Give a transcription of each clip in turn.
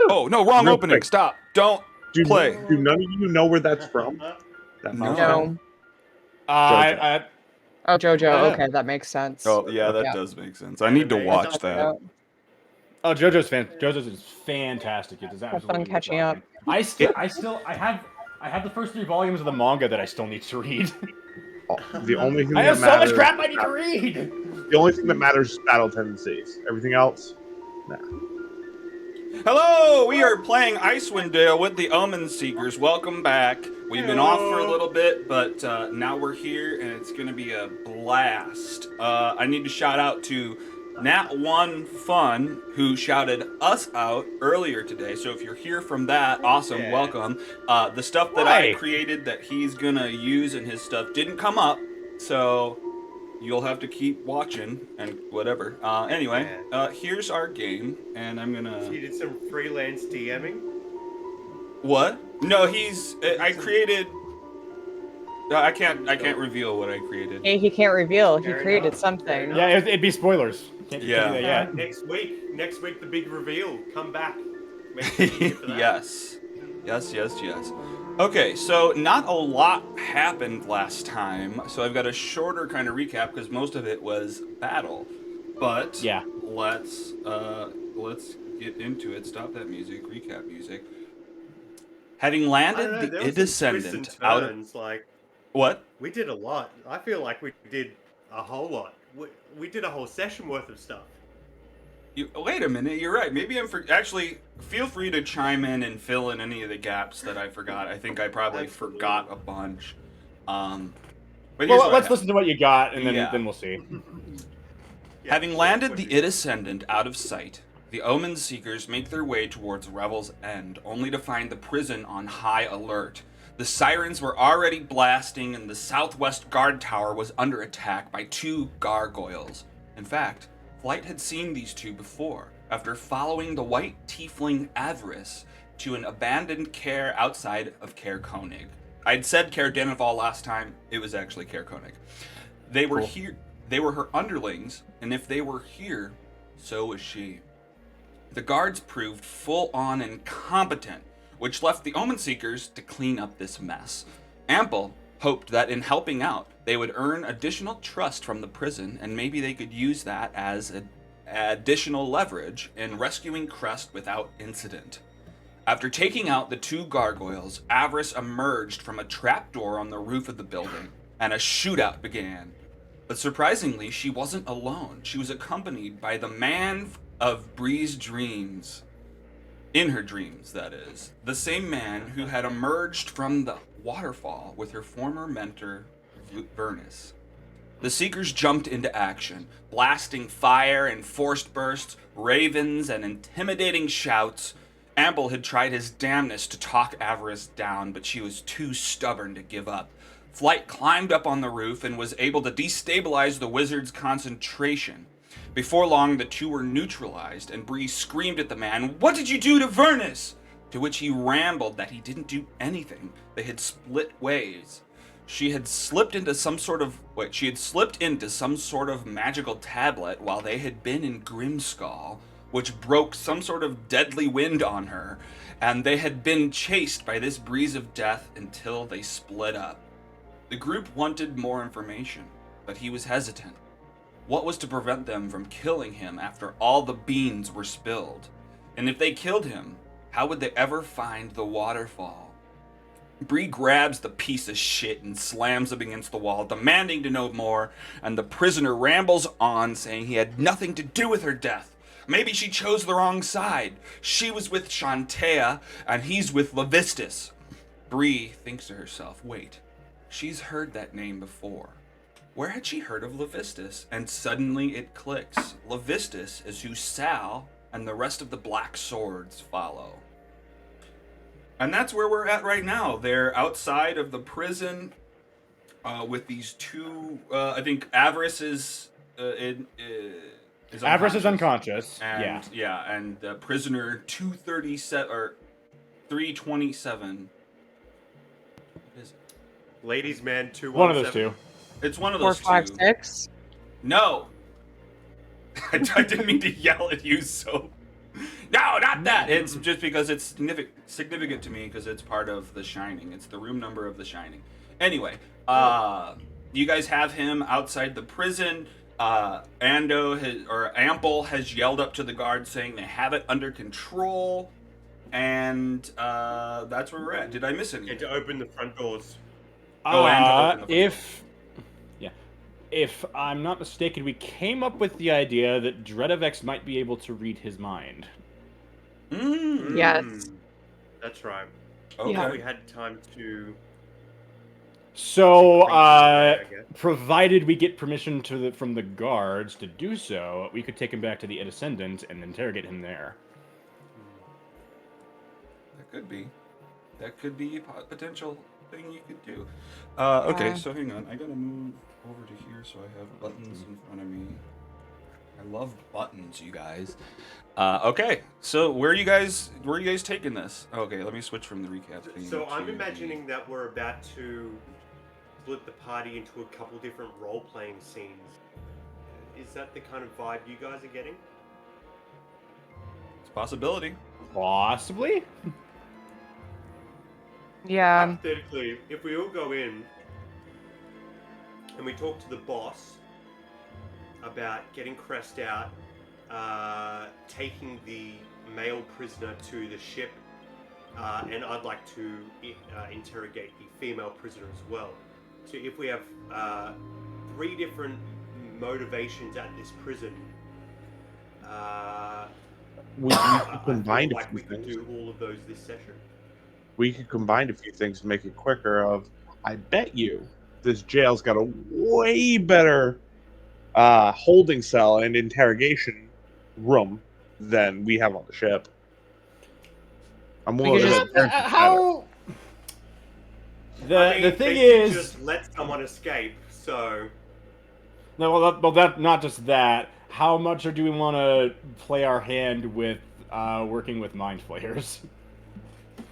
Oh, no, wrong Real opening. quick. Stop. Don't play. Do none of you know where that's from? That No. mouse No. Jojo. Oh, JoJo. I- Okay, that makes sense. Oh, yeah, that Yeah. does make sense. I need to Anime. watch that. Oh, JoJo's is fantastic. It is Have absolutely fun catching up. watching. I have the first 3 volumes of the manga that I still need to read. The only thing I that have so matters, much crap I need to read. The only thing that matters is battle tendencies. Everything else, nah. Hello, we are playing Icewind Dale with the Omen Seekers. Welcome back. We've been off for a little bit, but now we're here, and it's going to be a blast. I need to shout out to Nat1Fun, who shouted us out earlier today. So if you're here from that, awesome, Yeah. welcome. The stuff that I created that he's going to use in his stuff didn't come up, so you'll have to keep watching and whatever. Anyway, here's our game, and I'm gonna. So you did some freelance DMing? What? No, I created. I can't reveal what I created. He can't reveal. He Fair created enough. something. Yeah, it'd be spoilers. Can't do that yet. Next week, the big reveal. Come back. Make sure you're here for that. Yes. Okay, so not a lot happened last time, so I've got a shorter kind of recap because most of it was battle. But yeah, let's get into it. Stop that music. Recap music. Having landed the Descendant out of what? We did a lot. I feel like we did a whole lot. We did a whole session worth of stuff. Wait a minute, you're right. Maybe actually, feel free to chime in and fill in any of the gaps that I forgot. I think I probably forgot a bunch. But let's listen to what you got, and then we'll see. Having landed the Descendant out of sight, the Omen Seekers make their way towards Revel's End, only to find the prison on high alert. The sirens were already blasting, and the southwest guard tower was under attack by 2 gargoyles. In fact, Flight had seen these 2 before, after following the white tiefling Avarice to an abandoned care outside of Caer Konig. I'd said Caer Denival last time, it was actually Caer Konig. They were here, they were her underlings, and if they were here, so was she. The guards proved full-on incompetent, which left the Omen Seekers to clean up this mess. Ample hoped that in helping out, they would earn additional trust from the prison, and maybe they could use that as additional leverage in rescuing Crest without incident. After taking out the 2 gargoyles, Avarice emerged from a trapdoor on the roof of the building, and a shootout began. But surprisingly, she wasn't alone. She was accompanied by the man of Bree's dreams. In her dreams, that is. The same man who had emerged from the waterfall with her former mentor, Vernus. The Seekers jumped into action, blasting fire and forced bursts, ravens and intimidating shouts. Amble had tried his damnedest to talk Avarice down, but she was too stubborn to give up. Flight climbed up on the roof and was able to destabilize the wizard's concentration. Before long, the 2 were neutralized, and Bree screamed at the man, "What did you do to Vernus?" To which he rambled that he didn't do anything. They had split ways. She had slipped into some sort of magical tablet while they had been in Grimskull, which broke some sort of deadly wind on her, and they had been chased by this breeze of death until they split up. The group wanted more information, but he was hesitant. What was to prevent them from killing him after all the beans were spilled? And if they killed him, how would they ever find the waterfall? Bree grabs the piece of shit and slams him against the wall, demanding to know more, and the prisoner rambles on, saying he had nothing to do with her death. Maybe she chose the wrong side. She was with Shantea, and he's with Levistus. Bree thinks to herself, wait, she's heard that name before. Where had she heard of Levistus? And suddenly it clicks. Levistus is who Sal and the rest of the Black Swords follow. And that's where we're at right now. They're outside of the prison with these 2. I think Avarice is Avarice is unconscious. And, and prisoner 237 or 327. What is it? Ladies Man 217. One of those 2. It's one of those 4, 5, 2. 6. No. I didn't mean to yell at you, so No, not that. It's just because it's significant to me because it's part of The Shining. It's the room number of The Shining. Anyway, you guys have him outside the prison. Ample has yelled up to the guards saying they have it under control, and that's where we're at. Did I miss anything? And to open the front doors. Oh, and to open the front if I'm not mistaken, we came up with the idea that Dredavex might be able to read his mind. Yes. That's right. Okay. Yeah. We had time to. So, I guess. provided we get permission from the guards to do so, we could take him back to the Ascendant and interrogate him there. That could be. That could be a potential thing you could do. Okay, so hang on. I gotta move over to here so I have buttons in front of me. I love buttons, you guys. Okay, so where are you guys taking this? Okay, let me switch from the recap thing. So I'm imagining that we're about to split the party into a couple different role-playing scenes. Is that the kind of vibe you guys are getting? It's a possibility. Possibly? Yeah. Hypothetically, if we all go in and we talk to the boss about getting Crest out, taking the male prisoner to the ship, and I'd like to interrogate the female prisoner as well. So if we have 3 different motivations at this prison, We could combine a like few we could things. do all of those this session. We could combine a few things to make it quicker. I bet you this jail's got a way better holding cell and interrogation room than we have on the ship. I'm willing could to just- bet How? I mean, The thing they could is, just let someone escape. So no, well, that not just that. How much do we want to play our hand with working with mind flayers? I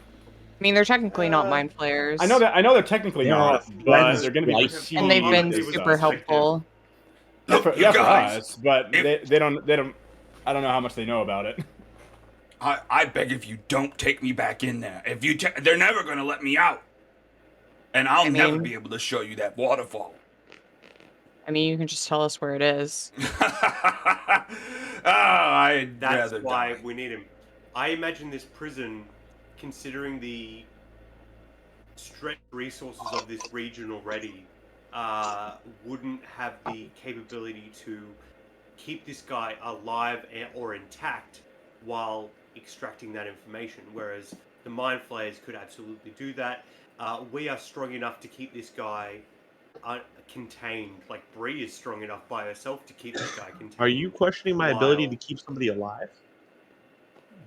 mean, they're technically not mind flayers. I know they're technically Yeah, not, but friends, they're going to be like- receiving And they've been It was super us. helpful. Yeah, for, You yeah, for guys, us, but if- they don't. I don't know how much they know about it. I beg if you don't take me back in there. If you, they're never gonna let me out, and I'll never mean- be able to show you that waterfall. I mean, you can just tell us where it is. I'd that's rather why die. we need him. I imagine this prison, considering the stretched resources of this region already, wouldn't have the capability to keep this guy alive or intact while extracting that information, whereas the mind flayers could absolutely do that. We are strong enough to keep this guy contained. Like Bree is strong enough by herself to keep this guy contained. Are you questioning my ability While- to keep somebody alive?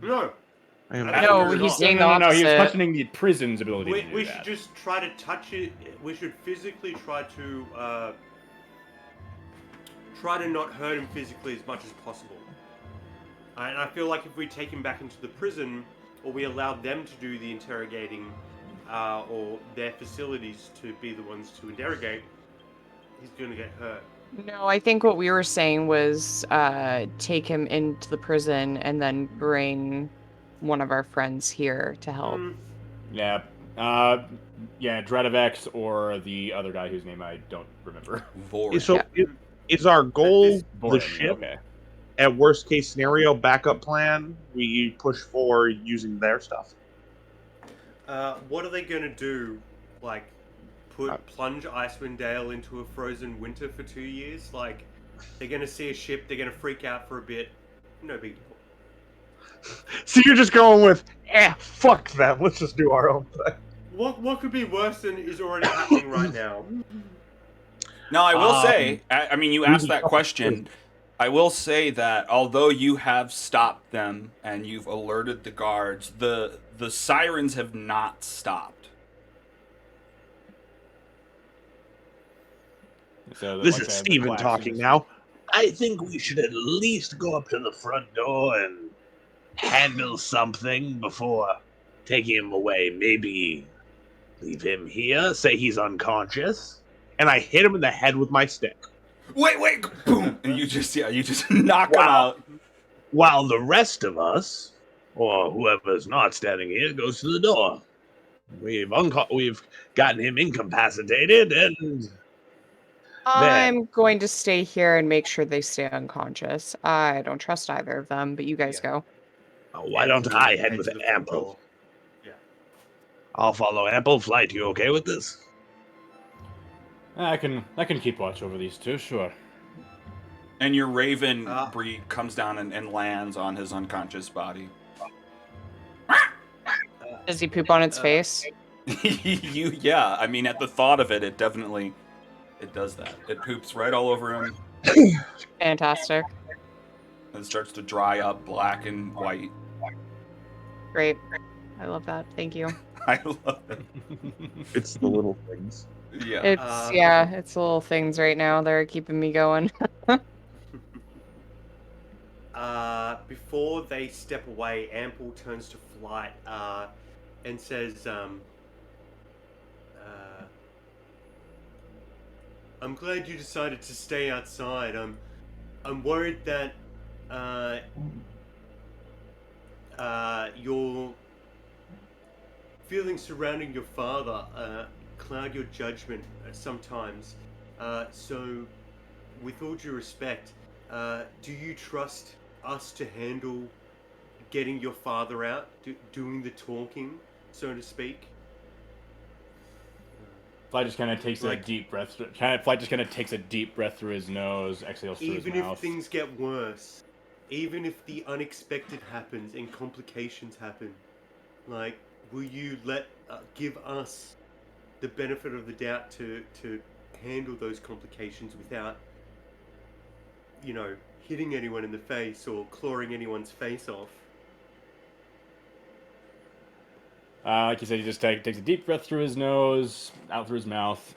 No. I am. No, No, we're he's not. saying No, the he was opposite. questioning the prison's ability to do We that. should just try to touch it. We should physically try to not hurt him physically as much as possible. And I feel like if we take him back into the prison, or we allow them to do the interrogating, or their facilities to be the ones to interrogate, he's going to get hurt. No, I think what we were saying was take him into the prison and then bring one of our friends here to help. Yeah. Dredavex or the other guy whose name I don't remember. Vorin. So is our goal the Boring, ship? okay. At worst case scenario, backup plan, we push for using their stuff. What are they going to do? Like, plunge Icewind Dale into a frozen winter for 2 years? Like, they're going to see a ship, they're going to freak out for a bit. No big deal. So you're just going with, fuck them. Let's just do our own thing. What could be worse than is already happening right now? Now, I will say, I mean, you asked that question. I will say that although you have stopped them and you've alerted the guards, the sirens have not stopped. So, This like is the Steven class talking is- now. I think we should at least go up to the front door and handle something before taking him away. Maybe leave him here, say he's unconscious, and I hit him in the head with my stick. Wait, boom! And you just knock him out. While the rest of us or whoever's not standing here goes to the door. We've gotten him incapacitated, and there. I'm going to stay here and make sure they stay unconscious. I don't trust either of them, but you guys Yeah. go. Why don't Ample I will head head with to the front Ample? door. Yeah. I'll follow Ample. Flight, you okay with this? I can keep watch over these two, sure. And your raven Ah. breed comes down and lands on his unconscious body. Does he poop on its face? Yeah, I mean, at the thought of it, it definitely, it does that. It poops right all over him Fantastic. and starts to dry up black and white. Great. I love that. Thank you. I love it. It's the little things. Yeah. It's the little things right now that are keeping me going. Before they step away, Ample turns to Flight and says, I'm glad you decided to stay outside. I'm worried that your feelings surrounding your father cloud your judgment sometimes. So, with all due respect, do you trust us to handle getting your father out, doing the talking, so to speak? Fly just kind of takes a Like- deep breath. Fly just kind of takes a deep breath through his nose, exhales through Even his if mouth. things get worse, even if the unexpected happens and complications happen, like, will you give us the benefit of the doubt to handle those complications without, hitting anyone in the face or clawing anyone's face off? Like you said, he just takes a deep breath through his nose, out through his mouth.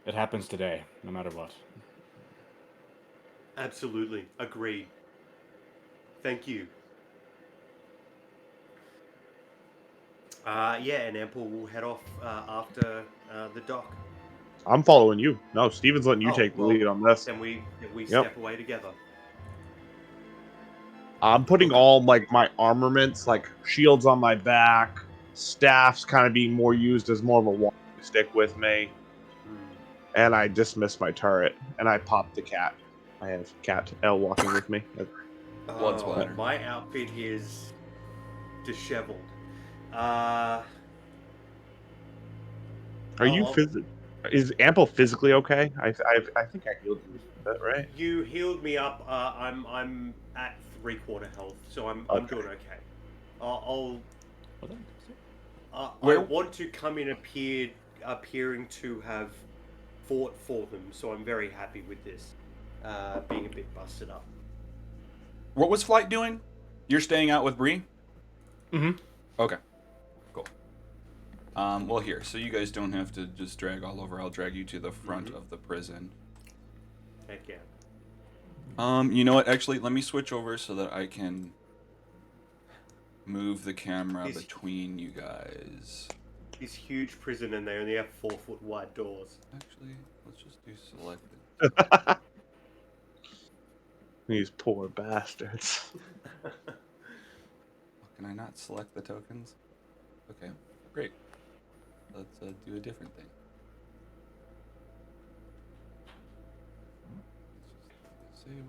It happens today, no matter what. Absolutely. Agreed. Thank you. And Ample will head off after the dock. I'm following you. No, Steven's letting you Oh, take the well, lead on this. Then we Yep. step away together. I'm putting all like my armaments, like shields on my back, staffs kind of being more used as more of a walking stick with me, and I dismiss my turret and I pop the cat. I have cat L walking with me. Blood splatter. My outfit is disheveled. Uh, Are you Is Ample physically okay? I think I healed you a bit, right? You healed me up. I'm at 3/4 health, so I'm doing okay. I want to come in appearing to have fought for them, so I'm very happy with this. Being a bit busted up. What was Flight doing? You're staying out with Bree? Mm-hmm. Okay. Cool. Well, here, so you guys don't have to just drag all over. I'll drag you to the front of the prison. Heck yeah. You know what? Actually, let me switch over so that I can move the camera between you guys. This huge prison, and they only have 4-foot wide doors. Actually, let's just do selected. These poor bastards. Can I not select the tokens? Okay, great. Let's do a different thing. Disable.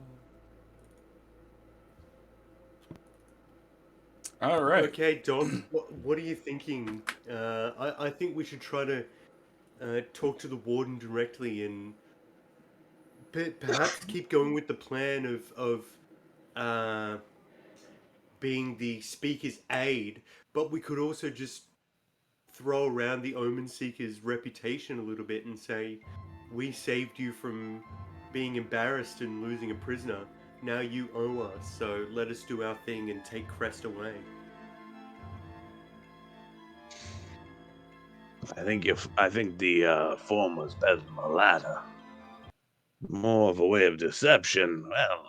All right. Okay, Don. What are you thinking? I think we should try to talk to the warden directly and perhaps keep going with the plan of being the speaker's aide, but we could also just throw around the Omen Seeker's reputation a little bit and say, we saved you from being embarrassed and losing a prisoner. Now you owe us, so let us do our thing and take Crest away. I think the former is better than the latter. More of a way of deception. Well,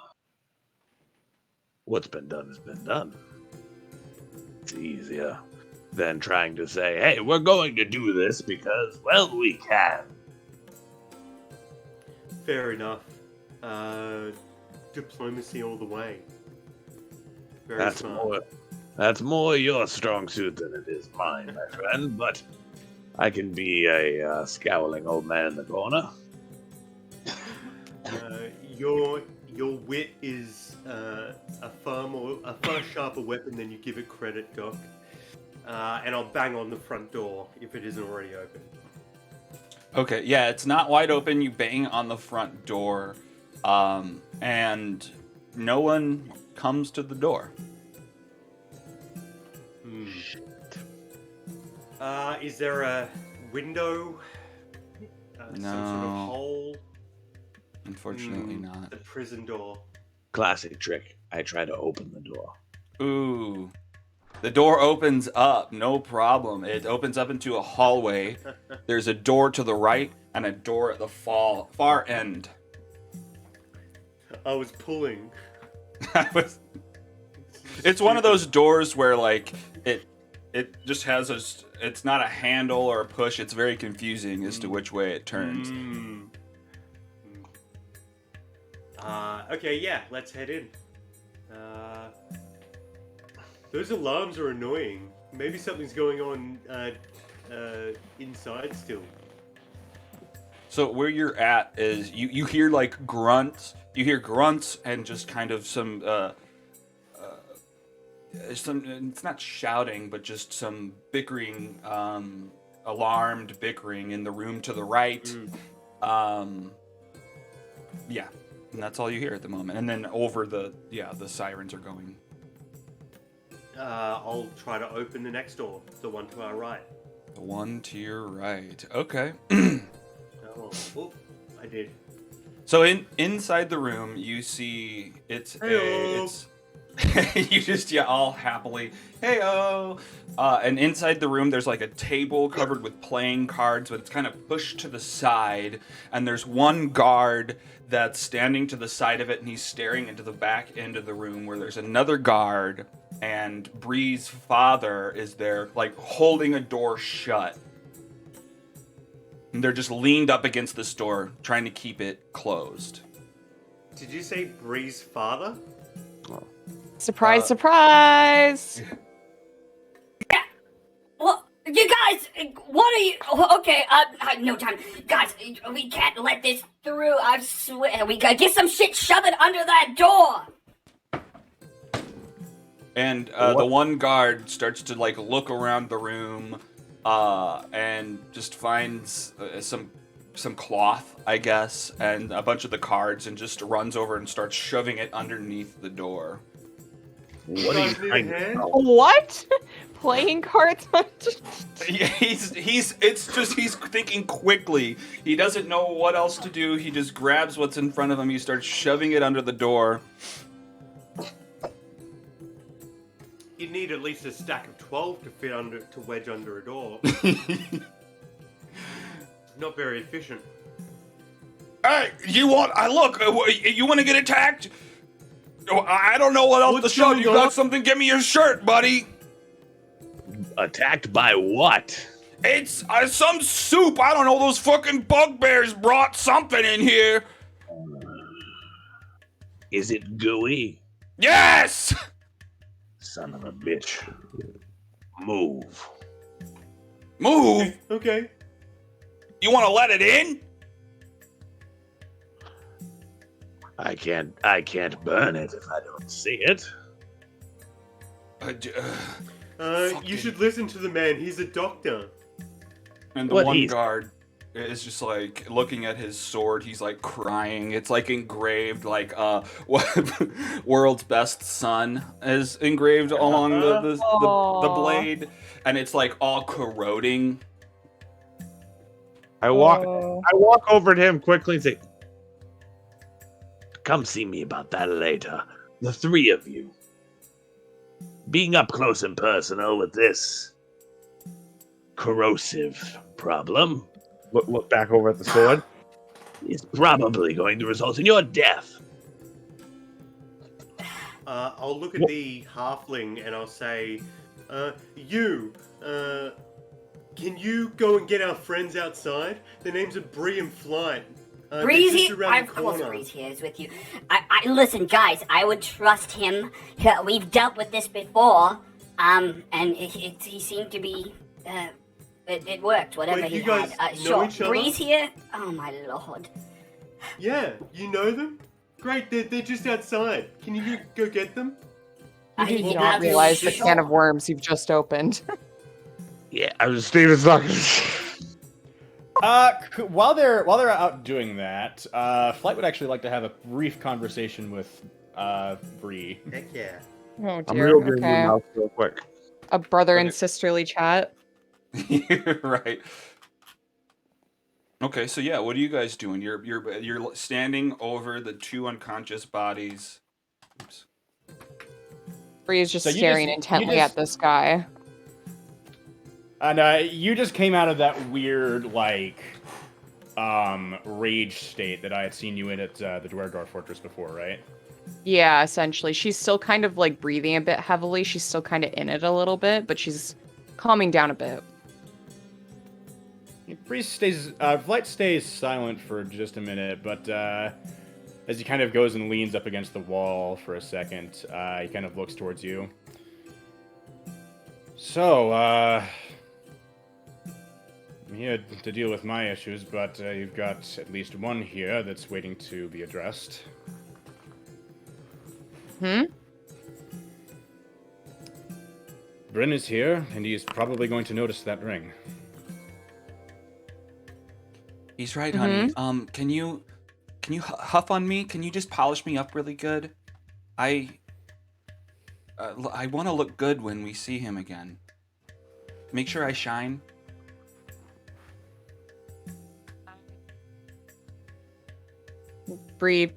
what's been done has been done. It's easier than trying to say, hey, we're going to do this because, well, we can. Fair enough. Diplomacy all the way. Very That's smart. more. That's more your strong suit than it is mine, my friend. But I can be a scowling old man in the corner. Your wit is a far sharper weapon than you give it credit, Doc. And I'll bang on the front door if it isn't already open. Okay, yeah, it's not wide open. You bang on the front door, and no one comes to the door. Is there a window? Some sort of No. hole? Unfortunately not. The prison door. Classic trick. I try to open the door. Ooh. The door opens up, no problem. It opens up into a hallway. There's a door to the right and a door at the far end. I was pulling. It's one of those doors where like it just has it's not a handle or a push. It's very confusing as to which way it turns. Okay, yeah, let's head in. Those alarms are annoying. Maybe something's going on inside still. So where you're at is you hear like grunts. You hear grunts and just kind of some it's not shouting, but just some bickering, alarmed bickering in the room to the right. Yeah, and that's all you hear at the moment. And then over the sirens are going. I'll try to open the next door, the one to our right. The one to your right. Okay. Oh, I did. So inside the room, you see it's you just all happily, heyo. And inside the room, there's like a table covered with playing cards, but it's kind of pushed to the side. And there's one guard that's standing to the side of it, and he's staring into the back end of the room where there's another guard, and Bree's father is there, like holding a door shut. And they're just leaned up against this door, trying to keep it closed. Did you say Bree's father? Surprise, surprise! Well, you guys, what are you? Okay, no time, guys. We can't let this through. I swear, we gotta get some shit, shove it under that door. And the one guard starts to like look around the room, and just finds some cloth, I guess, and a bunch of the cards, and just runs over and starts shoving it underneath the door. What are you trying to tell? What? Playing cards? Yeah, he's thinking quickly. He doesn't know what else to do. He just grabs what's in front of him. He starts shoving it under the door. You'd need at least a stack of 12 to wedge under a door. Not very efficient. Hey, you want to get attacked? I don't know what else to show. You got something? Give me your shirt, buddy. Attacked by what? It's some soup. I don't know. Those fucking bugbears brought something in here. Is it gooey? Yes! Son of a bitch. Move. Move? Okay. You want to let it in? I can't burn it if I don't see it. You should listen to the man. He's a doctor. And the one guard is just like looking at his sword. He's like crying. It's like engraved, like world's best son is engraved along the blade, and it's like all corroding. I walk over to him quickly and say, come see me about that later. The three of you. Being up close and personal with this corrosive problem. Look back over at the sword. Is probably going to result in your death. I'll look at the halfling and I'll say, can you go and get our friends outside? Their names are Bree and Flight. They're Breeze just here? around Of the course corner. Breeze here is with you. Listen, guys, I would trust him. We've dealt with this before, and he seemed to be, it worked, whatever Wait, he you guys had. know Sure, each other? Breeze here? Oh my lord. Yeah, you know them? Great, they're just outside. Can you go get them? You do Yeah, not realize the sure. can of worms you've just opened. Yeah, I was Steven's not gonna. While they're out doing that, Flight would actually like to have a brief conversation with Bree. Heck yeah. Oh I'm dear. real good Okay. mouse real quick. A brother and Okay. sisterly chat. Right. Okay, so yeah, what are you guys doing? You're standing over the two unconscious bodies. Oops. Bree is just So you staring just- intently you just- at this guy. And you just came out of that weird, like, rage state that I had seen you in at the Dwerdor Fortress before, right? Yeah, essentially. She's still kind of like breathing a bit heavily. She's still kind of in it a little bit, but she's calming down a bit. Flight stays silent for just a minute, but as he kind of goes and leans up against the wall for a second, he kind of looks towards you. So, I'm here to deal with my issues, but you've got at least one here that's waiting to be addressed. Bryn is here, and he is probably going to notice that ring. He's right, honey. Can you huff on me? Can you just polish me up really good? I want to look good when we see him again. Make sure I shine. Bree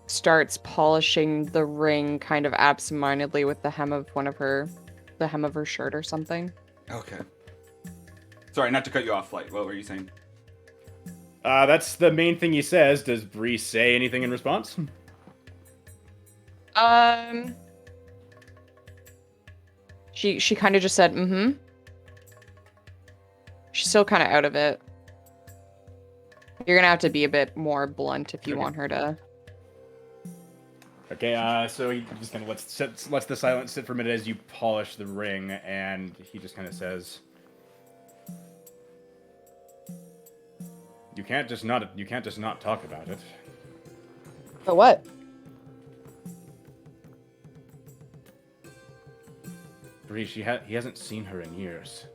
starts polishing the ring kind of absentmindedly with the hem of her shirt or something. Okay. Sorry, not to cut you off, Flight. What were you saying? That's the main thing he says. Does Bree say anything in response? She kind of just said, mm-hmm. She's still kind of out of it. You're gonna have to be a bit more blunt if you Okay. want her to. Okay, so he just kind of lets the silence sit for a minute as you polish the ring, and he just kind of says, "You can't just not talk about it." For what? Bree, he hasn't seen her in years.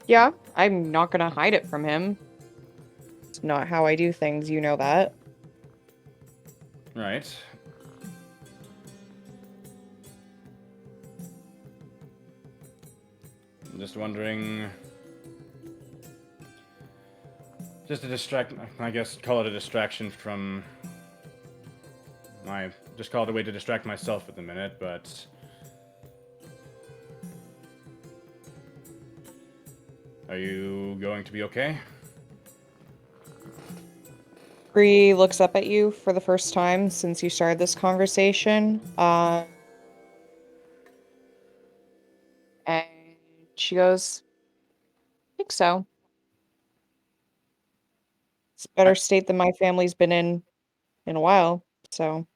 Yeah, I'm not gonna hide it from him. It's not how I do things, you know that. Right. I'm just wondering. Just to distract, I guess, call it a distraction from. Just call it a way to distract myself at the minute, but. Are you going to be okay? Bree looks up at you for the first time since you started this conversation. And she goes, I think so. It's a better state than my family's been in a while, so.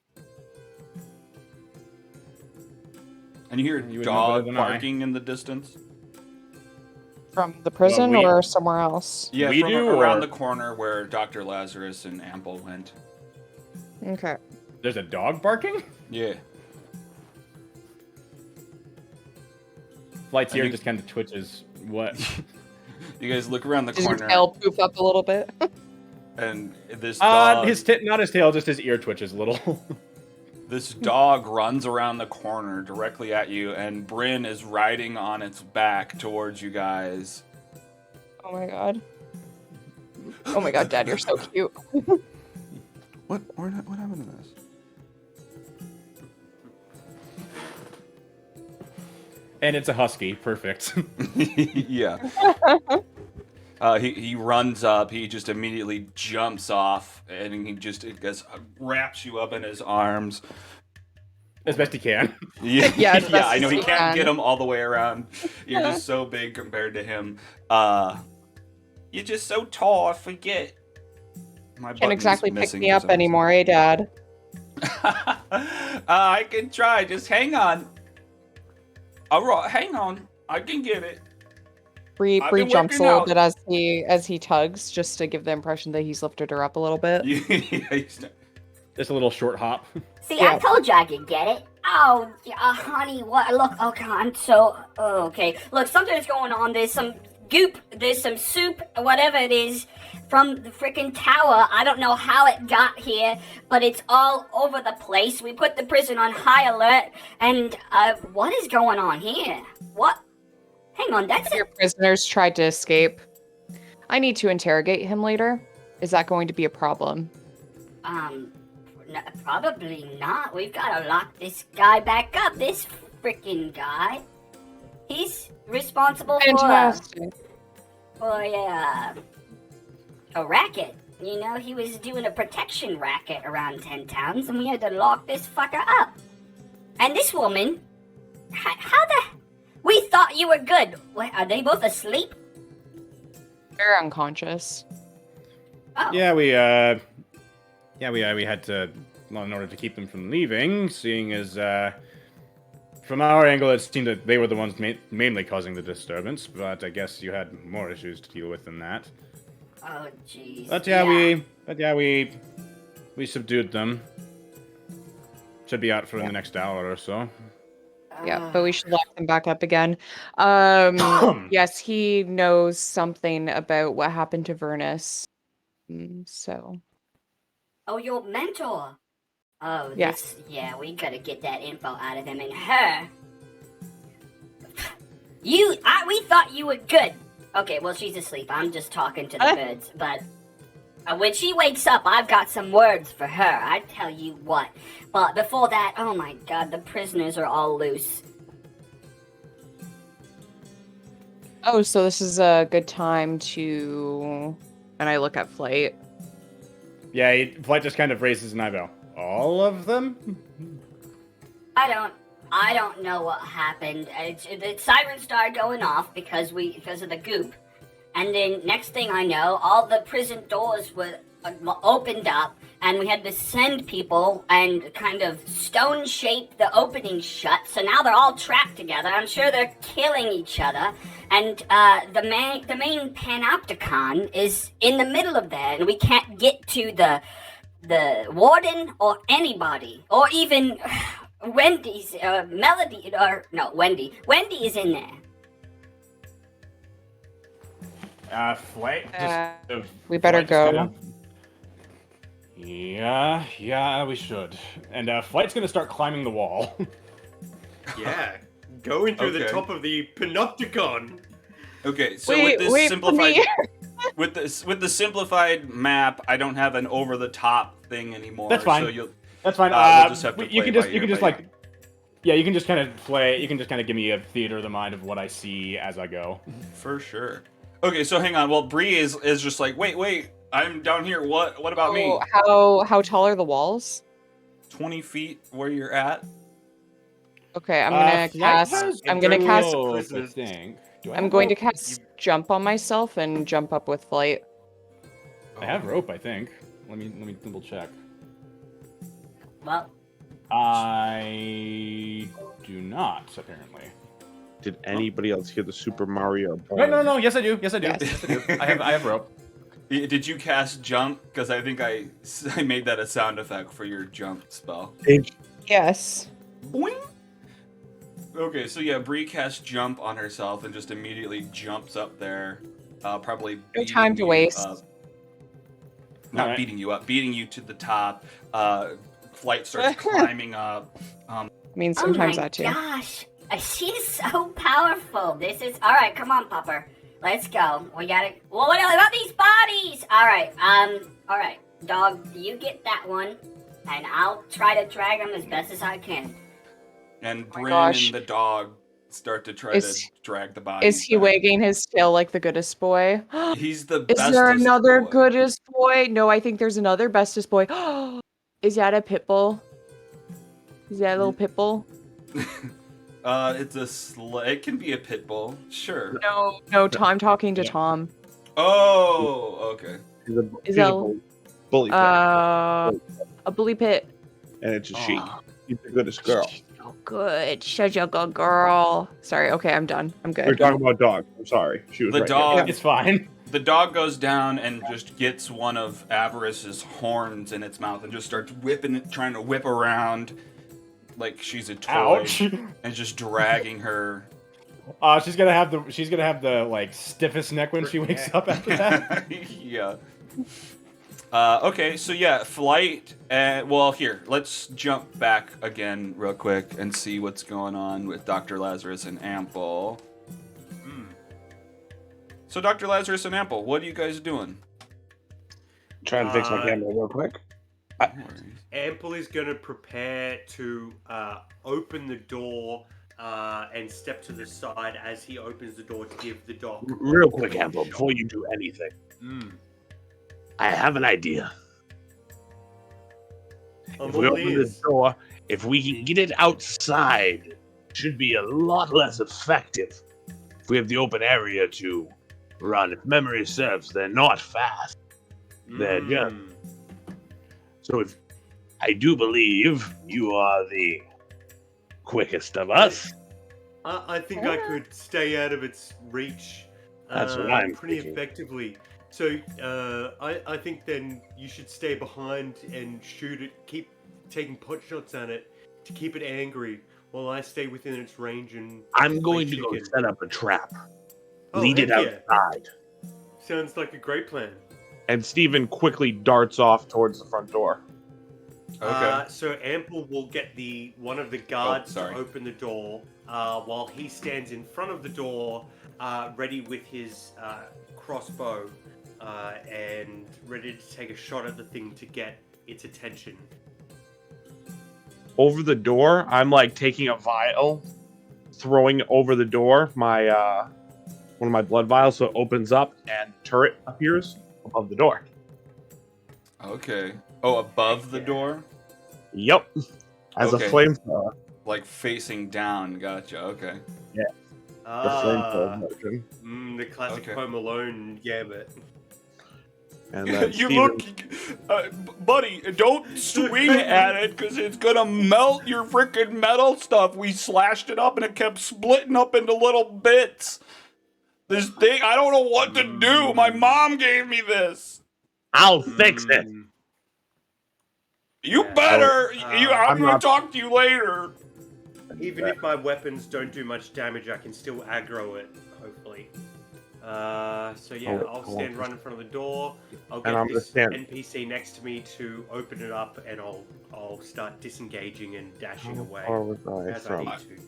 And you hear You would know better dog than I. barking in the distance? From the prison we- or somewhere else? Yeah, We from do, around or- the corner where Dr. Lazarus and Ample went. Okay. There's a dog barking? Yeah. Flight's I ear think- just kind of twitches. What? You guys look around the Does your corner, tail poof up a little bit? and this dog, Not his tail, just his ear twitches a little. this dog runs around the corner directly at you, and Bryn is riding on its back towards you guys. Oh my god. Oh my god, Dad, you're so cute. What happened to this? And it's a husky. Perfect. Yeah. He runs up. He just immediately jumps off, and he just wraps you up in his arms. As best he can. Yeah, Yeah, as best I know as he you can't can. get him all the way around. You're just so big compared to him. You're just so tall, I forget. My Can't button's exactly pick missing me for up some reason. anymore, eh, Dad? I can try. Just hang on. All right, hang on. I can get it. Bree I've been jumps a working little out. bit as he tugs, just to give the impression that he's lifted her up a little bit. Just a little short hop. See, Yeah. I told you I could get it. Oh, honey, what? Look, oh god, I'm so okay. Look, something's going on. There's some goop. There's some soup, whatever it is, from the freaking tower. I don't know how it got here, but it's all over the place. We put the prison on high alert, and what is going on here? What? Hang on, that's Your it. prisoners tried to escape. I need to interrogate him later. Is that going to be a problem? Probably not. We've got to lock this guy back up. This freaking guy. He's responsible Fantastic. for a racket. You know, he was doing a protection racket around 10 towns, and we had to lock this fucker up. And this woman, how the... We thought you were good. What, are they both asleep? They're unconscious. Oh. Yeah, we had to, well, in order to keep them from leaving, seeing as, from our angle, it seemed that they were the ones mainly causing the disturbance, but I guess you had more issues to deal with than that. Oh, jeez. But we subdued them. Should be out for the next hour or so. Yeah, but we should lock them back up again. Yes, he knows something about what happened to Vernus. So. Oh, your mentor. Oh, Yes. we gotta get that info out of him and her. We thought you were good. Okay, well, she's asleep. I'm just talking to the birds. But when she wakes up, I've got some words for her. I tell you what. But before that, oh my god, the prisoners are all loose. Oh, so this is a good time to... And I look at Flight. Yeah, Flight just kind of raises an eyebrow. All of them? I don't know what happened. The sirens started going off because of the goop. And then next thing I know, all the prison doors were opened up, and we had to send people and kind of stone shape the opening shut. So now they're all trapped together. I'm sure they're killing each other. And the main panopticon is in the middle of there, and we can't get to the warden or anybody, or even Wendy's Melody, or no, Wendy. Wendy is in there. Flight. We better go. Yeah, we should. And Flight's gonna start climbing the wall. Yeah, going through the Okay. top of the panopticon. Okay, so Wait, with this wait for simplified me. with the simplified map, I don't have an over the top thing anymore. That's fine. So you'll That's fine. we'll just have to you play can by just ear, by like, ear. yeah, you can just kind of play. You can just kind of give me a theater of the mind of what I see as I go. For sure. Okay, so hang on. Well, Bree is just like, wait, I'm down here. What about me? How tall are the walls? 20 feet where you're at? Okay, I'm gonna cast. I'm gonna cast. I think. I'm going to cast jump on myself and jump up with Flight. I have rope, I think. Let me double check. Well, I do not, apparently. Did anybody else hear the Super Mario? No. Yes, I do. Yes, I do. Yes. Yes, I do. I have rope. Did you cast jump? Because I think I made that a sound effect for your jump spell. Yes. Boing! Okay, so yeah, Bree casts jump on herself and just immediately jumps up there. Probably No beating time to you waste. up. Not Alright. beating you up, beating you to the top. Flight starts climbing up. I mean, sometimes oh my that too. gosh, she's so powerful. This is all right. Come on, Pupper. Let's go. We gotta. Well, what about these bodies? All right. All right, dog. You get that one, and I'll try to drag them as best as I can. And Oh my Bryn gosh. and the dog start to try Is- to drag the bodies. Is he back. wagging his tail like the goodest boy? He's the Is bestest there another boy. goodest boy? No, I think there's another bestest boy. Is that a pit bull? Is that a little pit bull? It's a it can be a pit bull, sure. No, Tom. I'm talking to Tom. Oh, okay. She's a, Is she's that- a bully pit, A bully pit. and it's a she. Oh. She's the goodest girl. Oh, good. Such a good girl. Sorry. Okay, I'm done. I'm We're good. talking about dogs. I'm sorry. She was The right dog. It's fine. The dog goes down and just gets one of Avarice's horns in its mouth and just starts whipping it, trying to whip around like she's a toy, Ouch. and just dragging her. She's gonna have the like stiffest neck when she wakes up after that. Yeah. Okay, so yeah, flight. Well, here, let's jump back again real quick and see what's going on with Dr. Lazarus and Ample. So, Dr. Lazarus and Ample, what are you guys doing? Trying to fix my camera real quick. Ample is going to prepare to open the door and step to the side as he opens the door to give the dog. Real quick, Ample, before you do anything, I have an idea. If we open the door, if we can get it outside, it should be a lot less effective. If we have the open area to run, if memory serves, they're not fast. They're just. So if I do believe you are the quickest of us. I think I could stay out of its reach. That's what I'm pretty thinking. effectively. So I think then you should stay behind and shoot it. Keep taking pot shots at it to keep it angry, while I stay within its range and. I'm going to play go chicken. set up a trap. Oh, Lead it heck yeah. outside. Sounds like a great plan. And Steven quickly darts off towards the front door. Okay. So Ample will get one of the guards to sorry. open the door, while he stands in front of the door, ready with his crossbow, and ready to take a shot at the thing to get its attention. Over the door, I'm like taking a vial, throwing over the door my one of my blood vials, so it opens up and turret appears above the door. Okay. Oh, above the door? Yep. As Okay. a flamethrower. Like facing down. Gotcha. Okay. The flamethrower version. The classic Okay. Home Alone gambit. And then You Steven- look, buddy, don't swing at it because it's gonna melt your freaking metal stuff. We slashed it up and it kept splitting up into little bits. This thing, I don't know what to do. My mom gave me this. I'll fix it. You Yeah. better. I'm I'm gonna not- talk to you later. Even if my weapons don't do much damage, I can still aggro it, hopefully. So yeah, I'll stand right in front of the door. I'll And get I'm gonna this stand- NPC next to me to open it up, and I'll start disengaging and dashing away Or was I as I from? need to.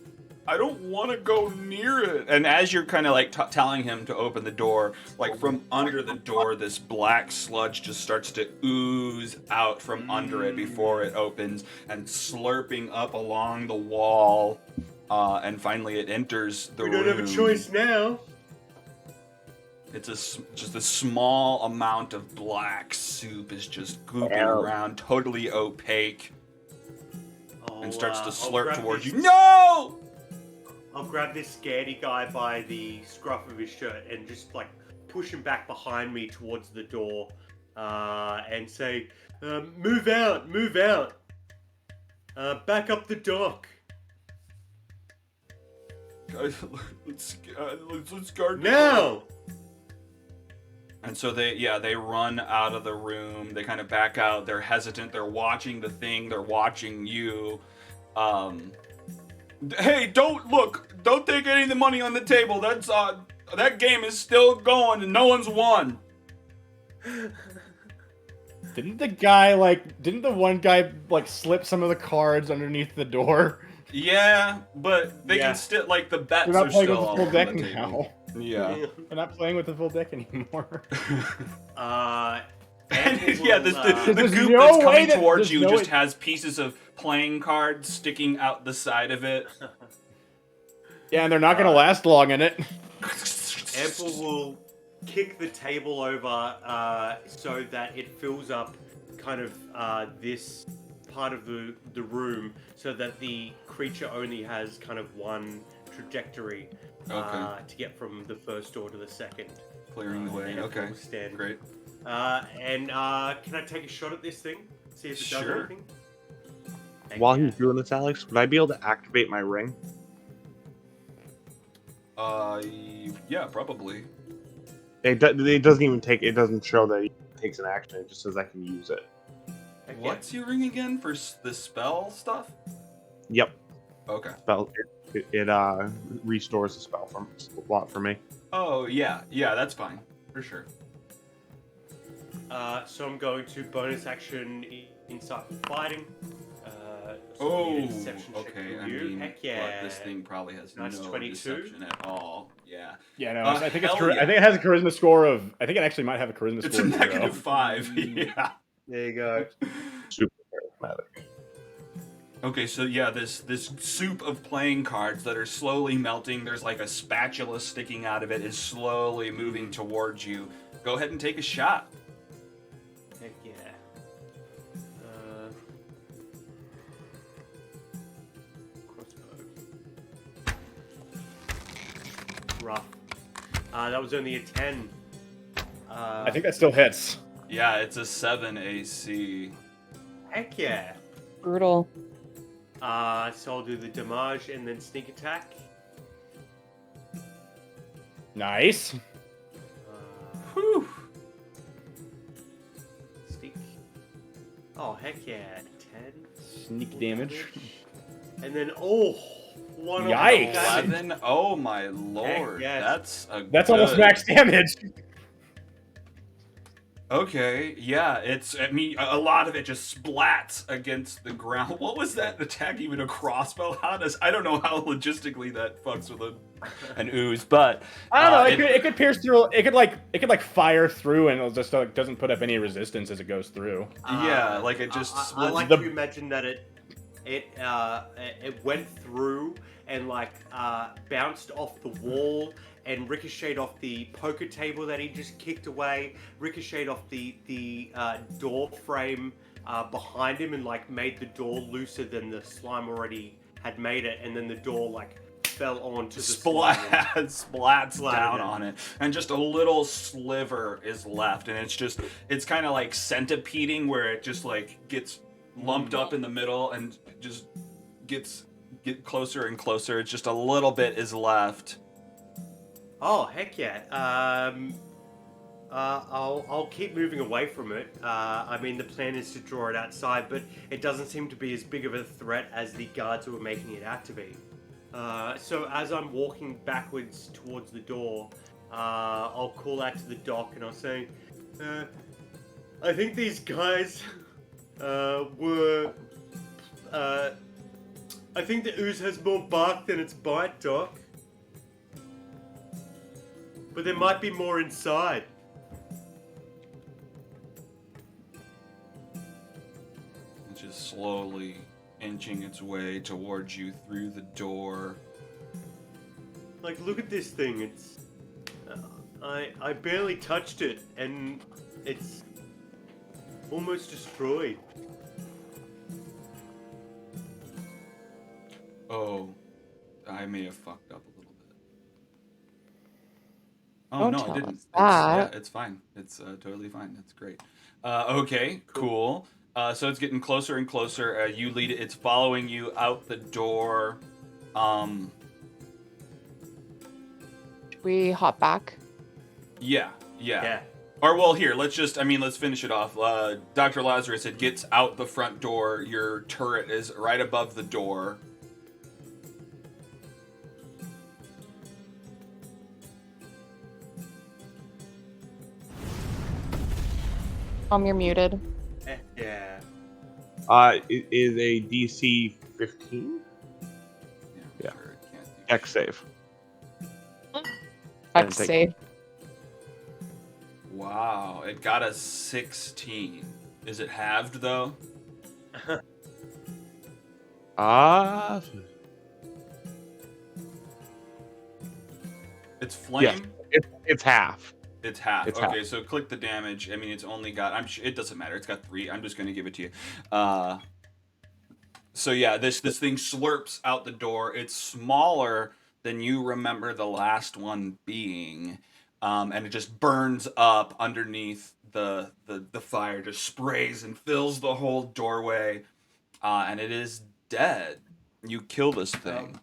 I don't want to go near it. And as you're kind of like telling him to open the door, like from under the door, this black sludge just starts to ooze out from under it before it opens and slurping up along the wall. And finally it enters the We room. don't have a choice now. It's just a small amount of black soup is just gooping Ow. around, totally opaque, and starts to I'll slurp grab towards this- you. No! I'll grab this scaredy guy by the scruff of his shirt and just like push him back behind me towards the door, and say, "Move out, move out, back up the dock Guys, let's guard the now." And so they run out of the room. They kind of back out. They're hesitant. They're watching the thing. They're watching you. Hey, don't take any of the money on the table. That's that game is still going and no one's won. Didn't the one guy like slip some of the cards underneath the door? Yeah, but they Yeah. can still like the bets We're not are playing still with the all full on deck the table. now. Yeah. We're not playing with the full deck anymore. And Ample yeah, will, the There's goop no that's way coming that- towards there's you no just way- has pieces of playing cards sticking out the side of it. Yeah, and they're not gonna last long in it. Ample will kick the table over so that it fills up kind of this part of the room, so that the creature only has kind of one trajectory Okay. to get from the first door to the second. Clearing the way. and Okay. will stand. Great. Can I take a shot at this thing? See if it does Sure. anything? Heck While yeah. he's doing this, Alex, would I be able to activate my ring? Yeah, probably. It doesn't even take. It doesn't show that it takes an action. It just says I can use it. Heck yeah. What's your ring again for the spell stuff? Yep. Okay. Spell. It restores the spell from slot for me. Oh yeah, that's fine for sure. So I'm going to bonus action inside fighting. Oh, need a deception check okay. from I you. mean, Heck yeah. but this thing probably has Nice no 22. deception at all. Yeah. Yeah, no, I think it has a charisma score of. I think it actually might have a charisma it's score a of 0. -5. Yeah. There you go. Super charismatic. Okay, so yeah, this soup of playing cards that are slowly melting. There's like a spatula sticking out of it, is slowly moving towards you. Go ahead and take a shot. Heck yeah. Crossbow. Rough. That was only a 10. I think that still hits. Yeah, it's a 7 AC. Heck yeah. Brutal. So I'll do the damage and then sneak attack. Nice. Whew. Sneak. Oh, heck yeah. 10. Sneak damage. And then, one Yikes. 11. Oh my lord. yes. That's almost max damage. Okay, yeah, I mean, a lot of it just splats against the ground. What was that attack, even a crossbow? I don't know how logistically that fucks with an ooze, but... I don't know, it could pierce through, it could fire through and it just doesn't put up any resistance as it goes through. Yeah, like it just I splits. like to imagine that it went through and bounced off the wall and ricocheted off the poker table that he just kicked away, ricocheted off the door frame behind him and made the door looser than the slime already had made it, and then the door fell onto the slime. Splats down on it, and just a little sliver is left, and it's kind of like centipeding, where it just gets lumped up in the middle and just get closer and closer. It's just a little bit is left. Oh, heck yeah. I'll keep moving away from it. I mean, the plan is to draw it outside, but it doesn't seem to be as big of a threat as the guards who are making it out to be. So as I'm walking backwards towards the door, I'll call out to the doc and I'll say, I think these guys were... I think the ooze has more bark than its bite, Doc. But there might be more inside. It's just slowly inching its way towards you through the door. Look at this thing. It's... I barely touched it, and it's almost destroyed. Oh, I may have fucked up a little bit. Oh, Don't no, tell I didn't. us that. It's fine. It's totally fine. That's great. Okay, cool. So it's getting closer and closer. You lead it. It's following you out the door. We hop back. Yeah. Yeah. Or, well, here, let's finish it off. Dr. Lazarus, it gets out the front door. Your turret is right above the door. You're muted. Yeah. It is a DC 15 Yeah. Sure, it can't do X save. X take- save. Wow, it got a 16. Is it halved, though? It's flame? Yeah, it's half. It's half. It's Okay, half. so click the damage. I mean, it's only got... it doesn't matter. It's got 3. I'm just going to give it to you. So yeah, this thing slurps out the door. It's smaller than you remember the last one being. and it just burns up underneath the fire, just sprays and fills the whole doorway, and it is dead. You kill this thing.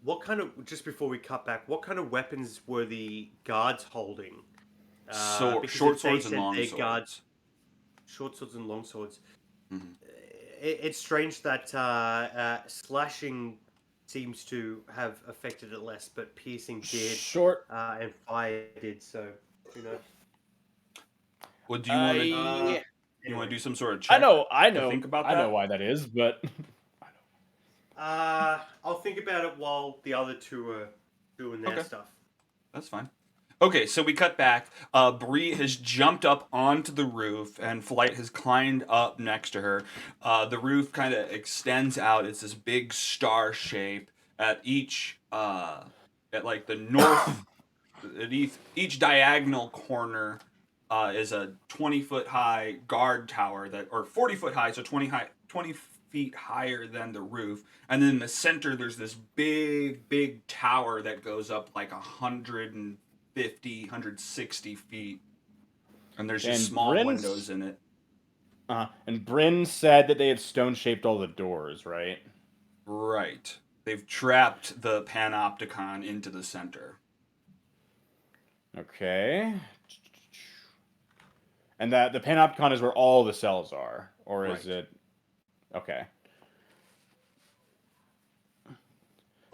What kind of, just before we cut back, what kind of weapons were the guards holding? Because Short if they swords and said long they're swords. guards, short swords and long swords. Mhm. It's strange that slashing seems to have affected it less, but piercing did, Short. and fire did. So, who knows? Well, do you want to? I You want to do some sort of I check? know. to think about I know that? why that is, but I'll think about it while the other two are doing their Okay. stuff. That's fine. Okay, so we cut back. Bree has jumped up onto the roof, and Flight has climbed up next to her. The roof kind of extends out. It's this big star shape at at like the north, at each diagonal corner is a 20-foot high guard tower or 40-foot high, so 20 feet higher than the roof. And then in the center, there's this big tower that goes up like 150, 160 feet. And there's just And small Bryn's- windows in it. and Bryn said that they had stone shaped all the doors, right? Right. They've trapped the panopticon into the center. Okay. And that the panopticon is where all the cells are, or is Right. it? Okay.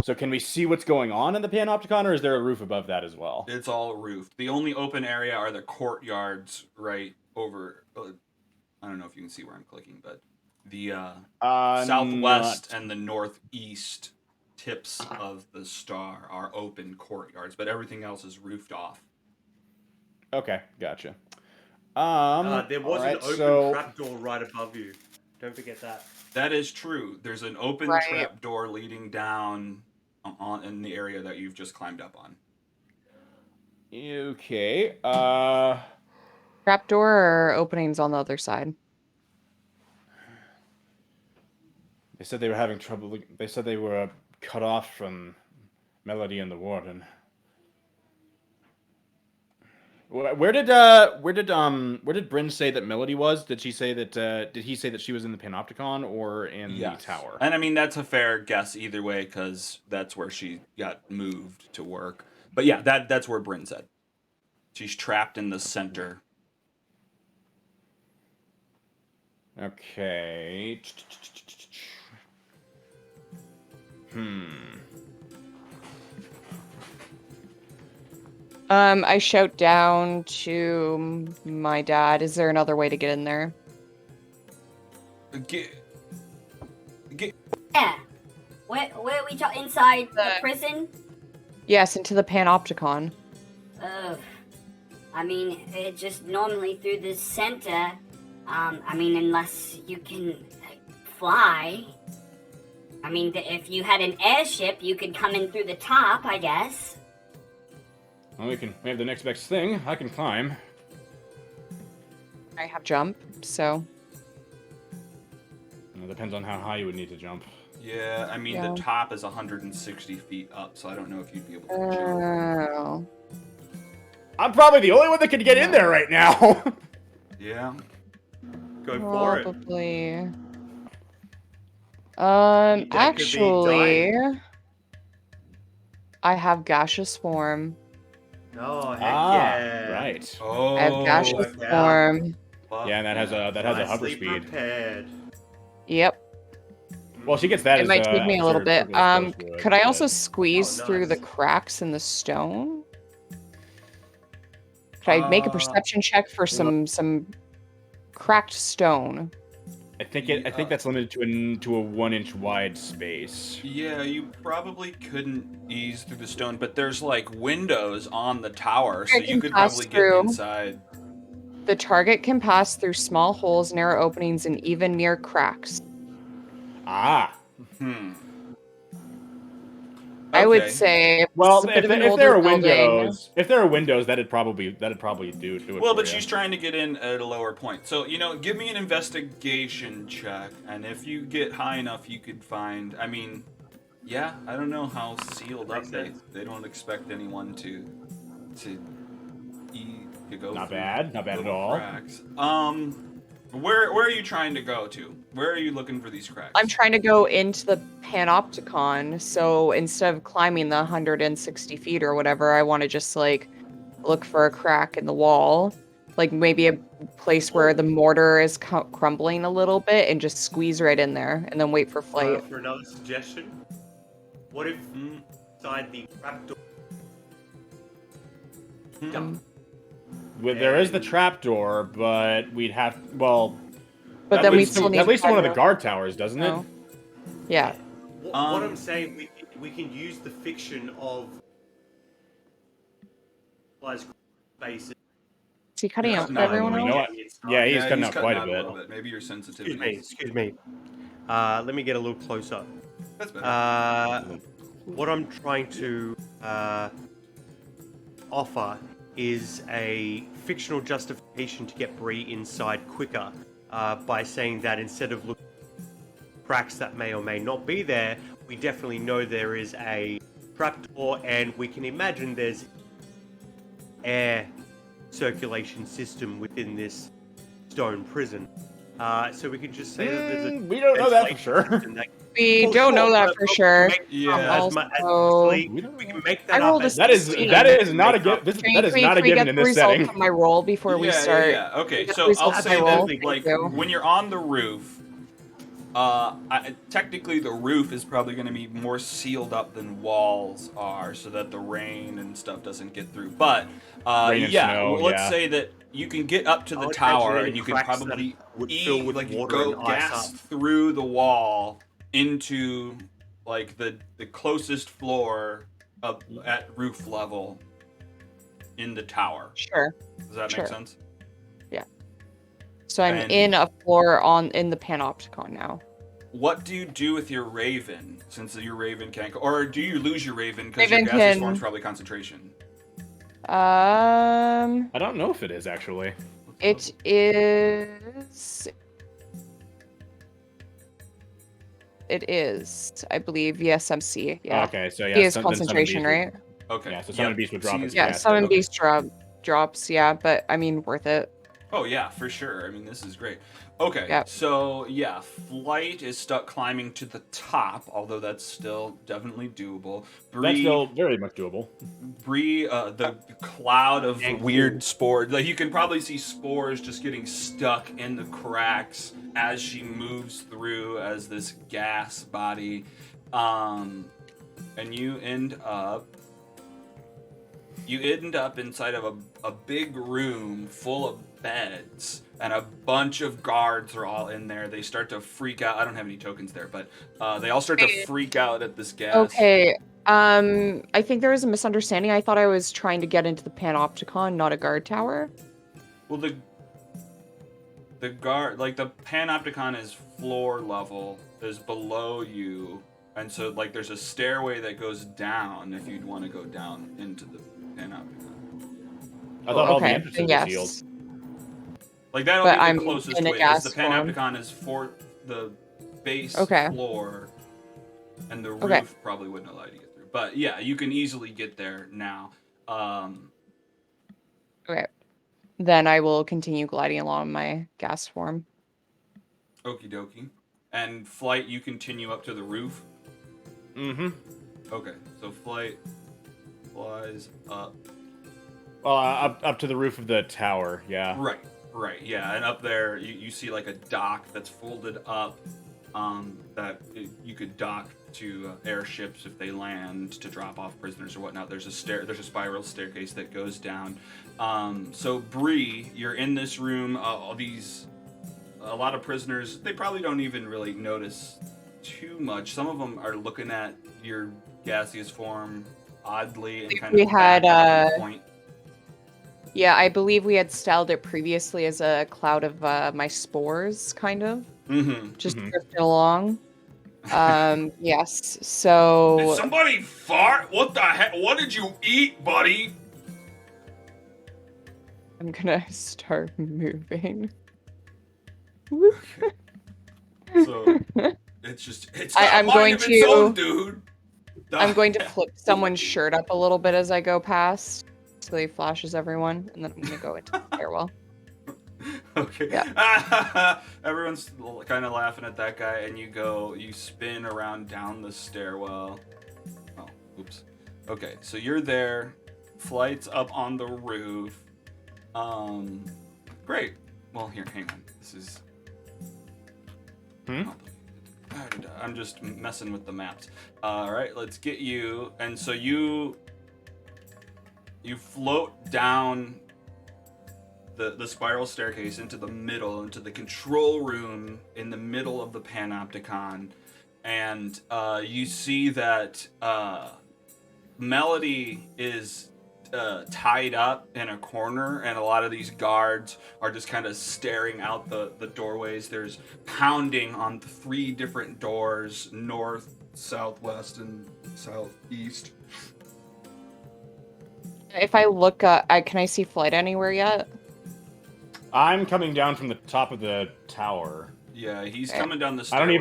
So can we see what's going on in the panopticon, or is there a roof above that as well? It's all roofed. The only open area are the courtyards right over. I don't know if you can see where I'm clicking, but the southwest and the northeast tips of the star are open courtyards, but everything else is roofed off. Okay, gotcha. There was an alright, open so- trapdoor right above you. Don't forget that. That is true. There's an open Right. trap door leading down in the area that you've just climbed up on. Okay. Trapdoor or openings on the other side? They said they were having trouble. They said they were cut off from Melody and the Warden. Where did Bryn say that Melody was? Did she say that? Did he say that she was in the Panopticon or in the tower? And I mean, that's a fair guess either way, because that's where she got moved to work. But yeah, that's where Bryn said. She's trapped in the center. Okay. I shout down to my dad. Is there another way to get in there? Yeah. Where are we talking? Inside the prison? Yes, into the panopticon. I mean, it just normally through the center. I mean, unless you can fly. I mean, if you had an airship, you could come in through the top, I guess. Well, we have the next best thing. I can climb. I have jump, so. It depends on how high you would need to jump. Yeah, I mean, Yeah. the top is 160 feet up, so I don't know if you'd be able to jump. Oh. I'm probably the only one that can get in there right now. Yeah. Go for it. Probably. That could be Actually, dying. I have gaseous form. Oh, heck yeah. Right. Oh. I have gaseous yeah. form. fuck Yeah, and that has a hover Nicely speed. prepared. Yep. Well, she gets that. It as, might take me a little bit. Turtle Skills would, Could I but- also squeeze Oh, through the nice. cracks in the stone? Could I make a perception check for some cracked stone? I think that's limited to a 1-inch wide space. Yeah, you probably couldn't ease through the stone, but there's like windows on the tower, so I you can could pass probably through. get inside. The target can pass through small holes, narrow openings, and even near cracks. Ah. I would Okay. say Well, it's a bit of an if older there are building. windows, that'd probably do it. Well, for but you. she's trying to get in at a lower point. So, give me an investigation check, and if you get high enough, you could find. I mean, yeah, I don't know how sealed up Makes sense. they don't expect anyone to You go Not through bad. Not bad at little all. cracks. Where are you trying to go to? Where are you looking for these cracks? I'm trying to go into the panopticon, so instead of climbing the 160 feet or whatever, I want to just like look for a crack in the wall, like maybe a place where the mortar is crumbling a little bit, and just squeeze right in there, and then wait for flight. For another suggestion, what if inside the trapdoor? There is the trapdoor, but we'd have well. But then we still need at least one of the to- guard towers, doesn't it? No. Yeah. What I'm saying, we can use the fiction of spaces. Is he cutting out for no, everyone you else? know what? Yeah, he's cutting out quite a bit. little bit. Maybe your sensitivity. Excuse me. Let me get a little closer. That's better. What I'm trying to offer is a fictional justification to get Bree inside quicker by saying that instead of looking at cracks that may or may not be there, we definitely know there is a trapdoor, and we can imagine there's air circulation system within this stone prison. So we could just say that there's a we don't know that for sure. We don't know that for sure. Yeah. We can make that I rolled up. a That is 16. that is not a given. Can That is we- not can a we given get in the this results setting. of my roll before we start? Yeah. Okay, Get so the results I'll of say my roll. that, like, Thank you. when you're on the roof, technically the roof is probably going to be more sealed up than walls are, so that the rain and stuff doesn't get through. But Rain and snow, well, let's yeah. say that you can get up to I the would tower imagine and you can cracks that probably would fill with like you water go and ice gas up. through the wall into like the closest floor of at roof level in the tower. Sure. Does that Sure. make sense? So I'm And- in a floor in the panopticon now. What do you do with your raven, since your raven can't go? Or do you lose your raven because your Raven gaseous can- form's probably concentration? Um, I don't know if it is actually. it is. It is, I believe, VSMC. Yeah. Okay, so yeah. He is then Summon concentration, Beast would- right? Okay. Yeah, so Summon Beast would drop See, his Yeah, gas. summon Okay. beast drops. Yeah, but I mean, worth it. Oh yeah, for sure. I mean, this is great. Okay, Yep. so yeah, flight is stuck climbing to the top, although that's still definitely doable. That's still very much doable. Bree, the cloud of And weird spores. Like, you can probably see spores just getting stuck in the cracks as she moves through as this gas body. And you end up inside of a big room full of beds, and a bunch of guards are all in there. They start to freak out. I don't have any tokens there, but they all start to freak out at this gas. Okay. I think there was a misunderstanding. I thought I was trying to get into the panopticon, not a guard tower. Well, the guard, like, the panopticon is floor level, is below you, and so like there's a stairway that goes down if you'd want to go down into the panopticon. I thought all the Okay, entrances then were yes. sealed. Like, that'll But be the I'm closest in a way, because gas the form. panopticon is for the base Okay. floor, and the roof Okay. probably wouldn't allow you to get through. But yeah, you can easily get there now. Okay. Then I will continue gliding along my gas form. Okie dokie. And flight, you continue up to the roof. Mm-hmm. Okay, so flight flies up. Up to the roof of the tower, yeah. Right, yeah. And up there, you see like a dock that's folded up, you could dock to airships if they land to drop off prisoners or whatnot. There's a spiral staircase that goes down. So Bree, you're in this room. A lot of prisoners, they probably don't even really notice too much. Some of them are looking at your gaseous form oddly and kind We of had, back up to the point. Yeah, I believe we had styled it previously as a cloud of my spores, kind of. Mm-hmm. Just Mhm. drifting along. Yes, so... Did somebody fart? What the heck? What did you eat, buddy? I'm gonna start moving. So it's got a I'm mind going of its to- own, dude. I'm going to flip someone's shirt up a little bit as I go past. So he flashes everyone, and then I'm gonna go into the stairwell. Okay. Yeah. Everyone's kind of laughing at that guy, and you spin around down the stairwell. Oh, oops. Okay, so you're there. Flight's up on the roof. Great. Well, here, hang on. This is complicated. I'm just messing with the maps. All right, let's get you. And so you float down the spiral staircase into the middle, into the control room in the middle of the Panopticon, and you see that Melody is tied up in a corner, and a lot of these guards are just kind of staring out the doorways. There's pounding on 3 different doors, north, southwest, and southeast. If I look, can I see Flight anywhere yet? I'm coming down from the top of the tower. Yeah, he's Okay. coming down the I stairway.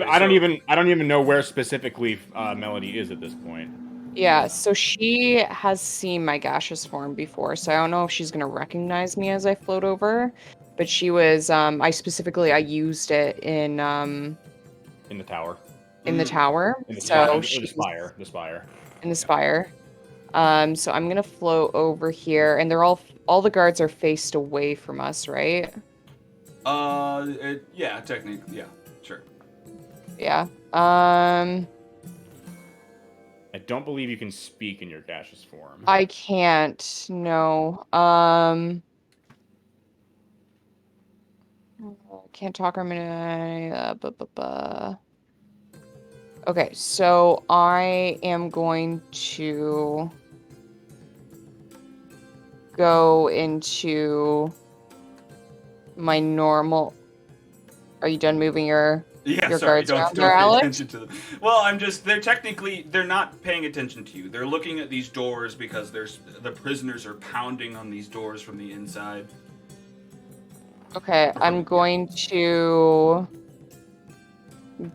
don't even know where specifically Melody is at this point. Yeah, so she has seen my gaseous form before, so I don't know if she's gonna recognize me as I float over. But she was, I used it in In the tower. the tower. In the So spire. she's The spire. in the spire. So I'm gonna float over here, and they're all the guards are faced away from us, right? Yeah, technically, yeah, sure. Yeah. I don't believe you can speak in your gaseous form. I can't. No. Can't talk. I'm gonna. Okay, so I am going to go into my normal. Are you done moving your Yeah, sorry, guards don't around pay there, Alex? attention to them. Well, they're not paying attention to you. They're looking at these doors because the prisoners are pounding on these doors from the inside. Okay, I'm going to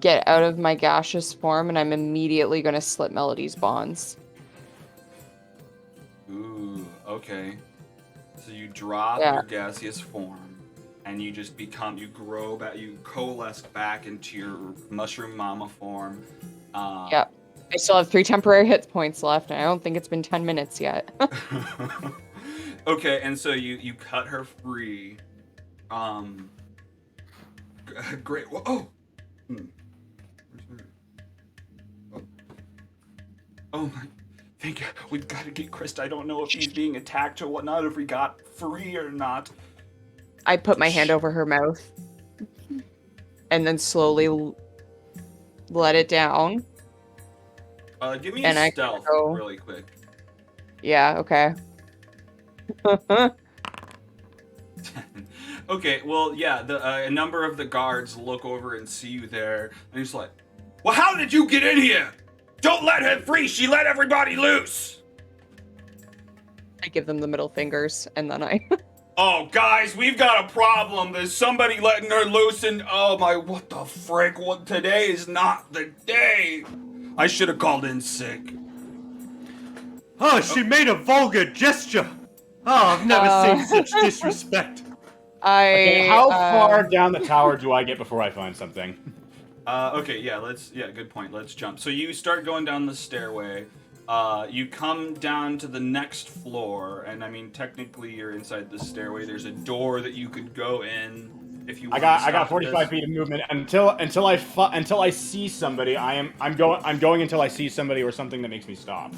get out of my gaseous form, and I'm immediately going to slip Melody's bonds. Ooh, okay. So you drop Yeah. your gaseous form, and you just you grow back, you coalesce back into your mushroom mama form. Yep. I still have 3 temporary hit points left, and I don't think it's been 10 minutes yet. Okay, and so you cut her free. Great. Oh. Oh my. Thank you. We've got to get Krista. I don't know if he's being attacked or whatnot, if we got free or not. I put my hand over her mouth and then slowly let it down. Give me And a I stealth go- really quick. Yeah, okay. Okay, well, yeah, a number of the guards look over and see you there, and he's like, well, how did you get in here? Don't let her free! She let everybody loose! I give them the middle fingers, and then I... Oh, guys, we've got a problem. There's somebody letting her loose, and oh my, what the frick? What, today is not the day. I should have called in sick. Oh, she made a vulgar gesture. Oh, I've never seen such disrespect. Okay, how far down the tower do I get before I find something? Okay, yeah, good point. Let's jump. So you start going down the stairway. You come down to the next floor, and I mean, technically, you're inside the stairway. There's a door that you could go in if you. I got 45 feet of movement until I see somebody. I'm going until I see somebody or something that makes me stop.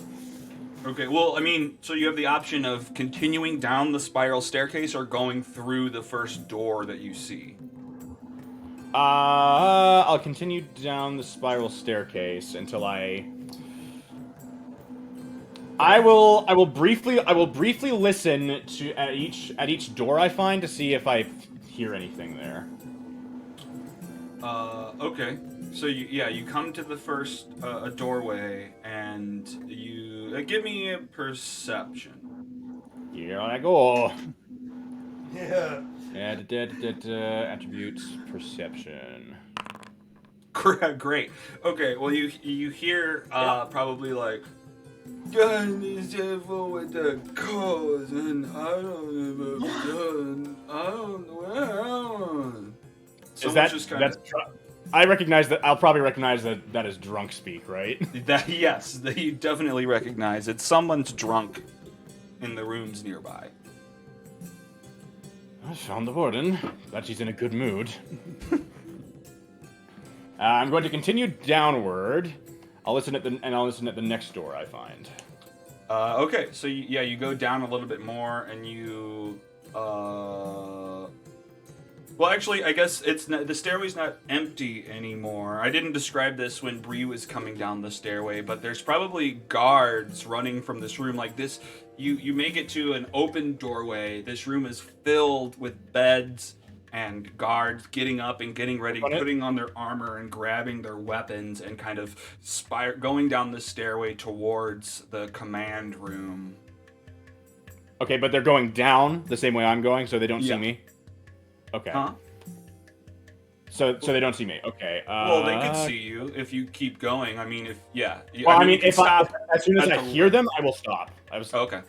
Okay, well, I mean, so you have the option of continuing down the spiral staircase or going through the first door that you see. I'll continue down the spiral staircase until I will briefly listen to at each door I find to see if I hear anything there. Okay. So you come to the first a doorway, and you give me a perception. Here I go. Yeah. Attributes, perception. Great. Okay. Well, you hear probably like, God is careful with the cause, and I don't know. I don't know. Is that that's? I recognize that. I'll probably recognize that is drunk speak, right? That yes, that you definitely recognize it. Someone's drunk in the rooms nearby. I found the warden. Glad she's in a good mood. I'm going to continue downward. I'll listen at the next door I find. Okay, so you go down a little bit more, and you. Well, actually, I guess it's not, the stairway's not empty anymore. I didn't describe this when Bree was coming down the stairway, but there's probably guards running from this room like this. You make it to an open doorway. This room is filled with beds and guards getting up and getting ready, putting on their armor and grabbing their weapons and kind of going down the stairway towards the command room. Okay, but they're going down the same way I'm going, so they don't see me? Okay. Huh? So they don't see me. Okay. Well, they could see you if you keep going. I mean, Well, I mean, if as soon as I hear them, I will stop. Okay.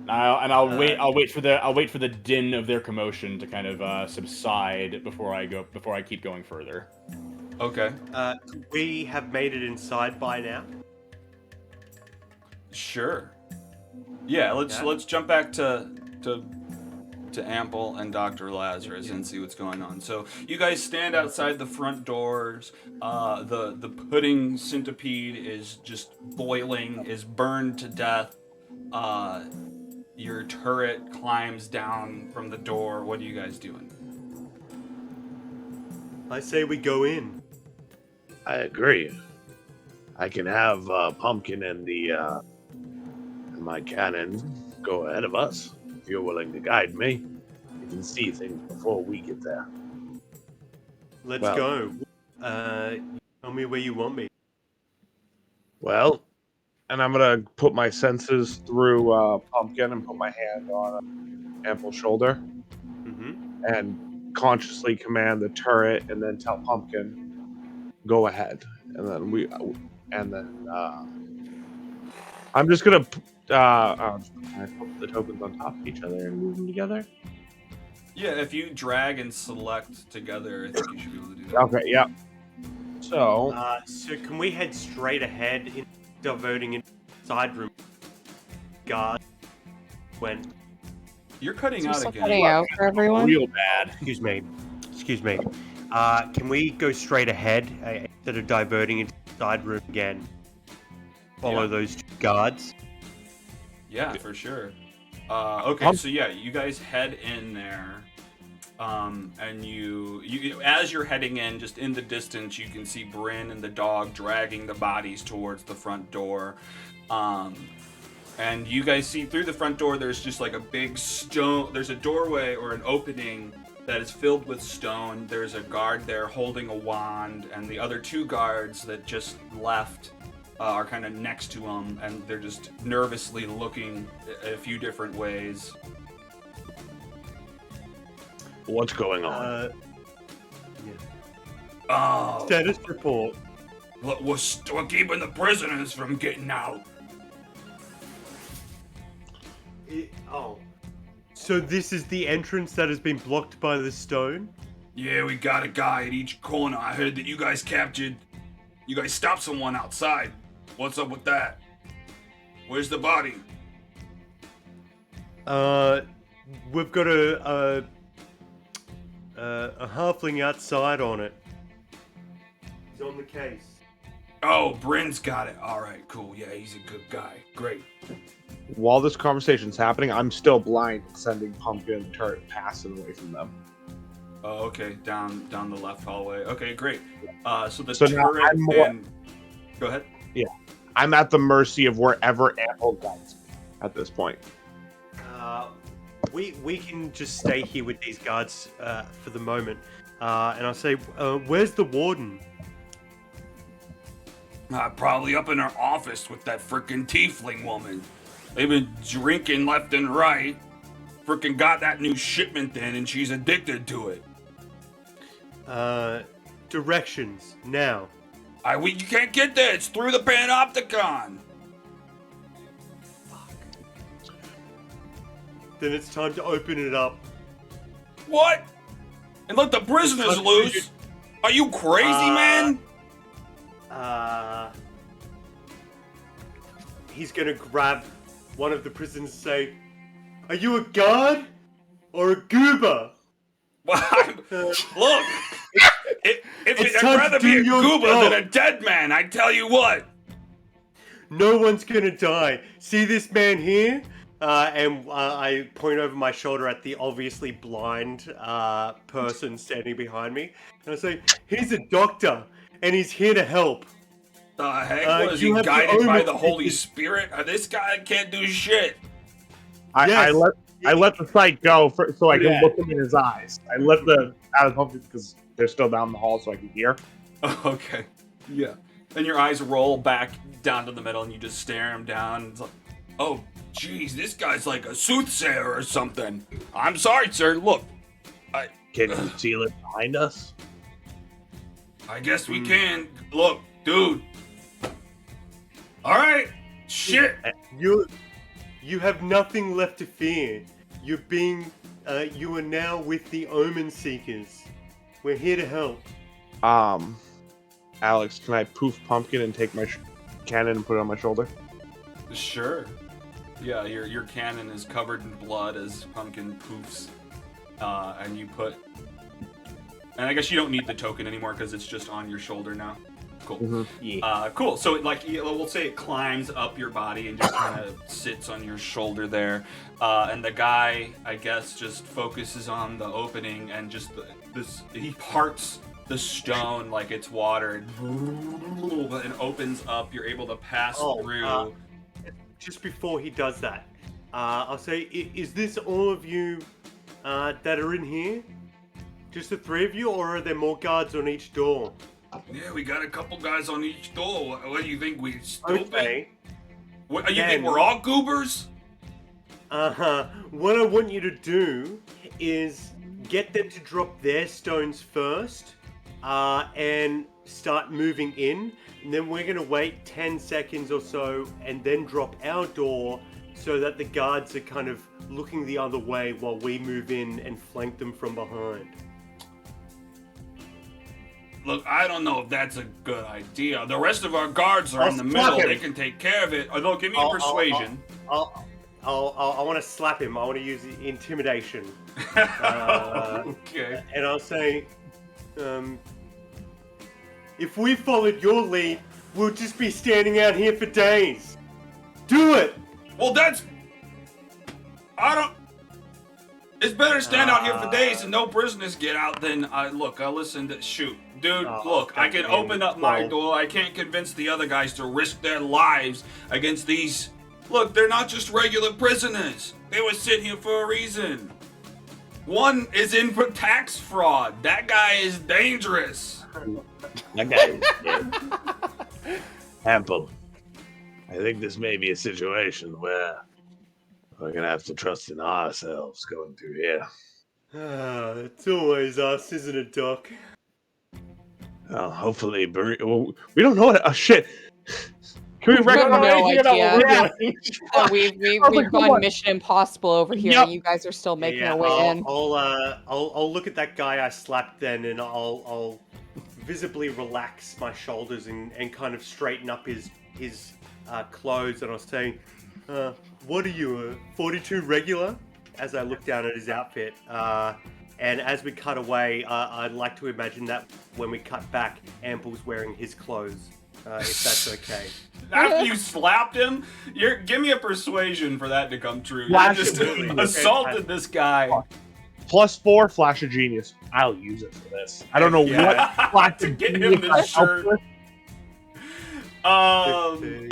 I'll wait. I'll wait for the din of their commotion to kind of subside before I keep going further. Okay. We have made it inside by now. Sure. Yeah. Let's jump back to Ample and Dr. Lazarus and see what's going on. So you guys stand outside the front doors. The pudding centipede is just boiling, is burned to death. Your turret climbs down from the door. What are you guys doing? I say we go in. I agree. I can have Pumpkin and my cannon go ahead of us. If you're willing to guide me, you can see things before we get there. Let's go. Tell me where you want me. Well, and I'm gonna put my senses through Pumpkin and put my hand on Ample's shoulder, and consciously command the turret, and then tell Pumpkin, go ahead, and then I'm just gonna. I put the tokens on top of each other and move them together. Yeah, if you drag and select together, I think you should be able to do that. Okay, yeah. So can we head straight ahead, diverting into the side room? Guard, when you're cutting out again. Cutting out for everyone. Real bad. Excuse me. Can we go straight ahead instead of diverting into the side room again? Follow those two guards. Yeah, for sure. Okay, so yeah, you guys head in there, and you as you're heading in, just in the distance, you can see Bryn and the dog dragging the bodies towards the front door. And you guys see through the front door, there's just like a big stone. There's a doorway or an opening that is filled with stone. There's a guard there holding a wand, and the other two guards that just left are kind of next to him, and they're just nervously looking a few different ways. What's going on? Status report. We're keeping the prisoners from getting out. So this is the entrance that has been blocked by the stone? Yeah, we got a guy at each corner. I heard that you guys stopped someone outside. What's up with that? Where's the body? We've got a halfling outside on it. He's on the case. Oh, Bryn's got it. All right, cool. Yeah, he's a good guy. Great. while this conversation's happening, I'm still blind, sending Pumpkin and Turret passing away from them. Oh, okay. Down the left hallway. Okay, great. So the So now turret I'm more- and... Go ahead. I'm at the mercy of wherever Ample guides me at this point. We can just stay here with these guards for the moment. And I'll say, where's the warden? Probably up in her office with that frickin' tiefling woman. They've been drinking left and right. Frickin' got that new shipment in, and she's addicted to it. Directions, now. You can't get there. It's through the panopticon. Then it's time to open it up. What? And let the prisoners loose? Are you crazy, man? He's gonna grab one of the prisoners and say, "Are you a guard or a goober?" Look, It's I'd time rather to be do a your goober job. than a dead man, I tell you what. No one's gonna die. See this man here? I point over my shoulder at the obviously blind person standing behind me, and I say, "He's a doctor, and he's here to help." The heck? You Was he have the guided by Omen the Holy seekers. Spirit? This guy can't do shit. I let the sight go so I can Yeah. look him in his eyes. I let the out of home because they're still down the hall, so I can hear. Okay. Yeah. Then your eyes roll back down to the middle, and you just stare him down. It's like, oh, geez, this guy's like a soothsayer or something. I'm sorry, sir. Look, Can you seal it behind us? I guess we can. Look, dude. All right. Shit. You have nothing left to fear. You are now with the Omen Seekers. We're here to help. Alex, can I poof pumpkin and take my cannon and put it on my shoulder? Sure. Yeah, your cannon is covered in blood as Pumpkin poofs, and you put. And I guess you don't need the token anymore because it's just on your shoulder now. Cool. Yeah. Cool. So we'll say it climbs up your body and just kind of sits on your shoulder there, and the guy, I guess, just focuses on the opening and just he parts the stone like it's water and opens up. You're able to pass through. Just before he does that, I'll say, is this all of you that are in here? Just the three of you, or are there more guards on each door? Yeah, we got a couple guys on each door. What do you think, we stupid? Okay. What, you think we're all goobers? What I want you to do is get them to drop their stones first, and start moving in. And then we're gonna wait 10 seconds or so, and then drop our door so that the guards are kind of looking the other way while we move in and flank them from behind. Look, I don't know if that's a good idea. The rest of our guards are I'll in the slap middle. him. They can take care of it. Although, give me a persuasion. I want to slap him. I want to use intimidation. Okay. And I'll say, if we followed your lead, we'll just be standing out here for days. Do it! Well, it's better to stand out here for days and no prisoners get out than I'll listen to shoot. Dude, look, I can open up my door. I can't convince the other guys to risk their lives against these. Look, they're not just regular prisoners. They were sitting here for a reason. One is in for tax fraud. That guy is dangerous. That guy is dead. Ample. I think this may be a situation where we're gonna have to trust in ourselves going through here. It's always us, isn't it, Doc? Well, hopefully, we don't know what. Shit. Can we have recognize no figure out what idea. we're doing? We've I was like, gone what? Mission Impossible over here, Yep. and you guys are still making Yeah, your way in. I'll look at that guy I slapped then, and I'll visibly relax my shoulders and kind of straighten up his clothes, and I'll say, "What are you, a 42 regular?" As I look down at his outfit, and as we cut away, I'd like to imagine that when we cut back, Ample's wearing his clothes, if that's okay. After you slapped him, give me a persuasion for that to come true. You Flash just of genius. assaulted this guy. +4 flash of genius. I'll use it for this. I don't know Yeah. what flash To of get him genius this I helped shirt. with.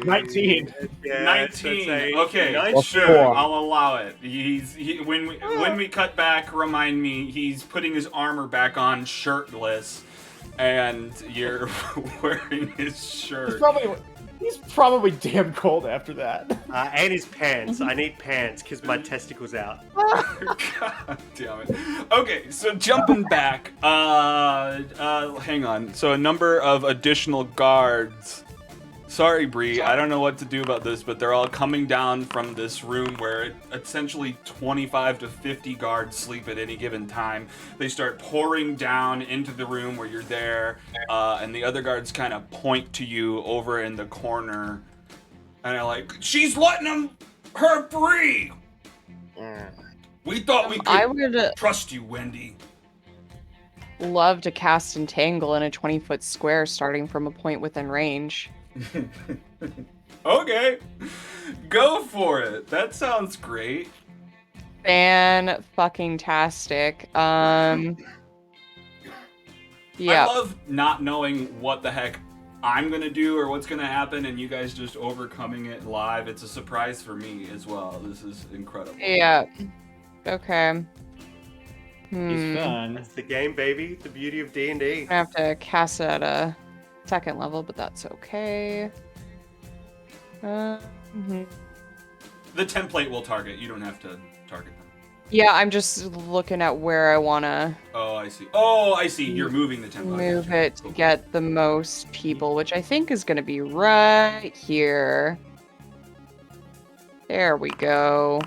19. 19. Okay, 19. sure, +4. I'll allow it. When we cut back, remind me, he's putting his armor back on shirtless, and you're wearing his shirt. He's probably damn cold after that. And his pants. I need pants because my testicles out. God damn it. Okay, so jumping back, hang on. So a number of additional guards. Sorry, Bree, I don't know what to do about this, but they're all coming down from this room where essentially 25 to 50 guards sleep at any given time. They start pouring down into the room where you're there, and the other guards kind of point to you over in the corner, and they're like, "She's letting her free! We thought we I could would trust you, Wendy." love to cast Entangle in a 20-foot square starting from a point within range. Okay, go for it. That sounds great. Fan-fucking-tastic. Yeah. I love not knowing what the heck I'm gonna do or what's gonna happen, and you guys just overcoming it live. It's a surprise for me as well. This is incredible. Yeah. Okay. He's fun. That's the game, baby. The beauty of D&D. I have to cast it at a second level, but that's okay. The template will target. You don't have to target them. Yeah, I'm just looking at where I want to Oh, I see. Oh, I see. You're moving the template. move it to get the most people, which I think is going to be right here. There we go.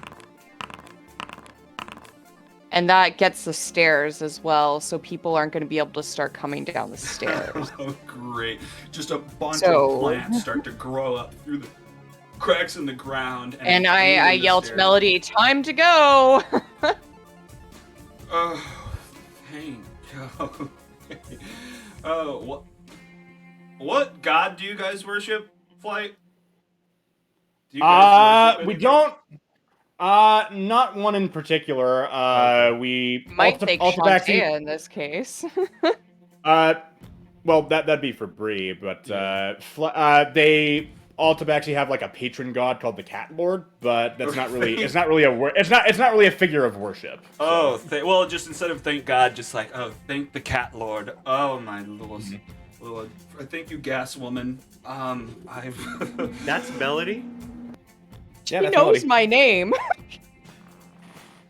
And that gets the stairs as well, so people aren't going to be able to start coming down the stairs. Oh, great. Just a bunch So- of plants start to grow up through the cracks in the ground. And I between the yelled to stairs. Melody, "Time to go!" Oh, thank God. Oh, what god do you guys worship, Flight? Do you guys worship We any- don't. Not one in particular. We Might take Altabaxi- Shantae in this case. Well, that'd be for Bree, but they Altabaxi have like a patron god called the Cat Lord, but that's not really. It's not really it's not really a figure of worship. Oh, well, just instead of thank God, just like, oh, thank the Cat Lord. Oh, my little, thank you, Gas Woman. I've. That's Melody. Yeah, He that's knows Melody. my name.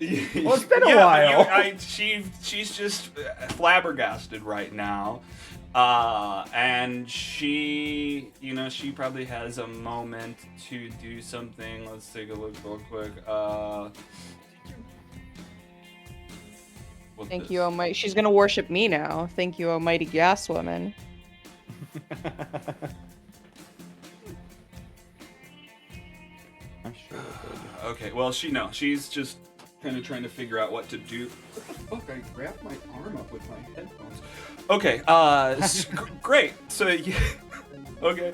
Well, it's been a Yeah, but while. she's just flabbergasted right now. And she, she probably has a moment to do something. Let's take a look real quick. Thank you, Almighty. She's gonna worship me now. Thank you, Almighty Gas Woman. I'm sure. Okay, well, she's just kind of trying to figure out what to do. What the fuck? I grabbed my arm up with my headphones. Okay, great. So, okay.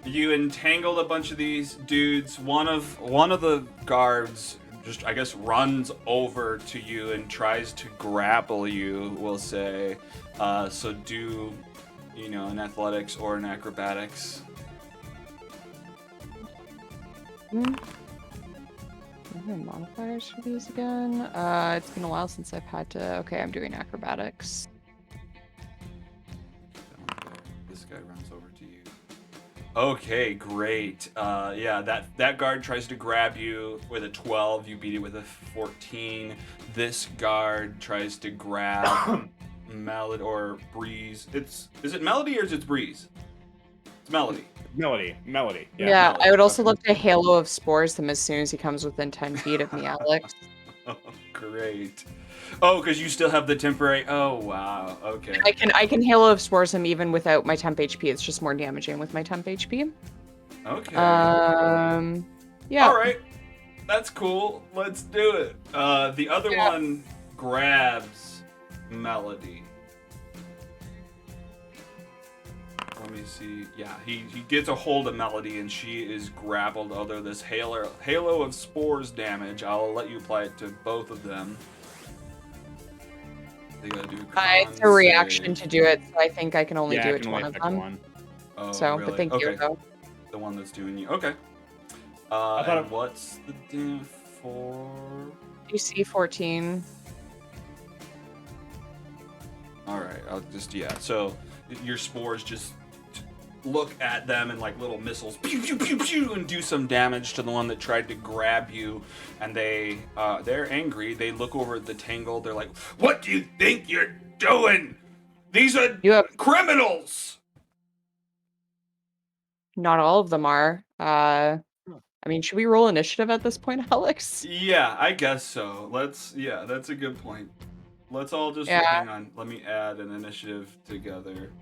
You entangled a bunch of these dudes. One of the guards just, I guess, runs over to you and tries to grapple you, we'll say. So do, an athletics or an acrobatics. What are my modifiers for these again? It's been a while since I've had to. Okay, I'm doing acrobatics. This guy runs over to you. Okay, great. Yeah, that guard tries to grab you with a 12. You beat it with a 14. This guard tries to grab Melody or Breeze. Is it Melody or is it Breeze? It's Melody. Melody. Yeah, Melody. I would also look to Halo of Spores him as soon as he comes within 10 feet of me, Alex. Oh, great. Oh, because you still have the temporary. Oh, wow. Okay. I can Halo of Spores him even without my temp HP. It's just more damaging with my temp HP. Okay. Yeah. All right. That's cool. Let's do it. The other one grabs Melody. Let me see. Yeah, he gets a hold of Melody and she is grappled. Although this halo of spores damage, I'll let you apply it to both of them. They gotta do It's a reaction to do it, so I think I can only do it to one of them. One. Oh, So, really? but thank you, Okay. though. The one that's doing you. Okay. thought And it- what's the do for? DC 14. All right. I'll just So your spores just look at them and like little missiles pew pew pew pew and do some damage to the one that tried to grab you, and they're angry. They look over at the Tangle. They're like, "What do you think you're doing? These are You have criminals." not all of them are. I mean, should we roll initiative at this point, Alex? Yeah, I guess so. Yeah, that's a good point. Let's all just Yeah. hang on. Let me add an initiative together.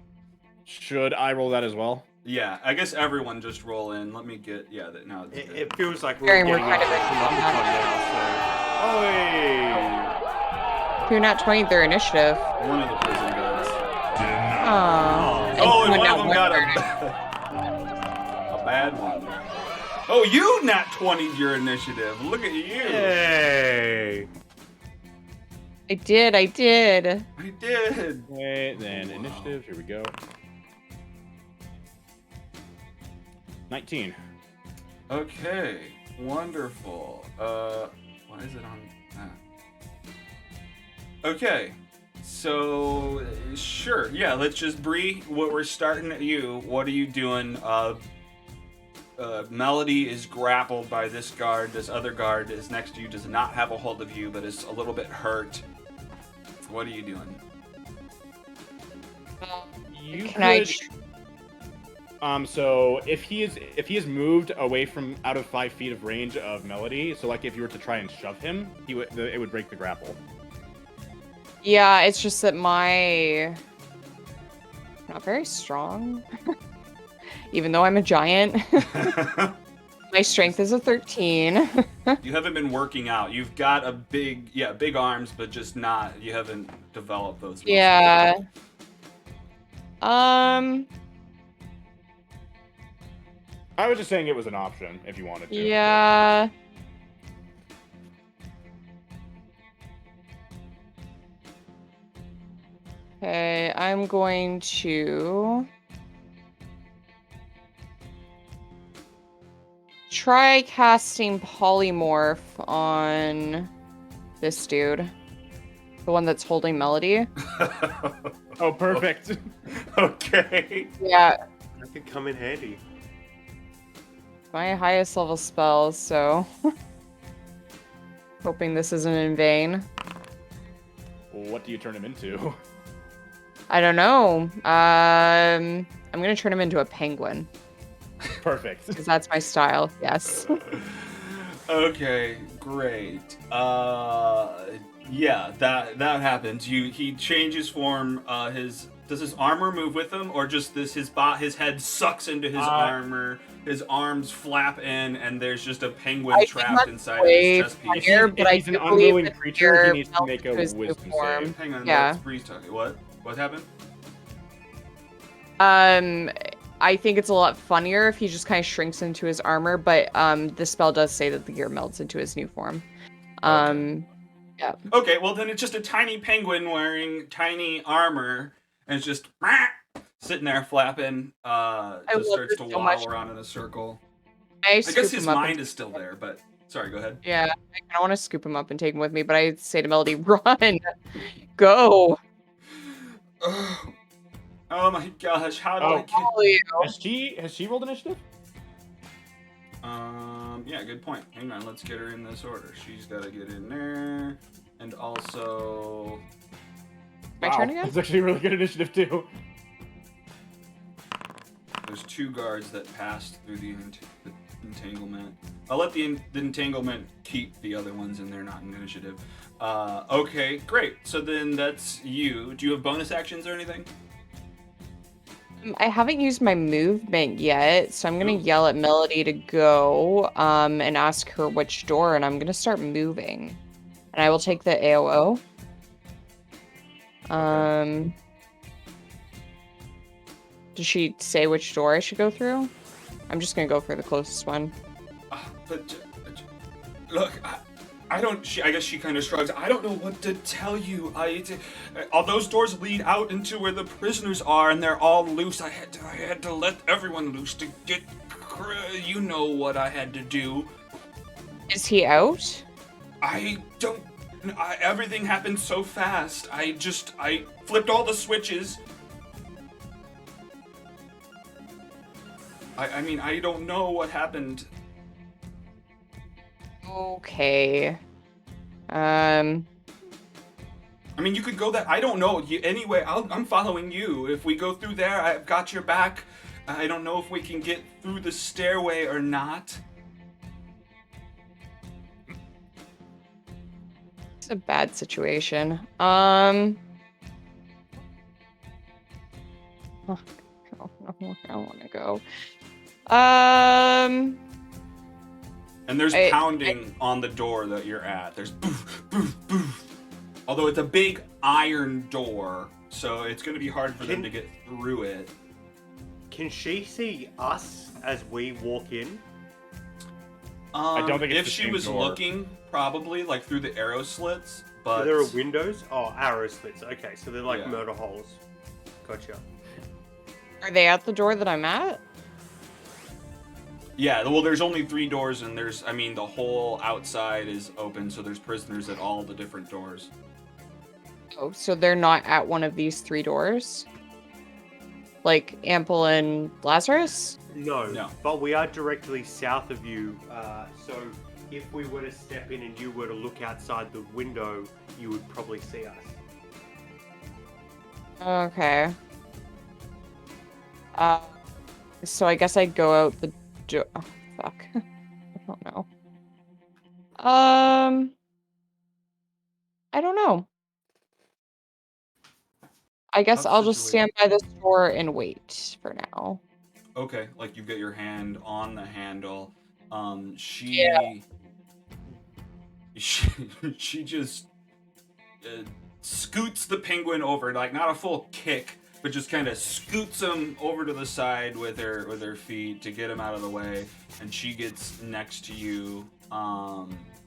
Should I roll that as well? Yeah, I guess everyone just roll in. Let me get now. It's good. It feels like we're Very all more getting kind of now. Oh, If you're not 20, their initiative. One of the prison guards. Oh. Oh, and one of them got a bad one. Oh, you nat 20'd your initiative. Look at you. Hey. I did. I did. okay, then initiative. Here we go. 19. Okay, wonderful. Why is it on that? Okay, so sure, yeah. Let's just Bree. We're starting at you. What are you doing? Melody is grappled by this guard. This other guard is next to you. Does not have a hold of you, but is a little bit hurt. What are you doing? So if he is moved away from out of 5 feet of range of Melody, so like if you were to try and shove him, it would break the grapple. Yeah, it's just that I'm not very strong. Even though I'm a giant. My strength is a 13. You haven't been working out. You've got big arms, but just not. You haven't developed those muscles. Yeah. I was just saying it was an option if you wanted to. Yeah. Okay, I'm going to try casting polymorph on this dude. The one that's holding Melody. Oh, perfect. Okay. Yeah. That could come in handy. My highest level spell, so hoping this isn't in vain. What do you turn him into? I don't know. I'm gonna turn him into a penguin. Perfect. Because that's my style, yes. Okay, great. Yeah, that happens. He changes form. Does his armor move with him, or just his head sucks into his armor? His arms flap in, and there's just a penguin trapped inside of his chest piece. Funnier, but if he's an unwilling creature, he needs to make a wisdom save. Hang on, Yeah. that's Bree's talking. What happened? I think it's a lot funnier if he just kind of shrinks into his armor, but the spell does say that the gear melts into his new form. Yeah. Okay, well then it's just a tiny penguin wearing tiny armor, and it's just sitting there flapping. Just starts to waddle around in a circle. I guess his mind is still there, but sorry, go ahead. Yeah, I kind of want to scoop him up and take him with me, but I say to Melody, "Run, go!" Oh my gosh, how do I get... Has she rolled initiative? Yeah, good point. Hang on, let's get her in this order. She's got to get in there, and also... My turn again? That's actually a really good initiative, too. There's 2 guards that passed through the entanglement. I'll let the entanglement keep the other ones in there, not in initiative. Okay, great. So then that's you. Do you have bonus actions or anything? I haven't used my movement yet, so I'm gonna yell at Melody to go, and ask her which door, and I'm gonna start moving. And I will take the AOO. Does she say which door I should go through? I'm just gonna go for the closest one. Look, I don't. I guess she kind of shrugs. I don't know what to tell you. All those doors lead out into where the prisoners are, and they're all loose. I had to let everyone loose to get. You know what I had to do. Is he out? I don't. Everything happened so fast. I flipped all the switches. I mean, I don't know what happened. Okay. I mean, you could go that. I don't know. Anyway, I'm following you. If we go through there, I've got your back. I don't know if we can get through the stairway or not. It's a bad situation. Oh, no, I don't want to go. And there's pounding on the door that you're at. There's boof, boof, boof. Although it's a big iron door, so it's going to be hard for them to get through it. Can she see us as we walk in? I don't think it's if the she same was door. looking, probably like through the arrow slits. But There are windows? Oh, arrow slits. Okay, so they're like Yeah. murder holes. Gotcha. Are they at the door that I'm at? yeah, well, there's only 3 doors, and the whole outside is open, so there's prisoners at all the different doors. Oh, so they're not at one of these 3 doors? Like Ample and Lazarus? No, but we are directly south of you. So if we were to step in and you were to look outside the window, you would probably see us. Okay. So I guess I'd go out the door. Oh, fuck. I don't know. I don't know. I guess Tough I'll just stand situation. by this door and wait for now. Okay, like you get your hand on the handle. Yeah. She just scoots the penguin over, like not a full kick, but just kind of scoots him over to the side with her feet to get him out of the way. And she gets next to you.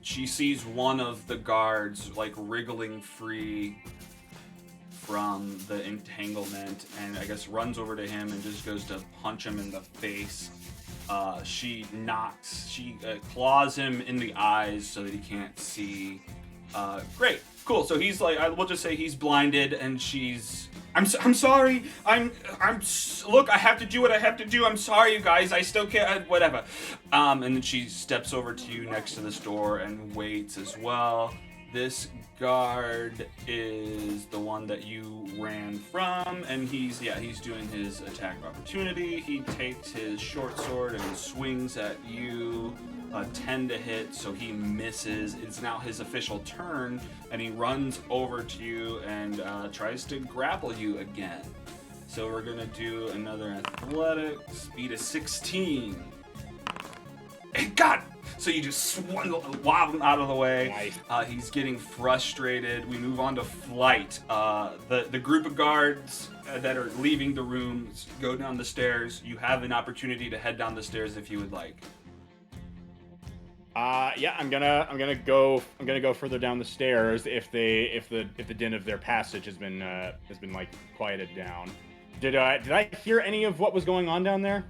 She sees one of the guards like wriggling free from the entanglement, and I guess runs over to him and just goes to punch him in the face. She claws him in the eyes so that he can't see. Great, cool. So he's like, we'll just say he's blinded, and I'm sorry. Look, I have to do what I have to do. I'm sorry, you guys. I still can't. Whatever. And then she steps over to you next to this door and waits as well. This guard is the one that you ran from, and he's doing his attack of opportunity. He takes his short sword and swings at you. 10 to hit, so he misses. It's now his official turn, and he runs over to you and tries to grapple you again. So we're gonna do another athletics, speed of 16. Hey, God! So you just wobble him out of the way. Nice. He's getting frustrated. We move on to flight. The group of guards that are leaving the rooms go down the stairs. You have an opportunity to head down the stairs if you would like. Yeah, I'm gonna go further down the stairs if the din of their passage has been like quieted down. Did I hear any of what was going on down there?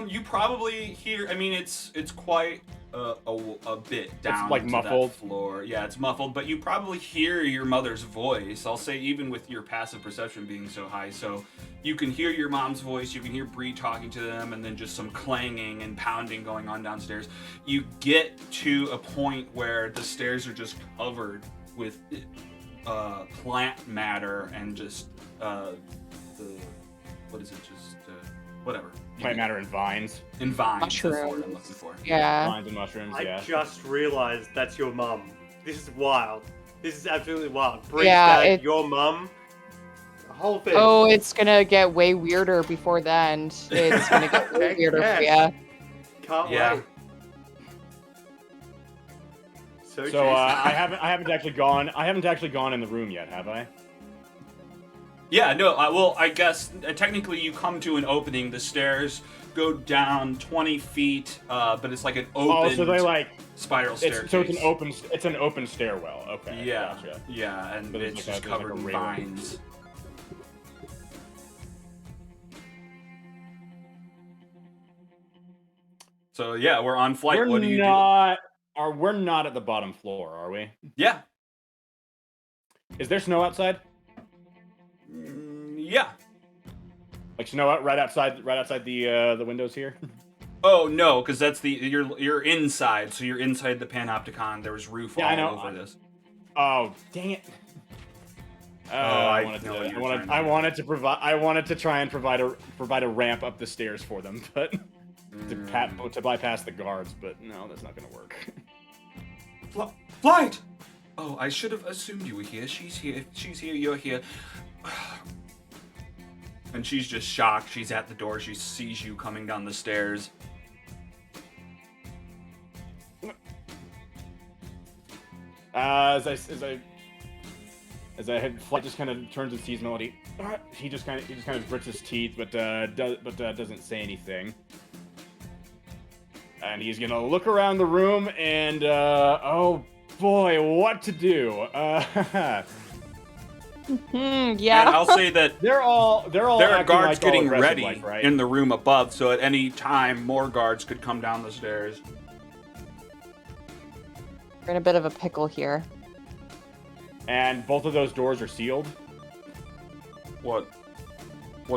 You probably hear. I mean, it's quite a bit down. It's like to muffled. That floor. Yeah, it's muffled, but you probably hear your mother's voice. I'll say, even with your passive perception being so high, so you can hear your mom's voice. You can hear Bree talking to them, and then just some clanging and pounding going on downstairs. You get to a point where the stairs are just covered with plant matter and just whatever. Plant matter and vines. And vines. That's the Mushrooms. word I'm looking for. Yeah. Vines and mushrooms. I Yeah. just realized that's your mum. This is wild. This is absolutely wild. Bree's Yeah, dad, your mum, the whole thing. Oh, it's gonna get way weirder before the end. It's gonna get way Heck weirder for yes. you. Can't Yeah. wait. So So I haven't actually gone in the room yet, have I? Yeah, no, well, I guess technically you come to an opening. The stairs go down 20 feet, but it's like an open Oh, so they like spiral staircase. so it's an open stairwell. Okay. Yeah, Gotcha. yeah, and But it's it's just like a covered in railing. vines. So yeah, we're on flight. We're What do you do? We're not at the bottom floor, are we? Yeah. Is there snow outside? Yeah. Like, you know what? Right outside the windows here. Oh no, because that's you're inside, so you're inside the panopticon. There was roof Yeah, I know. over this. Oh, dang it. I wanted to try and provide a ramp up the stairs for them, but to bypass the guards. But no, that's not gonna work. Flight! Oh, I should have assumed you were here. She's here. She's here. You're here. And she's just shocked. She's at the door. She sees you coming down the stairs. As I had, Flight just kind of turns and sees Melody. He just kind of grits his teeth, but doesn't say anything. And he's gonna look around the room and oh boy, what to do? Yeah. And I'll say that there are guards like getting ready right? in the room above, so at any time more guards could come down the stairs. We're in a bit of a pickle here. And both of those doors are sealed. What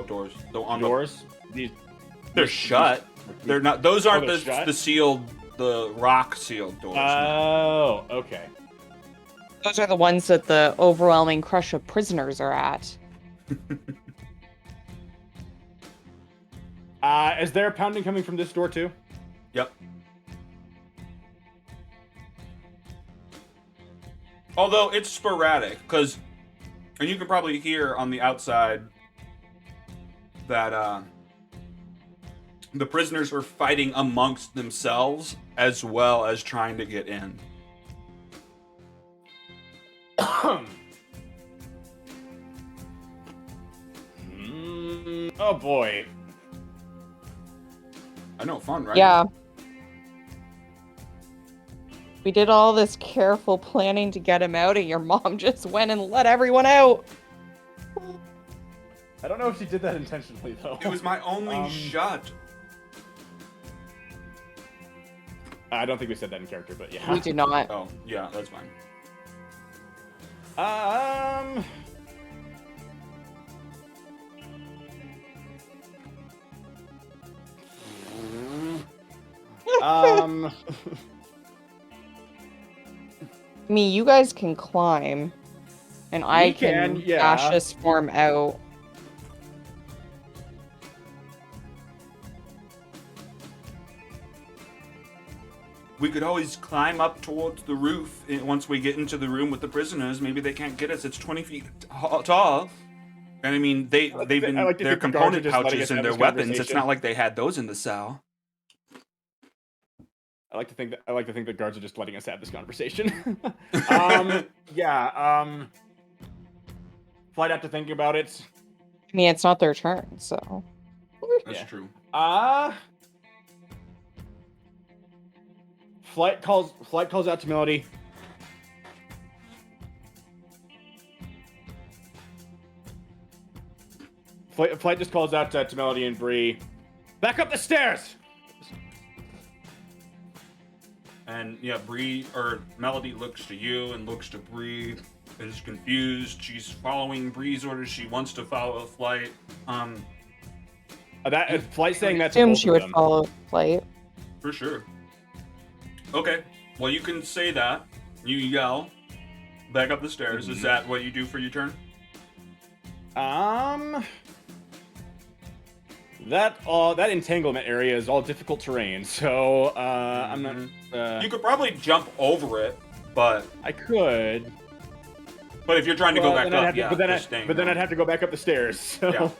doors? Doors? They're shut. They're not. Those aren't the sealed, the rock sealed doors. Oh, okay. Those are the ones that the overwhelming crush of prisoners are at. Is there pounding coming from this door too? Yep. Although it's sporadic, and you can probably hear on the outside that the prisoners are fighting amongst themselves as well as trying to get in. Oh boy. I know, fun, right? Yeah. We did all this careful planning to get him out, and your mom just went and let everyone out. I don't know if she did that intentionally, though. It was my only shot. I don't think we said that in character, but yeah. We did not. Oh, yeah, that's fine. I mean, you guys can climb, and I can gaseous form out. We could always climb up towards the roof once we get into the room with the prisoners. Maybe they can't get us. It's 20 feet tall. And I mean, they're component pouches in their weapons. It's not like they had those in the cell. I like to think that guards are just letting us have this conversation. Flight after thinking about it. I mean, it's not their turn, so. That's true. Flight calls out to Melody. Flight just calls out to Melody and Bree. Back up the stairs. And yeah, Melody looks to you and looks to Bree, is confused. She's following Bree's orders. She wants to follow Flight. Flight saying that's. Assume she would follow Flight. For sure. Okay. Well, you can say that. You yell. Back up the stairs. Mm-hmm. Is that what you do for your turn? That entanglement area is all difficult terrain, so I'm not. You could probably jump over it, but I could. But if you're trying to go back up, but then I'd have to go back up the stairs. So.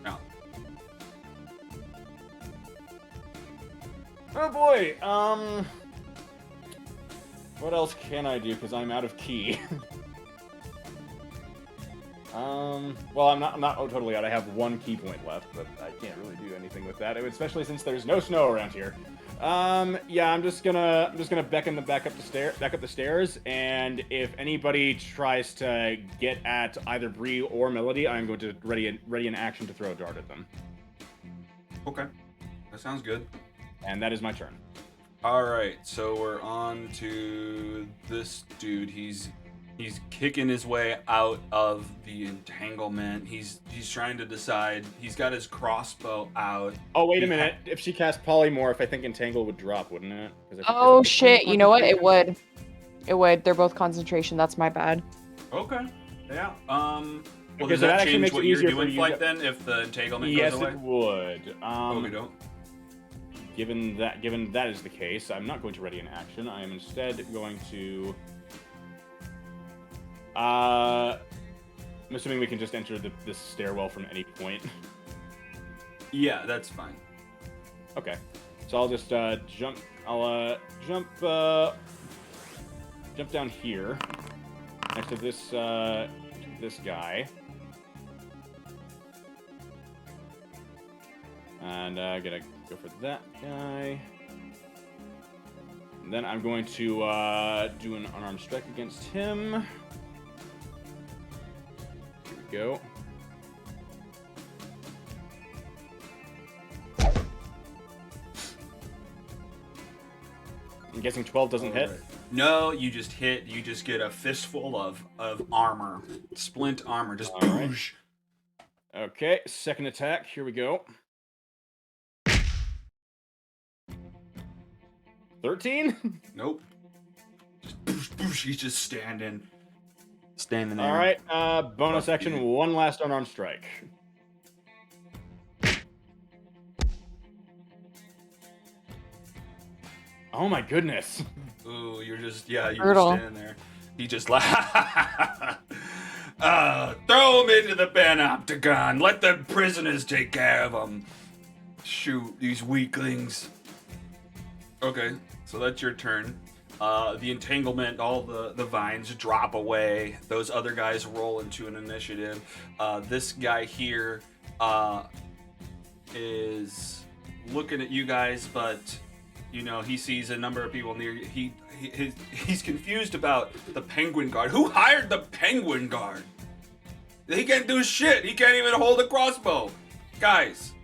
Yeah. Oh boy. What else can I do? Because I'm out of key. Well, I'm not totally out. I have one key point left, but I can't really do anything with that, especially since there's no snow around here. Yeah, I'm just gonna beckon them back up the stairs, and if anybody tries to get at either Bree or Melody, I'm going to ready an action to throw a dart at them. Okay, that sounds good. And that is my turn. All right, so we're on to this dude. He's He's kicking his way out of the entanglement. He's trying to decide. He's got his crossbow out. Oh, wait a minute. If she cast polymorph, I think entangle would drop, wouldn't it? 'Cause I think Oh there's a shit! You know what? It concentration. would. It would. They're both concentration. That's my bad. Okay. Yeah. Well, Okay, does so that that actually change makes what it you're easier for doing, you Flight, to- then, if the entanglement Yes, goes away? it would. Oh, we don't? Given that is the case, I'm not going to ready an action. I am instead going to. I'm assuming we can just enter this stairwell from any point. Yeah, that's fine. Okay, so I'll just jump. I'll jump down here next to this guy, and gonna go for that guy. And then I'm going to do an unarmed strike against him. Here we go. I'm guessing 12 doesn't hit. No, you just hit. You just get a fistful of armor, splint armor, just All right. boosh. Okay, second attack. Here we go. 13? Nope. Just boosh, boosh. He's just standing there. All right, bonus action, one last unarmed strike. Oh my goodness. Ooh, you're just you're Brutal. standing there. He just throw him into the panopticon. Let the prisoners take care of him. Shoot these weaklings. Okay, so that's your turn. The entanglement, all the vines drop away. Those other guys roll into an initiative. This guy here is looking at you guys, but you know he sees a number of people near you. He's confused about the penguin guard. Who hired the penguin guard? He can't do shit. He can't even hold a crossbow. Guys.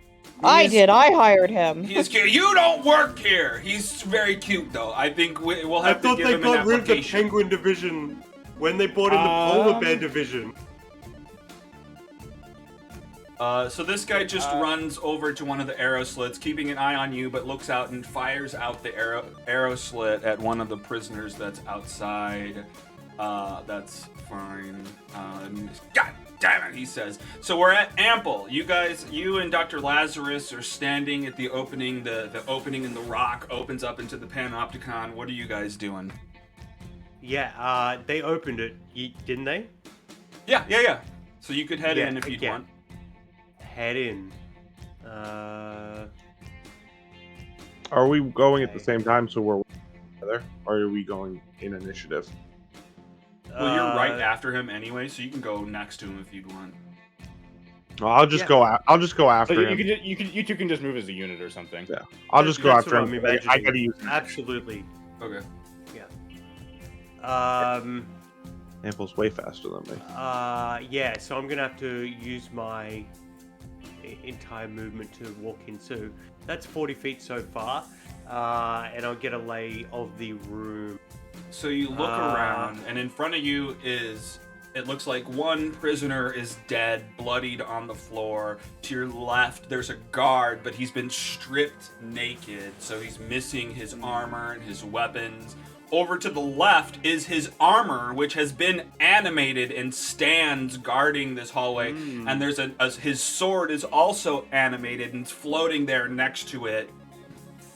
I did. I hired him. He is cute. You don't work here. He's very cute, though. I think we'll I have to thought give they him an got rid of the application. penguin division when they brought in the polar bear division. So this guy just runs over to one of the arrow slits, keeping an eye on you, but looks out and fires out the arrow slit at one of the prisoners that's outside. That's fine. God damn it, he says. So we're at Ample. You guys, you and Dr. Lazarus are standing at the opening. The opening in the rock opens up into the Panopticon. What are you guys doing? Yeah, they opened it, didn't they? Yeah. So you could head Yeah, in if you'd yeah. want. Head in. Are we going at the same time so we're together? Or are we going in initiative? Well, you're right after him anyway, so you can go next to him if you'd want. Well, I'll just go. I'll just go So after him. you two can just move as a unit or something. Yeah, I'll just go That's after what him. I'm I gotta use. Absolutely. Okay. Ample's way faster than me. Yeah, so I'm gonna have to use my entire movement to walk in. So that's 40 feet so far, and I'll get a lay of the room. So you look around, and in front of you is, it looks like one prisoner is dead, bloodied on the floor. To your left, there's a guard, but he's been stripped naked, so he's missing his armor and his weapons. Over to the left is his armor, which has been animated and stands guarding this hallway. And there's his sword is also animated and floating there next to it.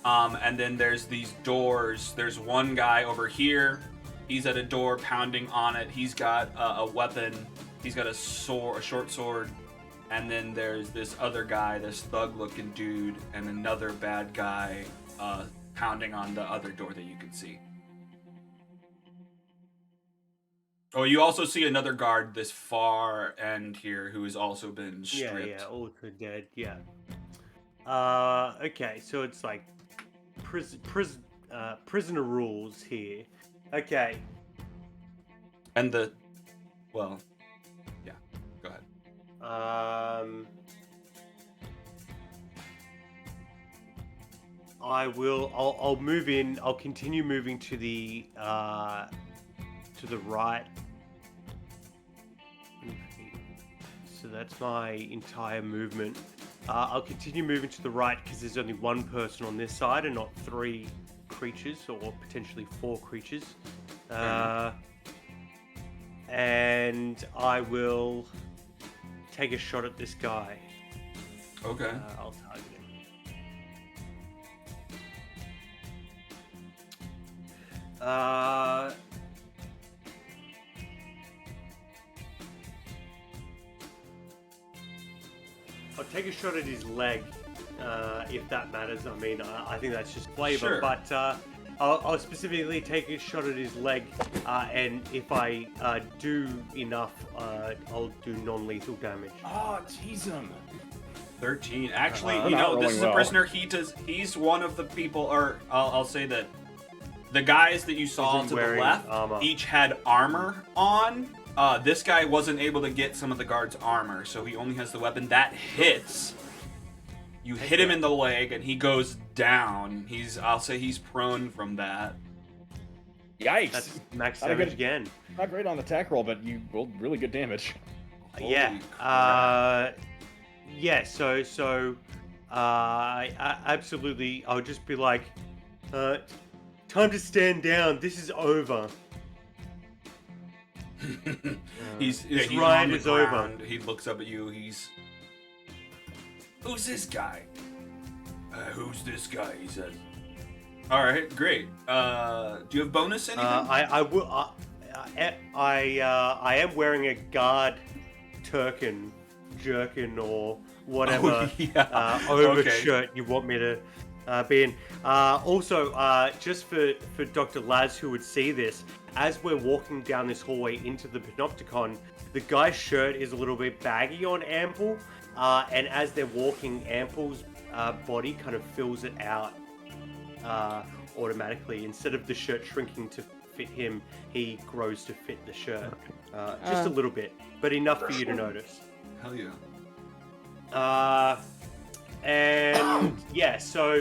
And then there's these doors. There's one guy over here. He's at a door pounding on it. He's got a weapon. He's got a sword, a short sword. And then there's this other guy, this thug-looking dude, and another bad guy pounding on the other door that you can see. Oh, you also see another guard this far end here who has also been stripped. Yeah, also dead. Yeah. Okay, so it's like prisoner rules here. Okay. And yeah, go ahead. I'll move in. I'll continue moving to the right that's my entire movement. I'll continue moving to the right because there's only one person on this side and not 3 creatures or potentially 4 creatures. And I will take a shot at this guy. Okay. I'll target him. I'll take a shot at his leg, if that matters. I mean, I think that's just flavor, Sure. but I'll specifically take a shot at his leg, and if I do enough, I'll do non-lethal damage. Oh, tease him. 13. Actually, Not this rolling is a well. prisoner. He's one of the people, or I'll say that the guys that you saw Isn't to the wearing left armor. each had armor on. This guy wasn't able to get some of the guard's armor, so he only has the weapon. That hits. You hit him in the leg, and he goes down. I'll say he's prone from that. Yikes. That's max Not a damage good- again. Not great on the attack roll, but you rolled really good damage. Yeah. Holy crap. Yeah. So, I absolutely. I'll just be like, time to stand down. This is over. He's This on ride the is over. ground. He looks up at you. Who's this guy? Who's this guy? He says. All right, great. Do you have bonus anything? I will. I am wearing a guard jerkin or whatever Oh, yeah. over Okay. shirt you want me to be in. Also, just for Dr. Laz who would see this, as we're walking down this hallway into the Panopticon, the guy's shirt is a little bit baggy on Ample, and as they're walking, Ample's body kind of fills it out automatically. Instead of the shirt shrinking to fit him, he grows to fit the shirt. Just a little bit, but enough for you to notice. Hell yeah. And yeah, so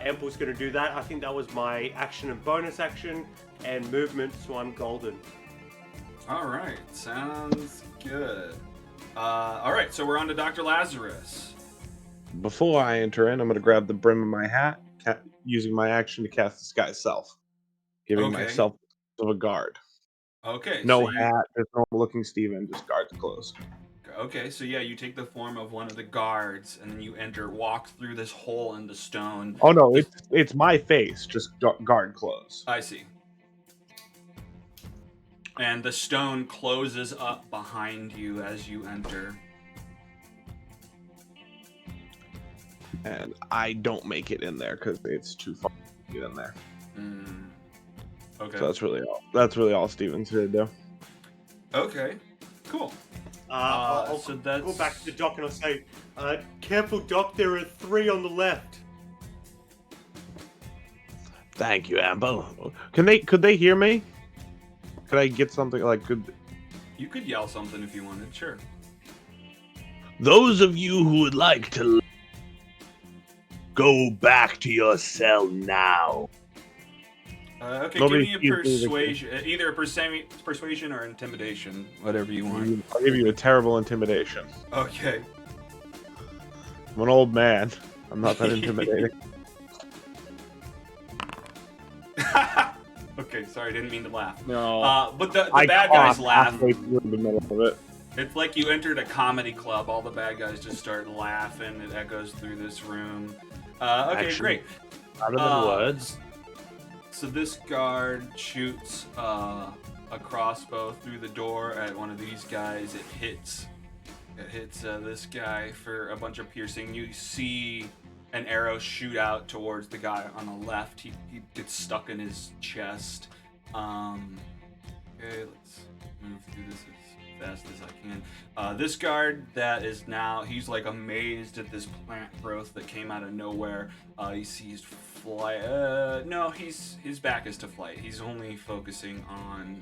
Ample's going to do that. I think that was my action and bonus action and movement, so I'm golden. All right, sounds good. All right, so we're on to Dr. Lazarus. Before I enter in, I'm going to grab the brim of my hat, using my action to cast Disguise Self, giving Okay. myself of a guard. Okay. No so you- hat, just normal looking Steven, just guards clothes. Okay, so yeah, you take the form of one of the guards, and then you walk through this hole in the stone. Oh no, it's my face, just guard clothes. I see. And the stone closes up behind you as you enter. And I don't make it in there because it's too far to get in there. Okay. So that's really all Steven's here to do. Okay. Cool. I'll so go that's- back to the doc and I'll say, careful doc, there are 3 on the left. Thank you, Amber. Could they hear me? Could I get something like You could yell something if you wanted, sure. Those of you who would like to go back to your cell now. Okay, Nobody give me a sees me. persuasion, either a persuasion or intimidation, whatever you want. I'll give you a terrible intimidation. Okay. I'm an old man. I'm not that intimidating. Okay, sorry, didn't mean to laugh. No. But the I bad guys cough laugh. halfway through the middle of it. It's like you entered a comedy club. All the bad guys just start laughing. It echoes through this room. Okay, Actually, great. Rather than words, So this guard shoots a crossbow through the door at one of these guys. It hits this guy for a bunch of piercing. You see an arrow shoot out towards the guy on the left. He gets stuck in his chest. Okay, let's move through this as fast as I can. This guard that is now, he's like amazed at this plant growth that came out of nowhere. He sees flight. No, his back is to flight. He's only focusing on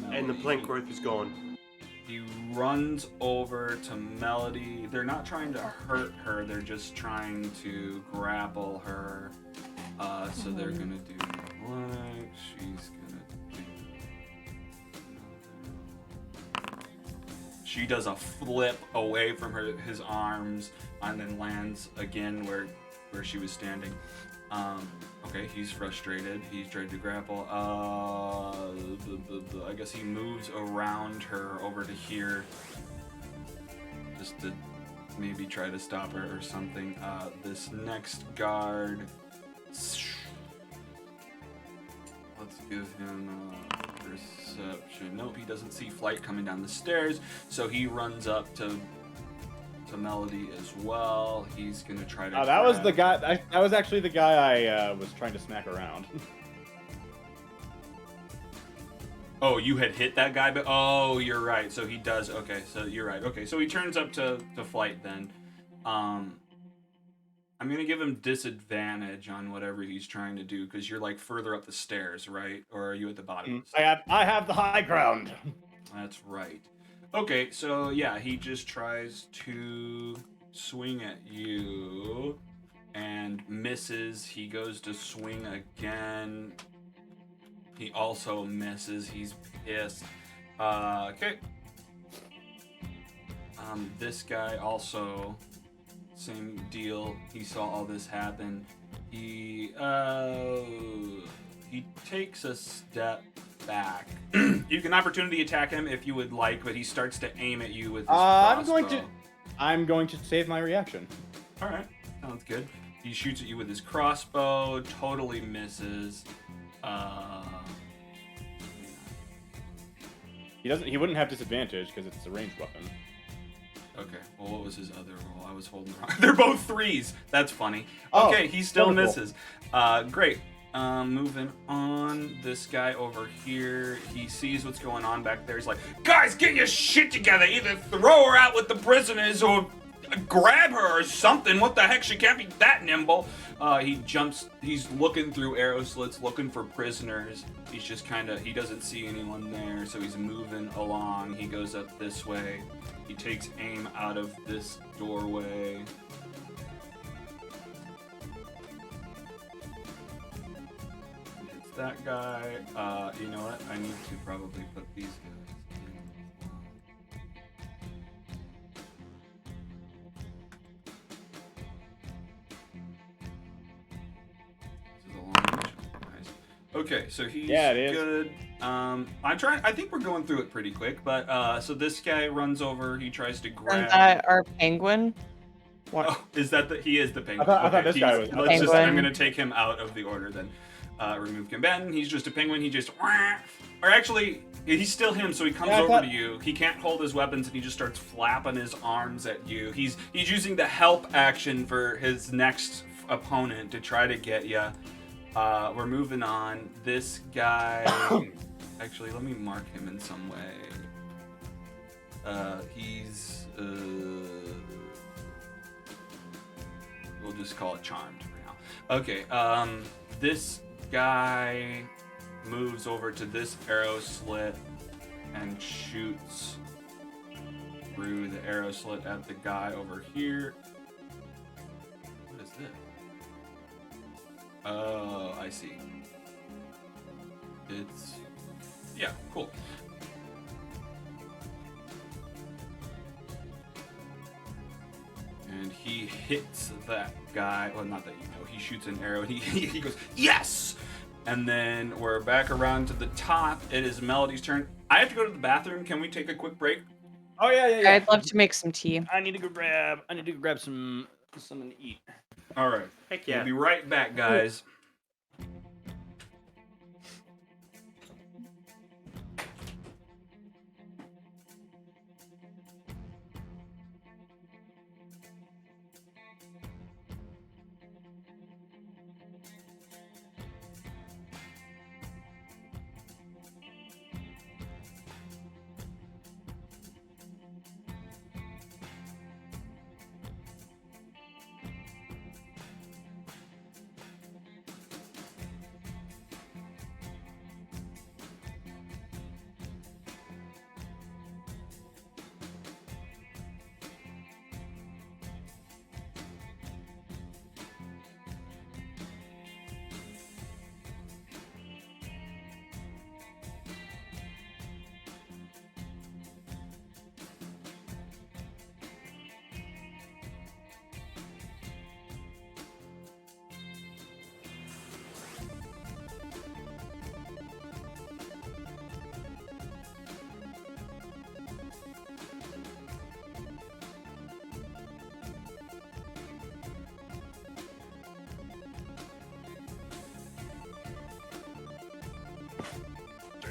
Melody. And the plant growth is gone. He runs over to Melody. They're not trying to hurt her. They're just trying to grapple her. So they're gonna do like she does a flip away from his arms and then lands again where she was standing. Okay, he's frustrated. He's tried to grapple. I guess he moves around her over to here, just to maybe try to stop her or something. This next guard. Let's give him perception. Nope, he doesn't see Flight coming down the stairs, so he runs up to Melody as well. He's gonna try to. That was the guy. That was actually the guy I was trying to smack around. Oh, you had hit that guy, but oh, you're right. So he does. Okay, so you're right. Okay, so he turns up to Flight then. I'm gonna give him disadvantage on whatever he's trying to do because you're like further up the stairs, right? Or are you at the bottom? I have the high ground. That's right. Okay, so yeah, he just tries to swing at you and misses. He goes to swing again. He also misses. He's pissed. Okay. This guy also, same deal. He saw all this happen. He takes a step back. You can opportunity attack him if you would like, but he starts to aim at you with his crossbow. I'm going to save my reaction. All right, sounds good. He shoots at you with his crossbow, totally misses. He wouldn't have disadvantage because it's a ranged weapon. Okay, well, what was his other roll? I was holding wrong. They're both 3s. That's funny. Oh, Okay, he still wonderful. misses. Great. Moving on, this guy over here, he sees what's going on back there. He's like, guys, get your shit together. Either throw her out with the prisoners or grab her or something. What the heck? She can't be that nimble. He jumps. He's looking through arrow slits, looking for prisoners. He's just he doesn't see anyone there, so he's moving along. He goes up this way. He takes aim out of this doorway. It's that guy. You know what? I need to probably put these guys in. This is a long range. Nice. Okay, so he's good. I think we're going through it pretty quick, but so this guy runs over, he tries to grab. Isn't that our penguin? What? Oh, is that he is the penguin? I thought this guy was. I'm gonna take him out of the order then. Remove combatant. He's just a penguin. He just, or actually, he's still him. So he comes over to you. He can't hold his weapons, and he just starts flapping his arms at you. He's using the help action for his next opponent to try to get you. We're moving on. This guy. Actually, let me mark him in some way. He's. We'll just call it charmed for now. Okay. This guy moves over to this arrow slit and shoots through the arrow slit at the guy over here. What is this? Oh, I see. It's... yeah, cool. And he hits that guy. Well, not that you know. He shoots an arrow. He goes, yes! And then we're back around to the top. It is Melody's turn. I have to go to the bathroom. Can we take a quick break? Oh, yeah. I'd love to make some tea. I need to go grab something to eat. All right. Heck yeah. We'll be right back, guys.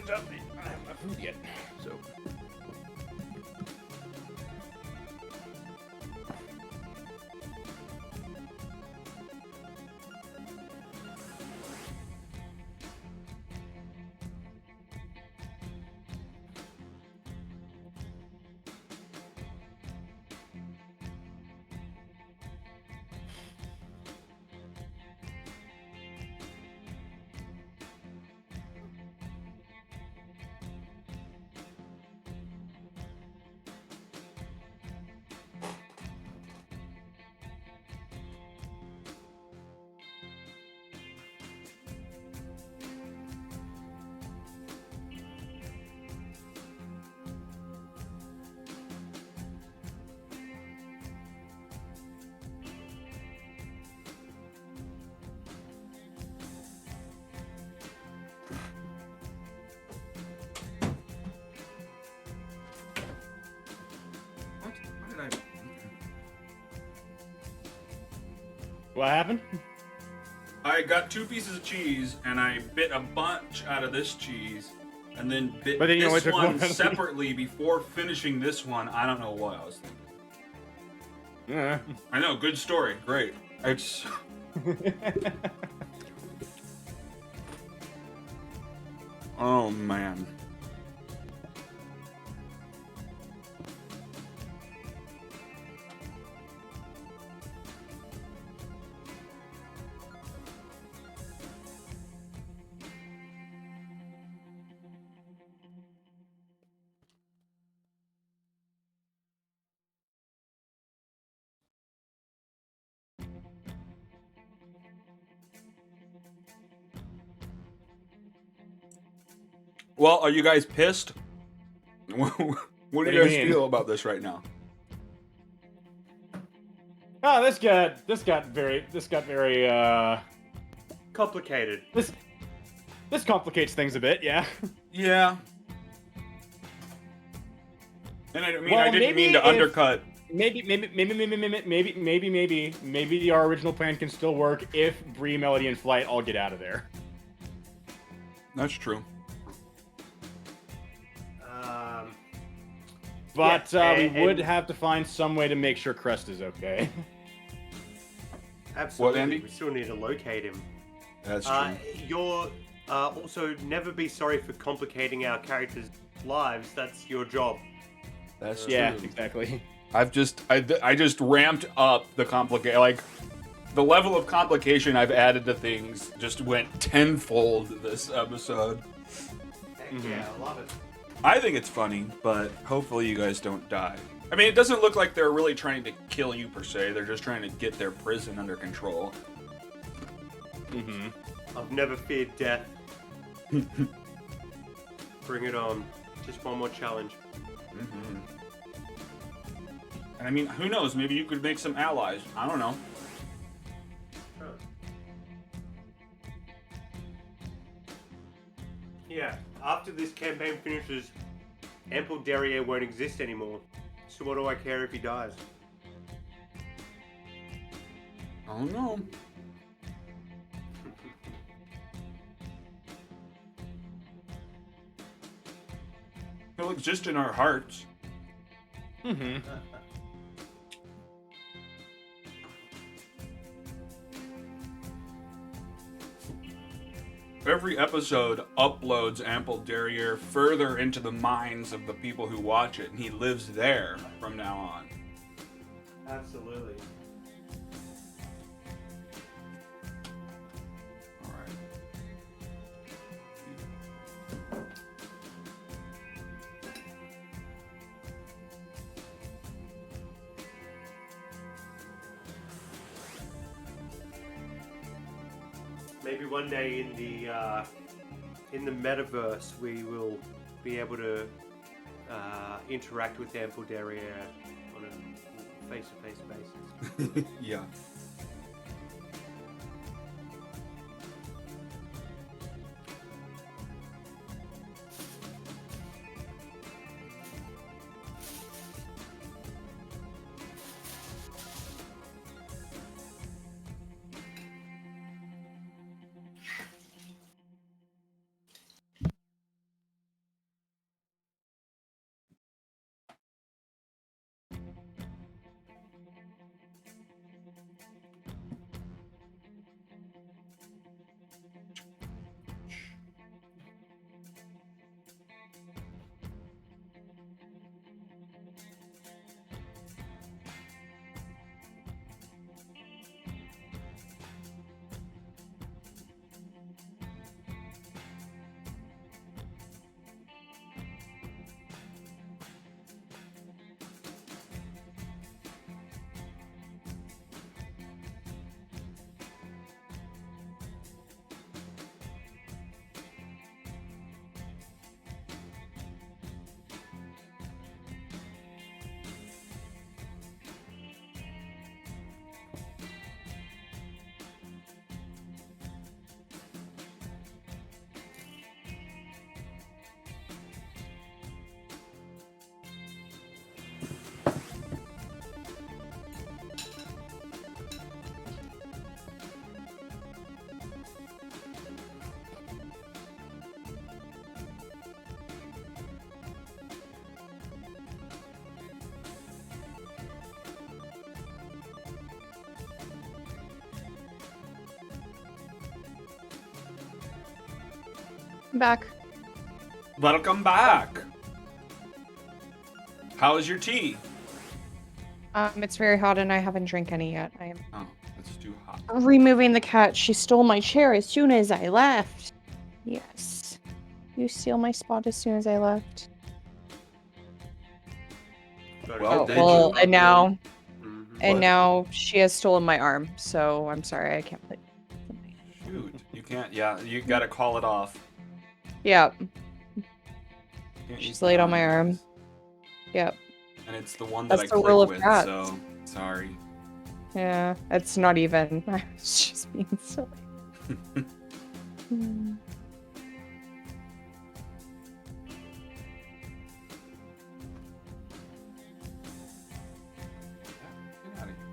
fucked up. I haven't had food yet, so. What? Why did I? What happened? I got 2 pieces of cheese, and I bit a bunch out of this cheese, and then bit But then you only this took one one. separately before finishing this one. I don't know what I was thinking. Yeah. I know, good story, great. It's oh man. Well, are you guys pissed? What do do you you guys mean? feel about this right now? Oh, this got very Complicated. this complicates things a bit, yeah. Yeah. And I mean, Well, I didn't mean maybe to if- undercut. Maybe our original plan can still work if Bree, Melody, and Flight all get out of there. That's true. But Yeah, we would and- have to find some way to make sure Crest is okay. Absolutely. Andy? We still need to locate him. That's true. You're also never be sorry for complicating our characters' lives. That's your job. That's Yeah, true. exactly. I just ramped up the like the level of complication I've added to things just went tenfold this episode. Heck yeah, I love it. I think it's funny, but hopefully you guys don't die. I mean, it doesn't look like they're really trying to kill you per se. They're just trying to get their prison under control. Mm-hmm. I've never feared death. Bring it on. Just one more challenge. Mm-hmm. And I mean, who knows? Maybe you could make some allies. I don't know. Yeah, after this campaign finishes, Ample Derriere won't exist anymore. So what do I care if he dies? I don't know. He'll exist in our hearts. Mm-hmm. Every episode uploads Ample Derriere further into the minds of the people who watch it, and he lives there from now on. Absolutely. All right. Maybe one day in the metaverse we will be able to interact with Ample Derriere on a face-to-face basis. Yeah. I'm back. Welcome back. How is your tea? It's very hot and I haven't drank any yet. I am Oh, it's too hot. removing the cat. She stole my chair as soon as I left. Yes. You steal my spot as soon as I left. Well, did Well, you? and now Mhm. What? now she has stolen my arm, so I'm sorry, I can't play. Shoot, you can't. Yeah, you gotta call it off. Yep. Can't She's use the laid on my arm, arm. guys. Yep. And it's the one that That's I the click rule of with, cats. so sorry. Yeah, it's not even. I was just being silly. Hmm. Get outta here.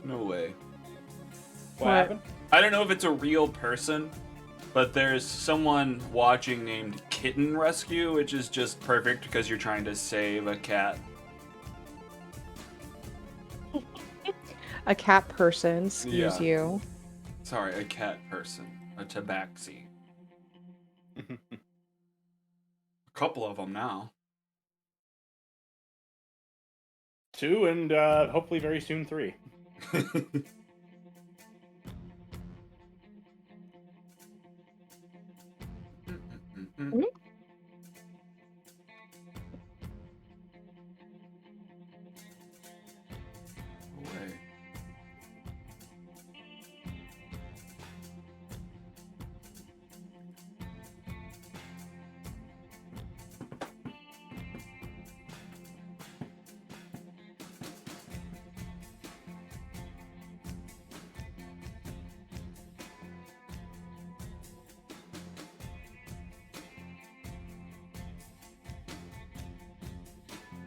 No way. What What? happened? I don't know if it's a real person, but there's someone watching named Kitten Rescue, which is just perfect because you're trying to save a cat. A cat person, excuse Yeah. you. Sorry, a cat person. A tabaxi. A couple of them now. 2 and hopefully very soon 3. Away.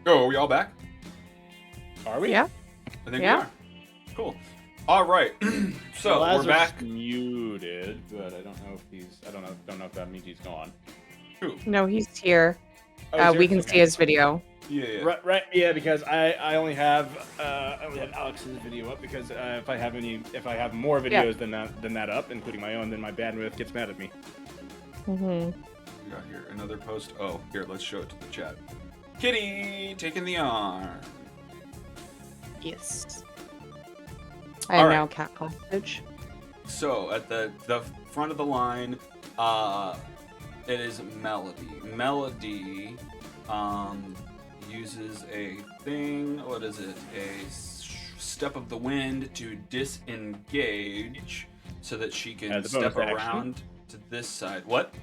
Oh, are we all back? Are we? Yeah. I think Yeah. we are. Cool. All right. So Lazarus we're back. muted, but I don't know if he's. I don't know if that means he's gone. Who? No, he's here. Oh, We can okay. see his video. Yeah. Right, yeah, because I only have Alex's video up because if I have more videos than that up, including my own, then my bandwidth gets mad at me. Mm-hmm. We got here another post. Oh, here, let's show it to the chat. Kitty taking the arm. Yes. I All am right. now cat hostage. So at the front of the line, it is Melody. Melody uses a thing. What is it? Step of the wind to disengage, so that she can As a step bonus action. around to this side. What?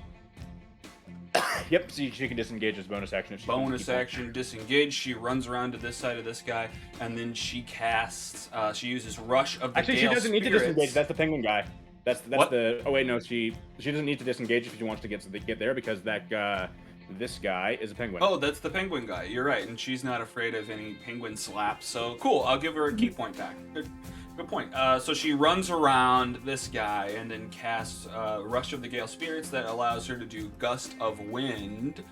Yep, so she can disengage as bonus action if she Bonus keep on. action, disengage. She runs around to this side of this guy, and then she casts. She uses Rush of the Actually, Gale she doesn't need to Spirits. disengage. That's the penguin guy. That's What? the. Oh wait, no, she doesn't need to disengage if she wants to get there because this guy is a penguin. Oh, that's the penguin guy. You're right, and she's not afraid of any penguin slaps. So cool. I'll give her a key point back. Good point. So she runs around this guy and then casts Rush of the Gale Spirits that allows her to do Gust of Wind.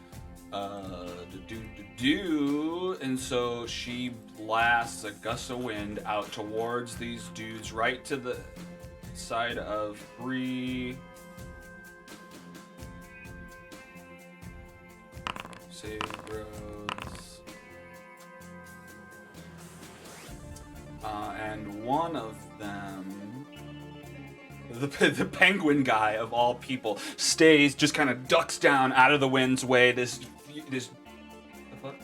And so she blasts a gust of wind out towards these dudes, right to the side of 3. Save throws. And one of them, the penguin guy of all people, stays, just kind of ducks down out of the wind's way. This. The fuck?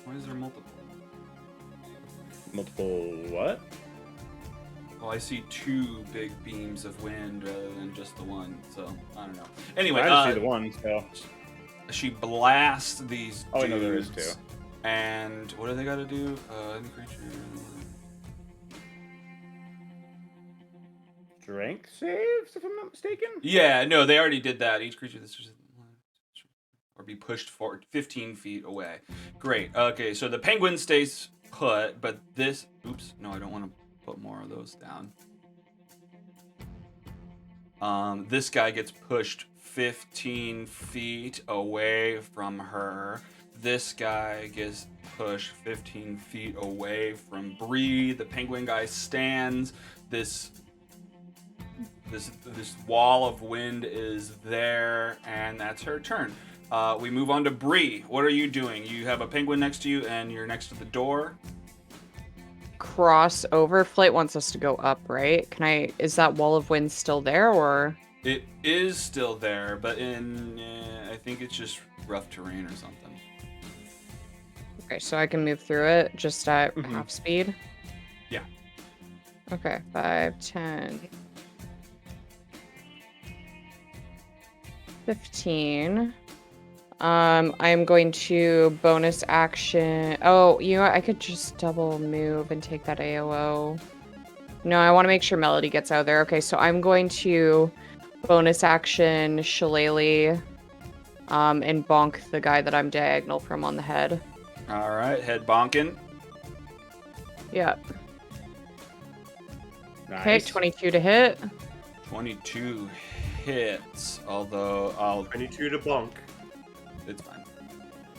Why is there multiple? Multiple what? Well, I see 2 big beams of wind rather than just the one, so I don't know. Anyway, I just see the one. So. she blasts these Oh, dudes. no, there is 2. And what do they got to do? Any creature. Strength saves, if I'm not mistaken. Yeah, no, they already did that. Each creature this or be pushed forward 15 feet away. Great. Okay, so the penguin stays put, but this... Oops, no, I don't want to put more of those down. This guy gets pushed 15 feet away from her. This guy gets pushed 15 feet away from Bree. The penguin guy stands. This wall of wind is there, and that's her turn. We move on to Bree. What are you doing? You have a penguin next to you, and you're next to the door. Cross over. Flight wants us to go up, right? Is that wall of wind still there, or? It is still there, but I think it's just rough terrain or something. Okay, so I can move through it just at half speed? Yeah. Okay, 5, 10, 15. I'm going to bonus action. Oh, you know what? I could just double move and take that AOO. No, I want to make sure Melody gets out of there. Okay, so I'm going to bonus action Shillelagh, and bonk the guy that I'm diagonal from on the head. All right, head bonking. Yeah. Nice. Okay, 22 to hit. 22 hits, although I'll... 22 to bonk. It's fine.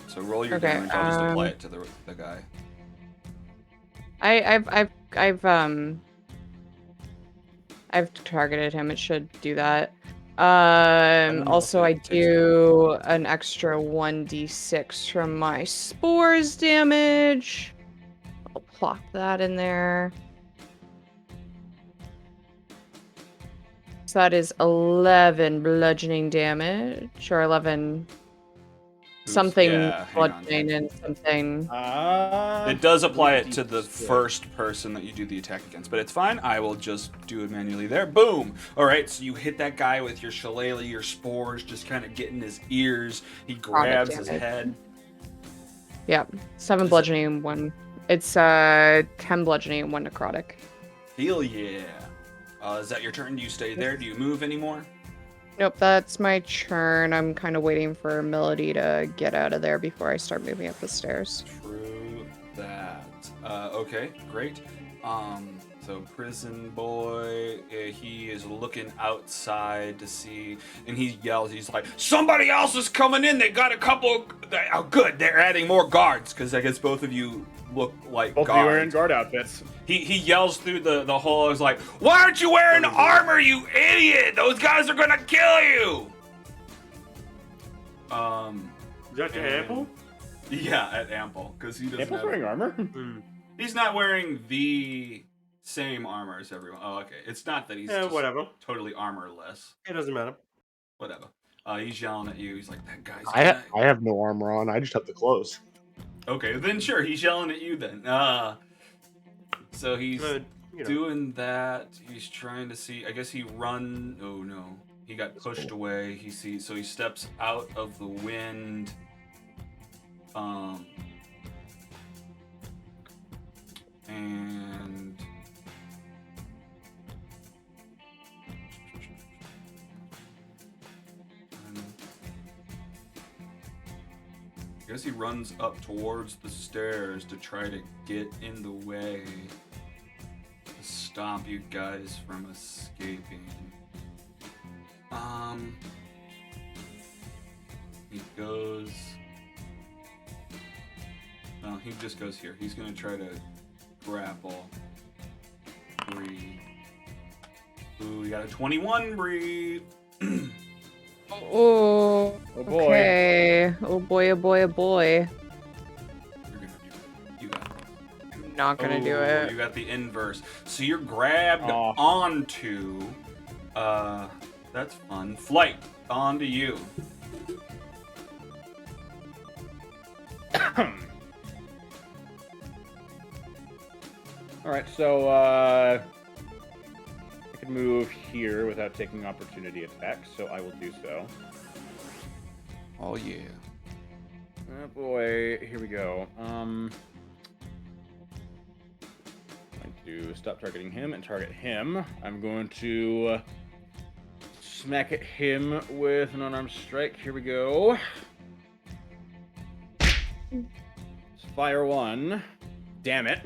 So roll your Okay, damage. I'll just apply it to the guy. I've targeted him. It should do that. Also, I do an extra 1d6 from my spores damage. I'll plop that in there. So that is 11 bludgeoning damage, or 11 something yeah, hang on. bludgeoning and something. It does apply it to the first person that you do the attack against, but it's fine. I will just do it manually there. Boom! All right, so you hit that guy with your shillelagh, your spores, just kind of get in his ears. He grabs his head. Yeah, 7 bludgeoning and 1. It's 10 bludgeoning and 1 necrotic. Hell yeah! Is that your turn? Do you stay there? Do you move anymore? Nope, that's my turn. I'm kind of waiting for Melody to get out of there before I start moving up the stairs. True that. Okay, great. So prison boy, he is looking outside to see, and he yells. He's like, "Somebody else is coming in. They got a couple. Oh, good. They're adding more guards because I guess both of you look like Both guards." of you are in guard outfits. He yells through the hole. He's like, "Why aren't you wearing armor, you idiot? Those guys are gonna kill you." Is that your Ample? Yeah, at Ample, because he doesn't Ample's have... wearing armor? He's not wearing the same armor as everyone. Oh, okay. It's not that he's just whatever. totally armorless. It doesn't matter. Whatever. He's yelling at you. He's like, "That guy's I have no armor on. I just have the clothes. Okay, then sure. He's yelling at you then. So he's doing that. He's trying to see. I guess he run. Oh no. He got pushed away. He sees. So he steps out of the wind. And I guess he runs up towards the stairs to try to get in the way to stop you guys from escaping. He goes... No, he just goes here. He's gonna try to grapple Bree. Ooh, we got a 21, Bree. Oh boy. Okay. Oh boy, oh boy, oh boy. You're gonna do it. You got it. I'm not gonna do it. You got the inverse. So you're grabbed onto... that's fun. Flight. Onto you. Alright, so I could move here without taking opportunity attacks, so I will do so. Oh yeah. Oh boy, here we go. I'm going to stop targeting him and target him. I'm going to smack at him with an unarmed strike. Here we go. fire 1. Damn it.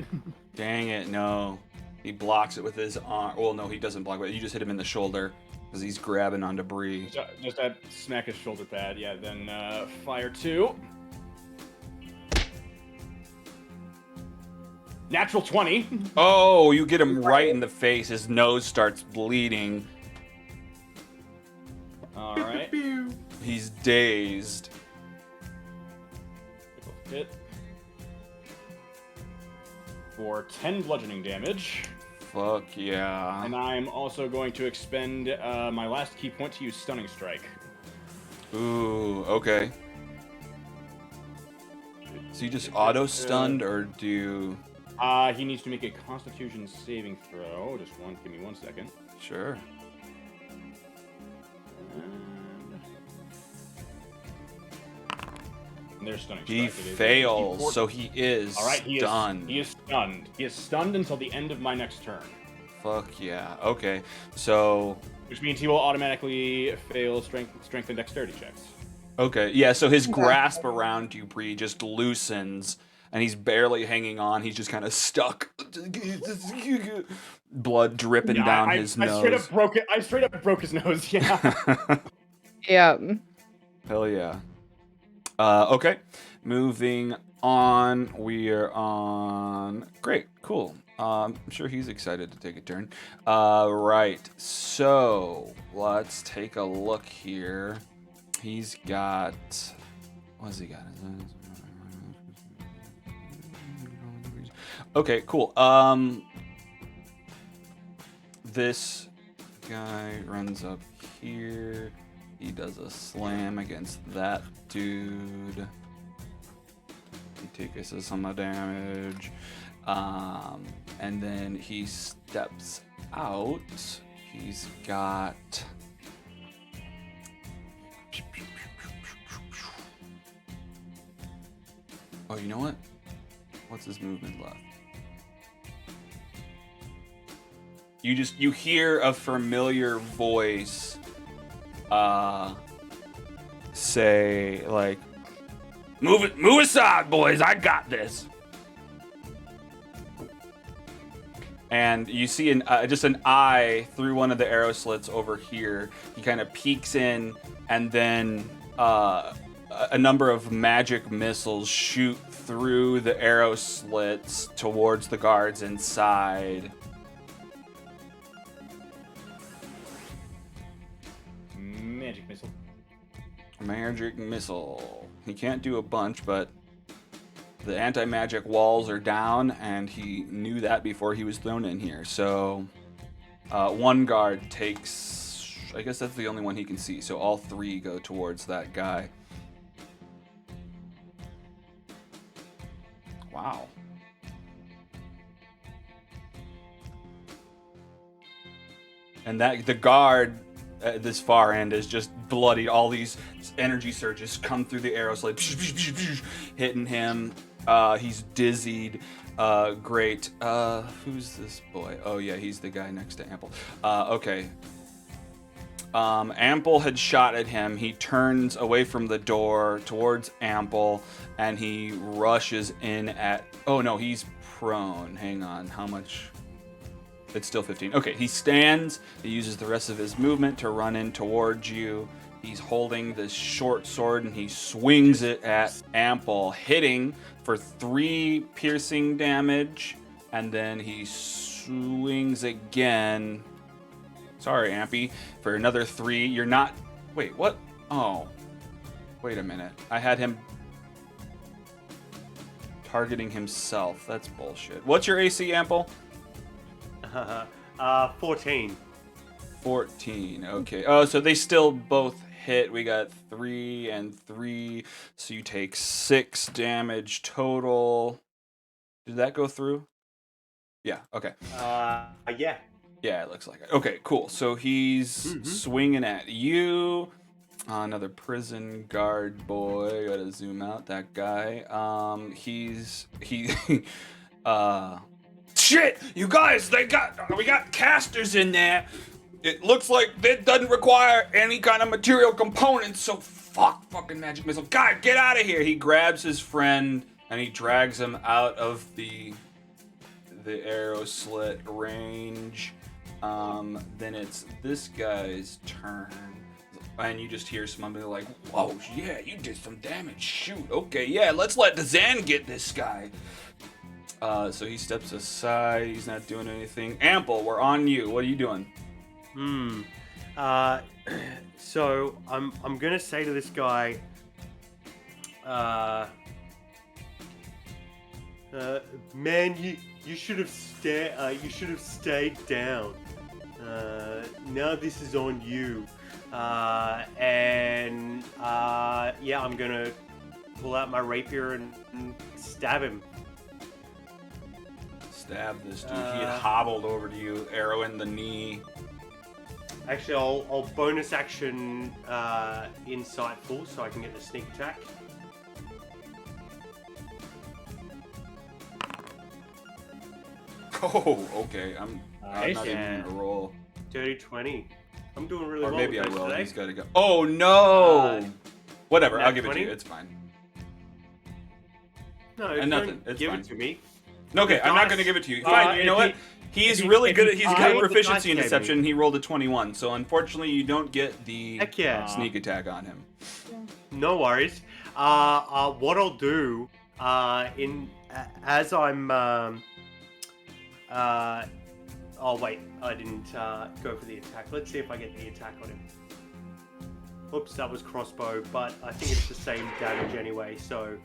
Dang it, no. He blocks it with his arm. Well, no, he doesn't block it. You just hit him in the shoulder because he's grabbing on debris. Just that smack his shoulder pad. Yeah, then fire 2. Natural 20. Oh, you get him right in the face. His nose starts bleeding. All right. He's dazed. Hit. For 10 bludgeoning damage. Fuck yeah. And I'm also going to expend my last key point to use Stunning Strike. Ooh, okay. So you just auto-stunned, or do... He needs to make a Constitution saving throw. Give me 1 second. Sure. And there's Stunning He Strike. It is fails, so he is All right, stunned. He is stunned. He is stunned until the end of my next turn. Fuck yeah. Okay, so... Which means he will automatically fail strength and dexterity checks. Okay, yeah, so his grasp around you, Bree, just loosens, and he's barely hanging on. He's just kind of stuck. Blood dripping down his nose. I straight up broke his nose, yeah. Yeah. Hell yeah. Okay, moving on. We are on... Great, cool. I'm sure he's excited to take a turn. Right, so let's take a look here. He's got... What has he got? Okay, cool. This guy runs up here. He does a slam against that dude. He takes some damage. And then he steps out. He's got... Oh, you know what? What's his movement left? You hear a familiar voice say, like, move aside, boys, I got this. And you see just an eye through one of the arrow slits over here. He kind of peeks in, and then a number of magic missiles shoot through the arrow slits towards the guards inside. Magic missile. Magic missile. He can't do a bunch, but the anti-magic walls are down, and he knew that before he was thrown in here. So one guard takes... I guess that's the only one he can see, so all three go towards that guy. Wow. And that the guard at this far end is just bloodied. All these energy surges come through the arrows, like hitting him. He's dizzied. Great. Who's this boy? Oh yeah, he's the guy next to Ample. Okay. Ample had shot at him. He turns away from the door towards Ample, and he rushes in at... Oh no, he's prone. Hang on, how much? It's still 15. Okay, he stands. He uses the rest of his movement to run in towards you. He's holding this short sword, and he swings it at Ample, hitting for 3 piercing damage, and then he swings again. Sorry, Ampy, for another 3. You're not... Wait, what? Oh. Wait a minute. I had him targeting himself. That's bullshit. What's your AC, Ample? 14. 14. Okay. Oh, so they still both hit. We got 3 and 3. So you take 6 damage total. Did that go through? Yeah. Okay. Yeah. Yeah, it looks like it. Okay, cool. So he's swinging at you. Another prison guard boy. Gotta zoom out that guy. Shit! You guys, we got casters in there. It looks like it doesn't require any kind of material components, so fucking magic missile. God, get out of here! He grabs his friend and he drags him out of the arrow slit range. Then it's this guy's turn, and you just hear somebody like, "Whoa, yeah, you did some damage. Shoot, okay, yeah, let's let Dazan get this guy." So he steps aside. He's not doing anything. Ample, we're on you. What are you doing? So I'm gonna say to this guy, man, you should have stayed down. Now this is on you. Yeah, I'm gonna pull out my rapier and stab him. Stab this dude. He had hobbled over to you, arrow in the knee. Actually, I'll bonus action insightful so I can get the sneak attack. Oh, okay. I'm Nice. not even gonna roll. Dirty 20. I'm doing really Or well. maybe I with those will. today. He's gotta go. Oh no! Whatever. nat I'll give it to 20? you. It's fine. No, And don't nothing, it's give fine. it to me. Okay, I'm not dice- gonna give it to you. Fine. You if know what? he- He's if he- really if good. he He's tied got the proficiency in dice deception. game. He rolled a 21, so unfortunately you don't get the Heck yeah. sneak attack on him. No worries. What I'll do, as I'm, oh wait, I didn't go for the attack. Let's see if I get the attack on him. Oops, that was crossbow, but I think it's the same damage anyway, so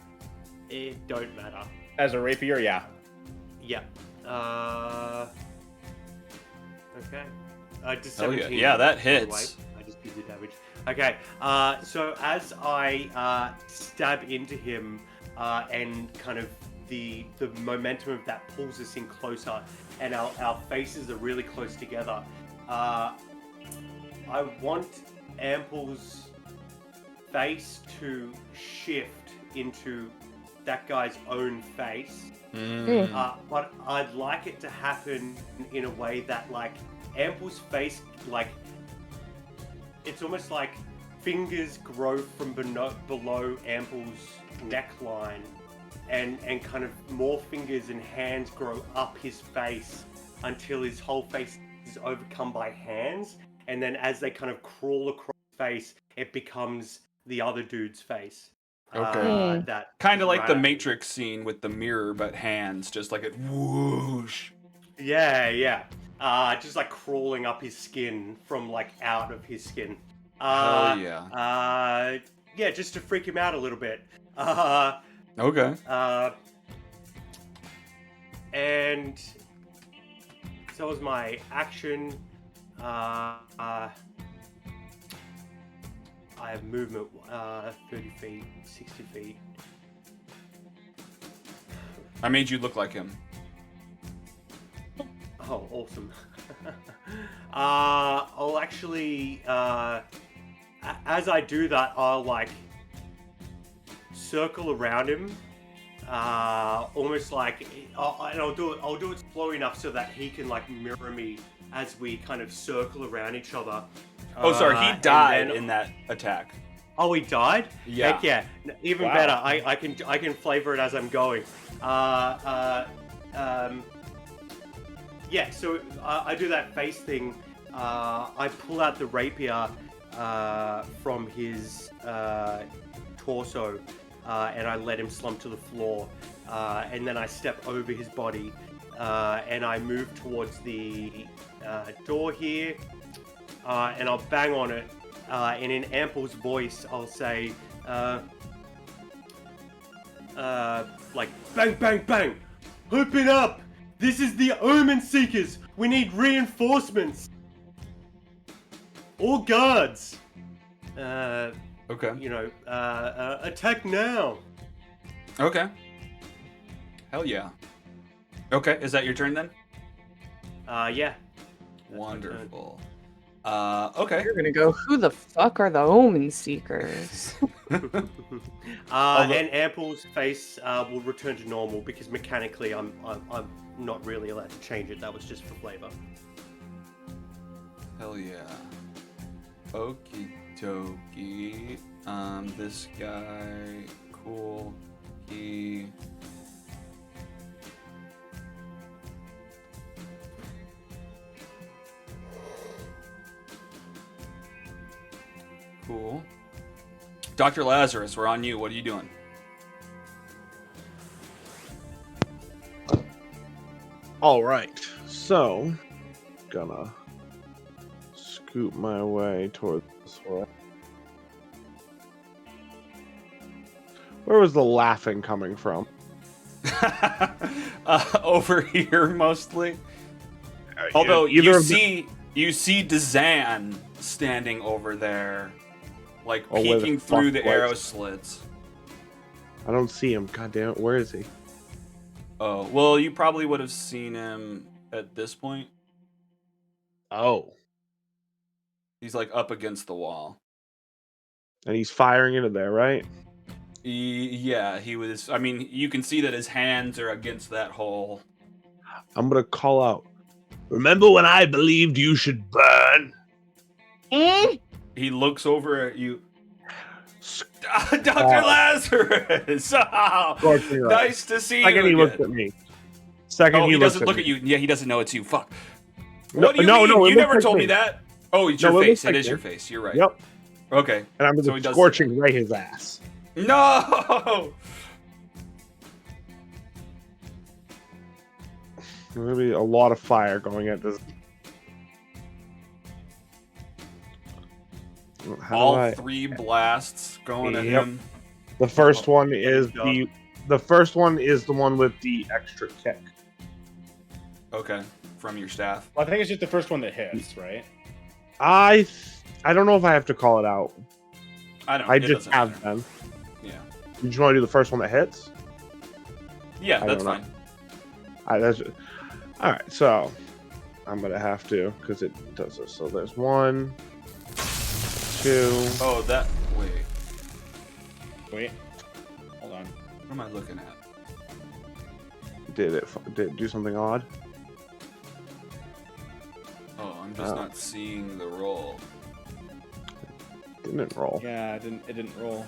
it don't matter. As a rapier, yeah. Yeah. Okay. Just Hell yeah. 17. Yeah, that by the way. hits. I just did the damage. Okay. So as I stab into him, and kind of the momentum of that pulls us in closer, and our faces are really close together. I want Ample's face to shift into that guy's own face. But I'd like it to happen in a way that, like, Ample's face, like, it's almost like fingers grow from below Ample's neckline, and kind of more fingers and hands grow up his face until his whole face is overcome by hands, and then as they kind of crawl across his face, it becomes the other dude's face. Okay. That Kind of like the right- Matrix scene with the mirror, but hands, just like it whoosh. Yeah. Just like crawling up his skin from like out of his skin. Hell yeah. Yeah, just to freak him out a little bit. Okay. And so was my action. I have movement 30 feet, 60 feet. I made you look like him. Oh, awesome. I'll actually, as I do that, I'll like circle around him, almost like, and I'll do it slow enough so that he can like mirror me as we kind of circle around each other. Oh, sorry, he And died then- in that attack. Oh, he died? Yeah. Heck yeah. Even Wow. better. I can flavor it as I'm going. Yeah, so I do that face thing. I pull out the rapier from his torso, and I let him slump to the floor. And then I step over his body, and I move towards the door here, and I'll bang on it. And in Ample's voice, I'll say, like, bang, bang, bang! Open up! This is the Omen Seekers! We need reinforcements! All guards! Okay. Attack now! Okay. Hell yeah. Okay, is that your turn then? Yeah. Wonderful. Okay. You're gonna go, who the fuck are the Omen Seekers? And Ample's face will return to normal because mechanically I'm not really allowed to change it. That was just for flavor. Hell yeah. Okie dokie. This guy, cool. He Cool. Dr. Lazarus, we're on you. What are you doing? All right, so gonna scoot my way towards this way. Where was the laughing coming from? Over here mostly. Although either you of the- see Dazan standing over there, like Oh, where the peeking through fuck the was arrow he? slits. I don't see him. God damn it! Where is he? Oh, well, you probably would have seen him at this point. Oh, He's like up against the wall. and he's firing into there, right? Yeah, he was. I mean, you can see that his hands are against that hole. I'm gonna call out. Remember when I believed you should burn? He looks over at you. Dr. Oh. Lazarus! Oh, Scorching ray. nice to see you Second, he again. looked at me. Second, Oh, he looked doesn't look me. at you. Yeah, he doesn't know it's you. Fuck. No, What do you no, mean? no, it You looks never like told me me. that. Oh, it's No, your it face. looks It like is me. your face. You're right. Yep. Okay. And I'm So gonna he does scorching ray his ass. No! There's gonna be a lot of fire going at this. How All do I? three blasts going at Yep. him. The first one is job. the first one is the one with the extra kick. Okay. From your staff. Well, I think it's just the first one that hits, right? I don't know if I have to call it out. I don't. I it just doesn't have matter. them. Yeah. You just want to do the first one that hits? Yeah, I that's don't know. fine. That's all right. So I'm gonna have to because it does this. So there's 1, 2. Oh, that. Wait. Wait. Hold on. What am I looking at? Did it do something odd? Oh, I'm just Oh. not seeing the roll. Didn't roll. Yeah, it didn't roll.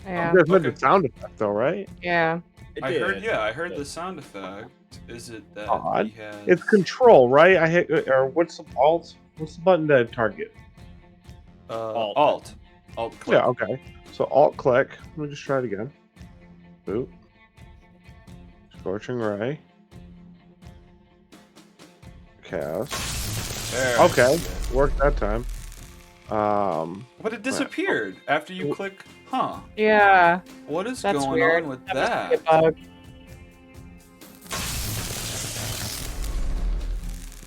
Yeah. You guys heard Okay. the sound effect though, right? Yeah. It I did. heard. Yeah, I heard It the did. sound effect. Is it that Odd. he has? It's control, right? I hit or what's the alt? What's the button to target? Alt. Alt. Click. Yeah, okay. So alt click. Let me just try it again. Boop. Scorching ray. Cast. There. Okay, worked that time. But it disappeared after you click. Huh? Yeah. What is That's going weird. on with That must that? be a bug.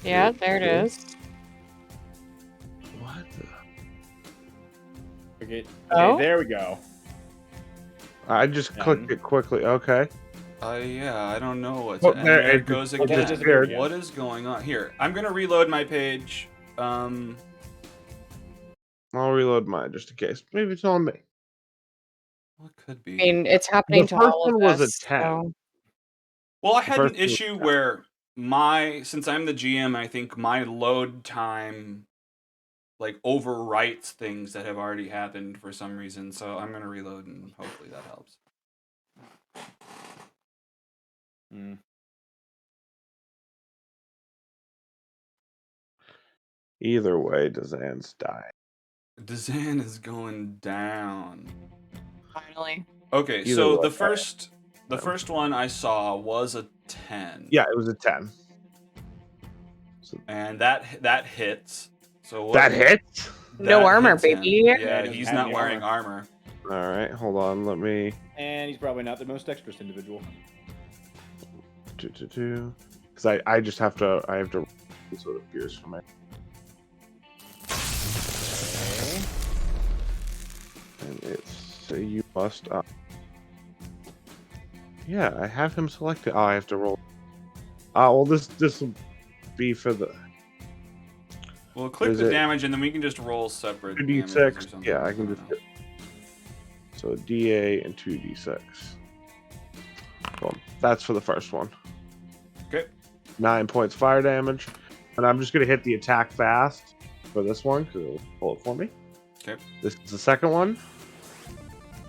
Yeah, there it is. What? Okay, Oh? there we go. I just clicked it quickly. Okay. Yeah, I don't know what's. Oh, and there there it it goes just again. disappeared. What is going on here? I'm gonna reload my page. I'll reload mine just in case. Maybe it's on me. What could I be? mean, it's happening The to first all of one was a us. 10. So. Well, I had first an one was issue bad. where since I'm the GM, I think my load time like overwrites things that have already happened for some reason. So I'm gonna reload and hopefully that helps. Hmm. Either way, Dazan's dying. Dazan is going down. Finally. Okay, Either so way, the first one I saw was a 10. Yeah, it was a 10. So And that hits. So what, that hits? No that armor, hits him. baby. Yeah, Yeah, he doesn't he's have not any wearing armor. All right, hold on. Let me And he's probably not the most dexterous individual. because I just have to. I have to. This what appears for me. Okay. And it's say you must. Yeah, I have him selected. Oh, I have to roll. Well, this will be for the Well, click Is the it- damage and then we can just roll separate. 2d6. damages or something. Yeah, I can don't just know. so DA and 2d6. Well, that's for the first one. Okay. 9 points fire damage, and I'm just gonna hit the attack fast for this one because it'll pull it for me. Okay. This is the second one.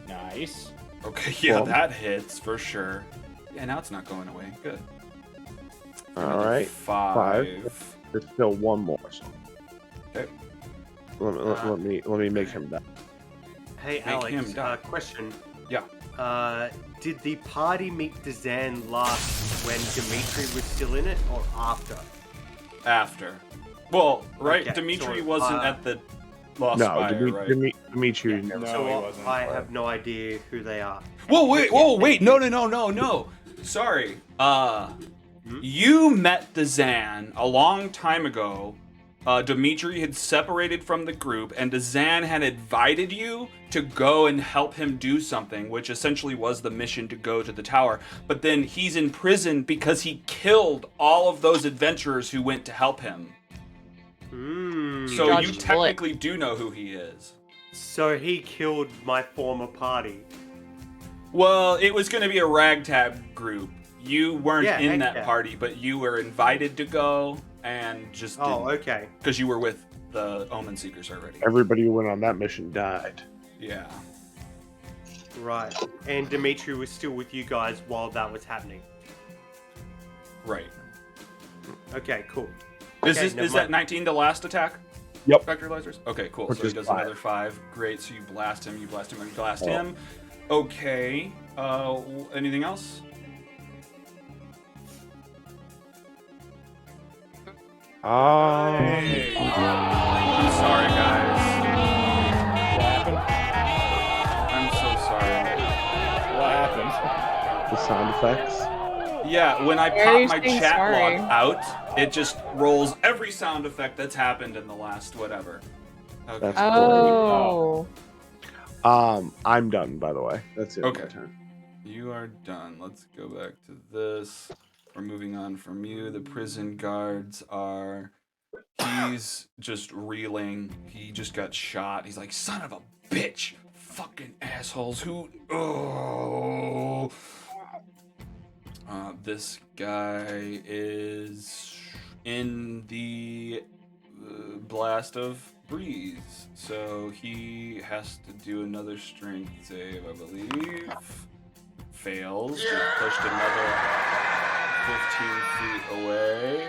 Nice. Okay, yeah, Well- that hits for sure. Yeah, now it's not going away. Good. All Another right, 5. There's still one more. So. Okay. let me make him die. Hey, Make Alex, him die. question. Yeah. Did the party meet Dazan last when Dimitri was still in it, or after? After. Well, right, Okay, Dimitri so, wasn't at the Lost No, Spire, right? Dimitri never. No, So he wasn't. I have no idea who they are. Whoa, wait, no. Sorry. You met Dazan a long time ago. Dimitri had separated from the group, and Dazan had invited you to go and help him do something, which essentially was the mission to go to the tower. But then he's in prison because he killed all of those adventurers who went to help him. So Dodged you a bullet. technically do know who he is. So he killed my former party. Well, it was going to be a ragtag group. You weren't Yeah, in heck that yeah. party, but you were invited to go and just Oh, didn't. okay. Because you were with the Omen Seekers already. Everybody who went on that mission died. Yeah. Right. And Dimitri was still with you guys while that was happening. Right. Okay, cool. Is Okay, this never is that mind. 19 the last attack? Yep. Vector lasers? Okay, cool. Which So he is does 5. another 5. Great. So you blast him, you blast him, and you blast Oh. him. Okay. Anything else? I'm sorry, guys. What happened? I'm so sorry. What happened? The sound effects. Yeah, when I Why are you pop my saying chat sorry? log out, it just rolls every sound effect that's happened in the last whatever. Okay. That's Oh. I'm done, by the way. That's it. Okay. My turn. You are done. Let's go back to this. We're moving on from you. The prison guards are. He's just reeling. He just got shot. He's like, son of a bitch. Fucking assholes. Who. Oh. This guy is in the blast of breeze. So he has to do another strength save, I believe. Fails. Just pushed another 15 feet away.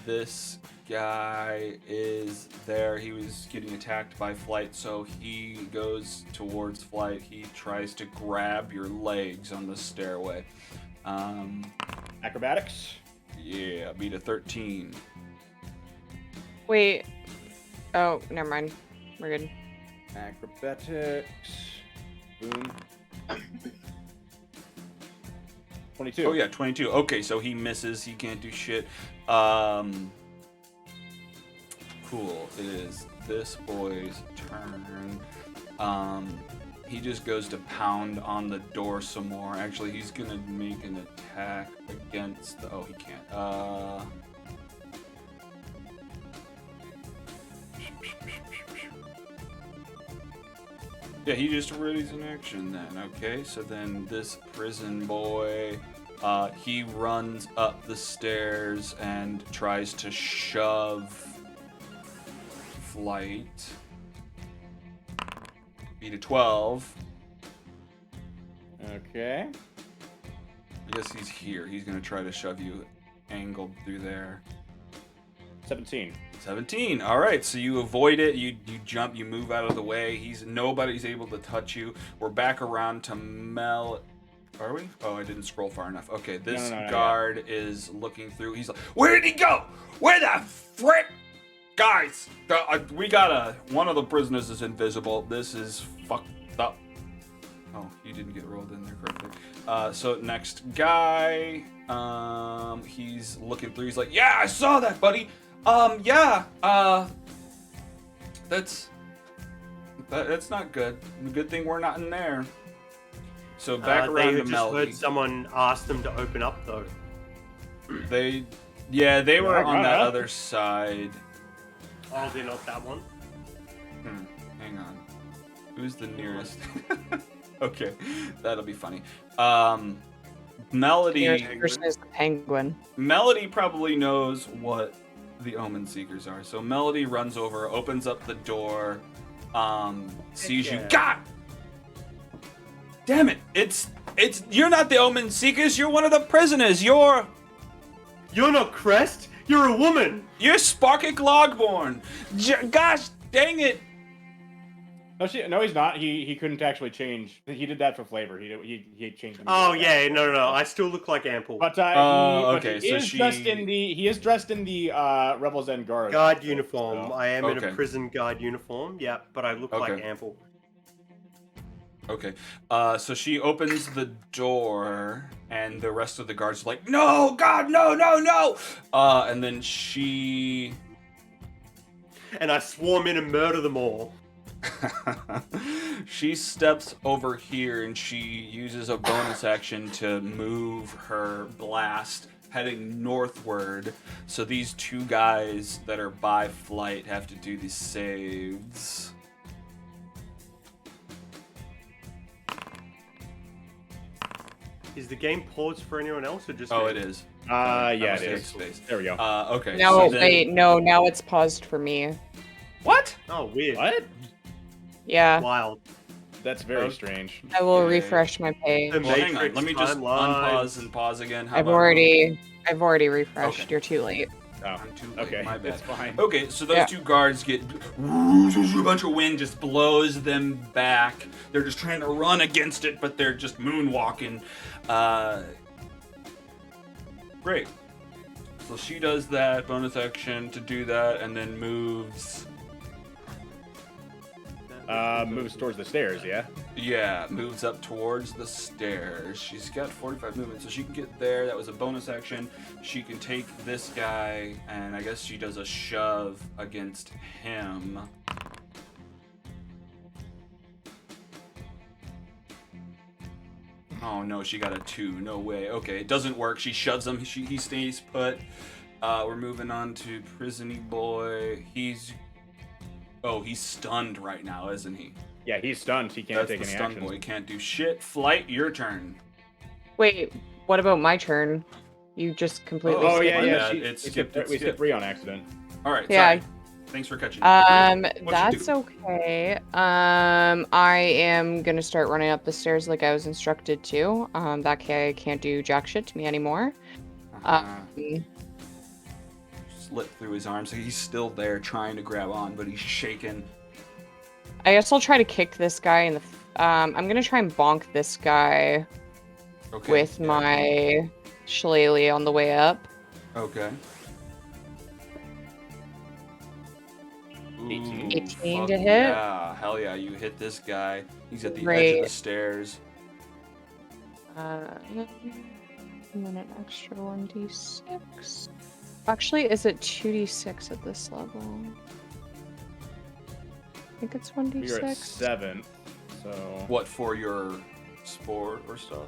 This guy is there. He was getting attacked by Flight, so he goes towards Flight. He tries to grab your legs on the stairway. Acrobatics. Yeah, beat a 13. Wait. Oh, never mind. We're good. Acrobatics. Boom. 22. Oh yeah, 22. Okay, so he misses. He can't do shit. Cool. It is this boy's turn. He just goes to pound on the door some more. Actually, he's gonna make an attack against the. Oh, he can't. Yeah, he just readies an action then. Okay, so then this prison boy, he runs up the stairs and tries to shove Flight. Beat a 12. Okay. I guess he's here. He's gonna try to shove you angled through there. 17. 17. All right, so you avoid it. You jump. You move out of the way. Nobody's able to touch you. We're back around to Mel. Are we? Oh, I didn't scroll far enough. Okay, this No, guard is looking through. He's like, where did he go? Where the frick? Guys, we got one of the prisoners is invisible. This is fucked up. Oh, you didn't get rolled in there correctly. So next guy, he's looking through. He's like, yeah, I saw that, buddy. Yeah, that's not good. Good thing we're not in there. So back They around to just Mel. heard someone ask them to open up, though. They were on that other side. Oh, they're not that one? Hang on. Who's the nearest? Okay, that'll be funny. Melody. Nearest person is the penguin. Melody probably knows what the Omen Seekers are. So Melody runs over, opens up the door, sees you. Yeah. God damn it! It's you're not the Omen Seekers. You're one of the prisoners. You're You're not Crest? You're a woman. You're Sparkic Logborn. Gosh dang it. No, he's not. He couldn't actually change. He did that for flavor. He changed. Oh yeah, no. I still look like Ample. But okay, he so is dressed in the Rebels and Guards Guard uniform. So. I am in Okay. a prison guard uniform. Yeah, but I look like Okay. Ample. Okay. So she opens the door, and the rest of the guards are like, "No, God, no, no, no!" And then she. And I swarm in and murder them all. She steps over here and she uses a bonus action to move her blast heading northward. So these two guys that are by flight have to do these saves. Is the game paused for anyone else or just Oh, me? it is. Yeah, That was it the is. space. There we go. Okay. No, so then- wait, no, now it's paused for me. What? Oh, weird. What? Yeah, Wild. That's very strange. I will Okay. refresh my page. The Well, hang on. Matrix Let me just timeline. unpause and pause again. How I've about- already refreshed. Okay. You're too late. Oh, I'm too late. okay. My bad. It's fine. Okay, so those Yeah. two guards get a bunch of wind just blows them back. They're just trying to run against it, but they're just moonwalking. Great. So she does that bonus action to do that, and then moves. Moves towards the stairs. Yeah. Yeah, moves up towards the stairs. She's got 45 movement, so she can get there. That was a bonus action. She can take this guy, and I guess she does a shove against him. Oh no, she got a 2. No way. Okay, it doesn't work. She shoves him. He stays put. We're moving on to Prisony Boy. He's stunned right now, isn't he? Yeah, he's stunned. He can't That's take the any stun action. boy. Can't do shit. Flight, your turn. Wait, what about my turn? You just completely Oh skipped yeah, my me. yeah. bad. She, It's we skipped, skipped, it's we skipped skipped. 3 on accident. All right. Yeah. Sorry. Thanks for catching. What'd you That's do? okay. I am gonna start running up the stairs like I was instructed to. That guy can't do jack shit to me anymore. Slit through his arm, so he's still there trying to grab on, but he's shaking. I guess I'll try to kick this guy in the. I'm gonna try and bonk this guy Okay. with my shillelagh on the way up. Okay. Ooh, 18 fuck to hit. Yeah, hell yeah, you hit this guy. He's at the edge of the Great. stairs. And then an extra 1d6. Actually, is it 2d6 at this level? I think it's 1d6. You're at 7, so What, for your sport or stuff?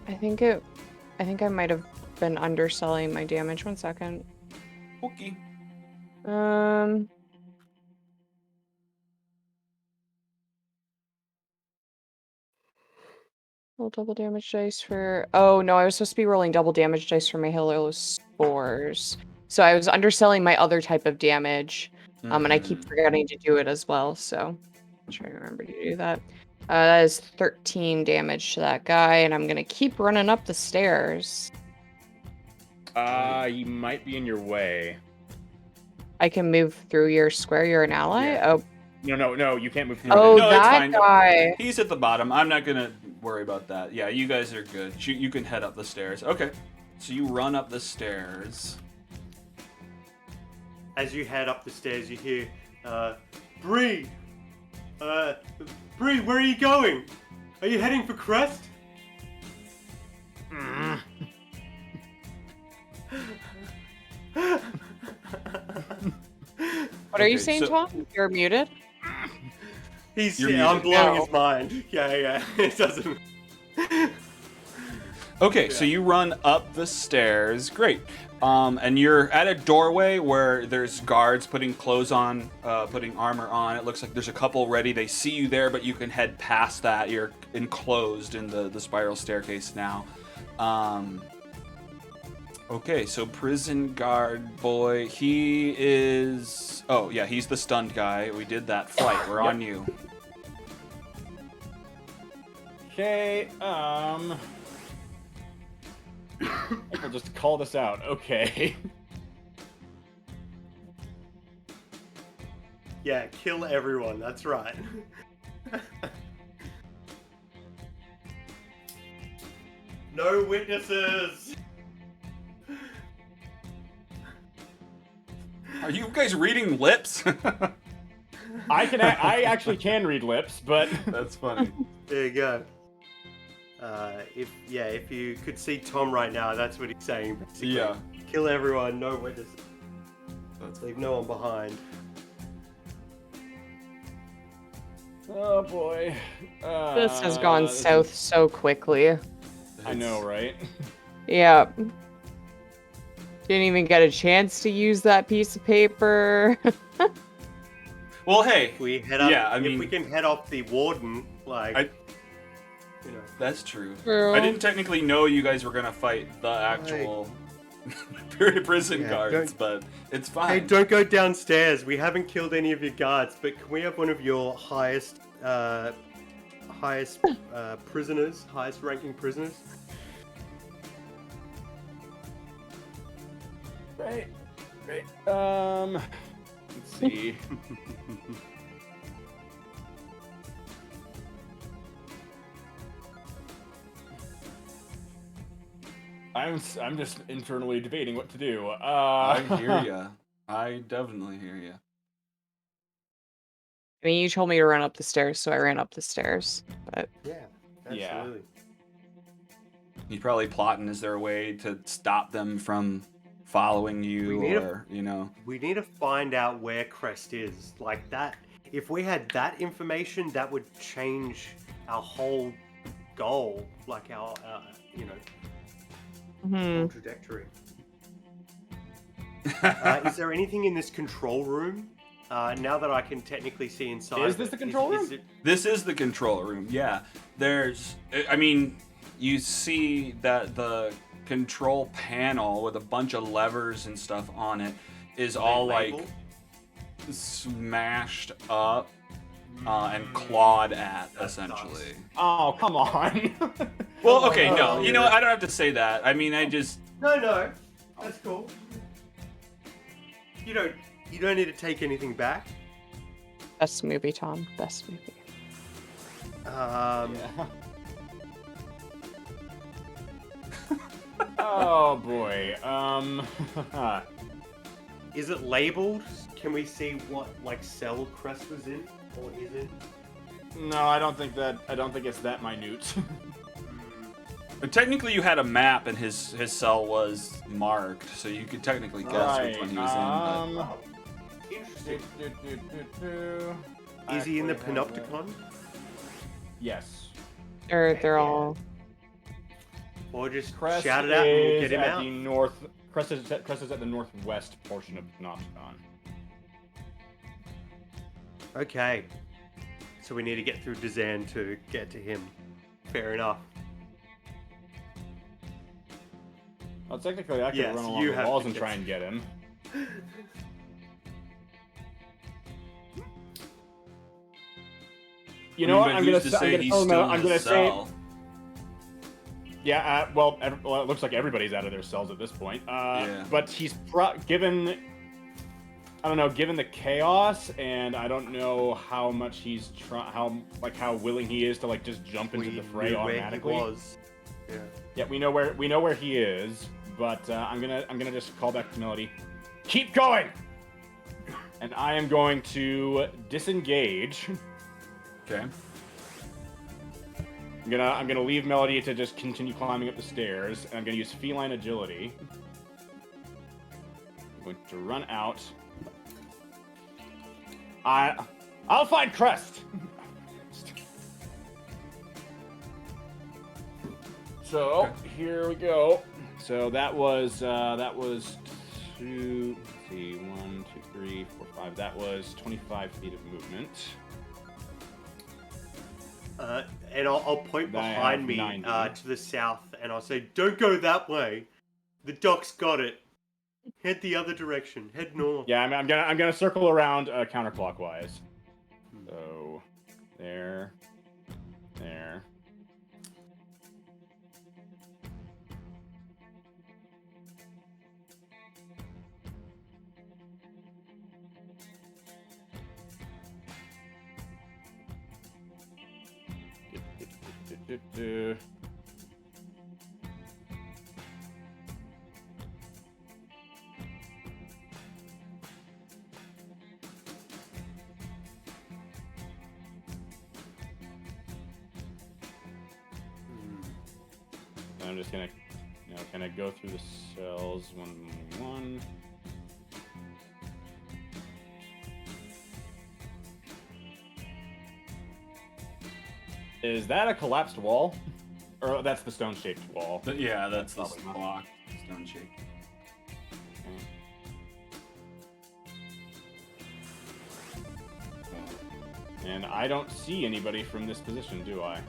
I think I might have been underselling my damage. 1 second. Okay. Roll double damage dice for. Oh no, I was supposed to be rolling double damage dice for my Halo spores. So I was underselling my other type of damage. And I keep forgetting to do it as well. So I'll try to remember to do that. That is 13 damage to that guy, and I'm gonna keep running up the stairs. you might be in your way. I can move through your square. You're an ally. Yeah. Oh, No, you can't move through. oh, No, it's that fine. guy. He's at the bottom. I'm not gonna worry about that. Yeah, you guys are good. You can head up the stairs. Okay. So you run up the stairs. As you head up the stairs, you hear, Bree! Bree, where are you going? Are you heading for Crest? What are you Okay, saying, so- Tom? You're muted. He's, You're I'm muted. blowing No. his mind. Yeah, it doesn't. Okay, so you run up the stairs. Great. And you're at a doorway where there's guards putting clothes on, putting armor on. It looks like there's a couple ready. They see you there, but you can head past that. You're enclosed in the spiral staircase now. Okay, so prison guard boy. He is... Oh, yeah, he's the stunned guy. We did that fight. We're on you. Okay. We'll just call this out. Okay. Yeah, kill everyone. That's right. No witnesses. Are you guys reading lips? I actually can read lips, but That's funny. There you go. If you could see Tom right now, that's what he's saying. Basically. Yeah. Kill everyone. No witnesses. That's Leave no one behind. oh boy. This has gone this south is- so quickly. I know, right? Yeah. Didn't even get a chance to use that piece of paper. Well, hey, If we head up, Yeah, I if mean- we can head off the warden, like, you know. that's true. True. I didn't technically know you guys were gonna fight the actual prison Yeah, guards, don't- but it's Hey, fine. don't go downstairs. We haven't killed any of your guards, but can we have one of your highest prisoners, highest ranking prisoners? Right. Let's see. I'm just internally debating what to do. I hear ya. I definitely hear ya. I mean, you told me to run up the stairs, so I ran up the stairs. But Yeah, Yeah. absolutely. He's probably plotting. Is there a way to stop them from following you, We need a- or you know? We need to find out where Crest is. Like that, if we had that information, that would change our whole goal, like our, whole trajectory. Is there anything in this control room? Now that I can technically see inside. Is of this it, the control room? This is the control room. Yeah, there's. I mean, you see that the control panel with a bunch of levers and stuff on it is all like labeled? smashed up and clawed at, That essentially. Oh, come on. Well, okay, Oh, no, you know yeah. what? I don't have to say that. I mean, I just. No, that's cool. You don't need to take anything back. best movie, Tom. Best movie. Yeah. Oh boy. Is it labeled? Can we see what like cell Crest was in, or is it? No, I don't think it's that minute. But technically, you had a map, and his cell was marked, so you could technically guess which one he was in. Oh, interesting. Is he in the Panopticon? Yes. They're all. Or just Crest shout it out and we'll is get him at out? the north. Crest is at the northwest portion of Panopticon. Okay. So we need to get through Dazan to get to him. Fair enough. Well, technically, I could Yes, run along you the have walls to and get- try and get him. You know what? I'm gonna tell him. I'm gonna say. Yeah. Well, it looks like everybody's out of their cells at this point. Yeah. But he's given. I don't know. Given the chaos, and I don't know how much he's how willing he is to like just jump into the fray knew where he automatically. was. Yeah. Yeah, we know where he is, but I'm gonna just call back to Melody. Keep going, and I am going to disengage. Okay. I'm gonna leave Melody to just continue climbing up the stairs, and I'm gonna use feline agility. I'm going to run out. I'll find Crest. So here we go. So that was 2. Let's see, 1, 2, 3, 4, 5. That was 25 feet of movement. And I'll point I have behind me 90. to the south, and I'll say, "Don't go that way. The doc's got it. Head the other direction. Head north." Yeah, I'm gonna circle around counterclockwise. So there. Do-do. I'm just gonna, kind of go through the cells one by one. Is that a collapsed wall? Or that's the stone-shaped wall? Yeah, that's the Probably not. block, stone shape. And I don't see anybody from this position, do I?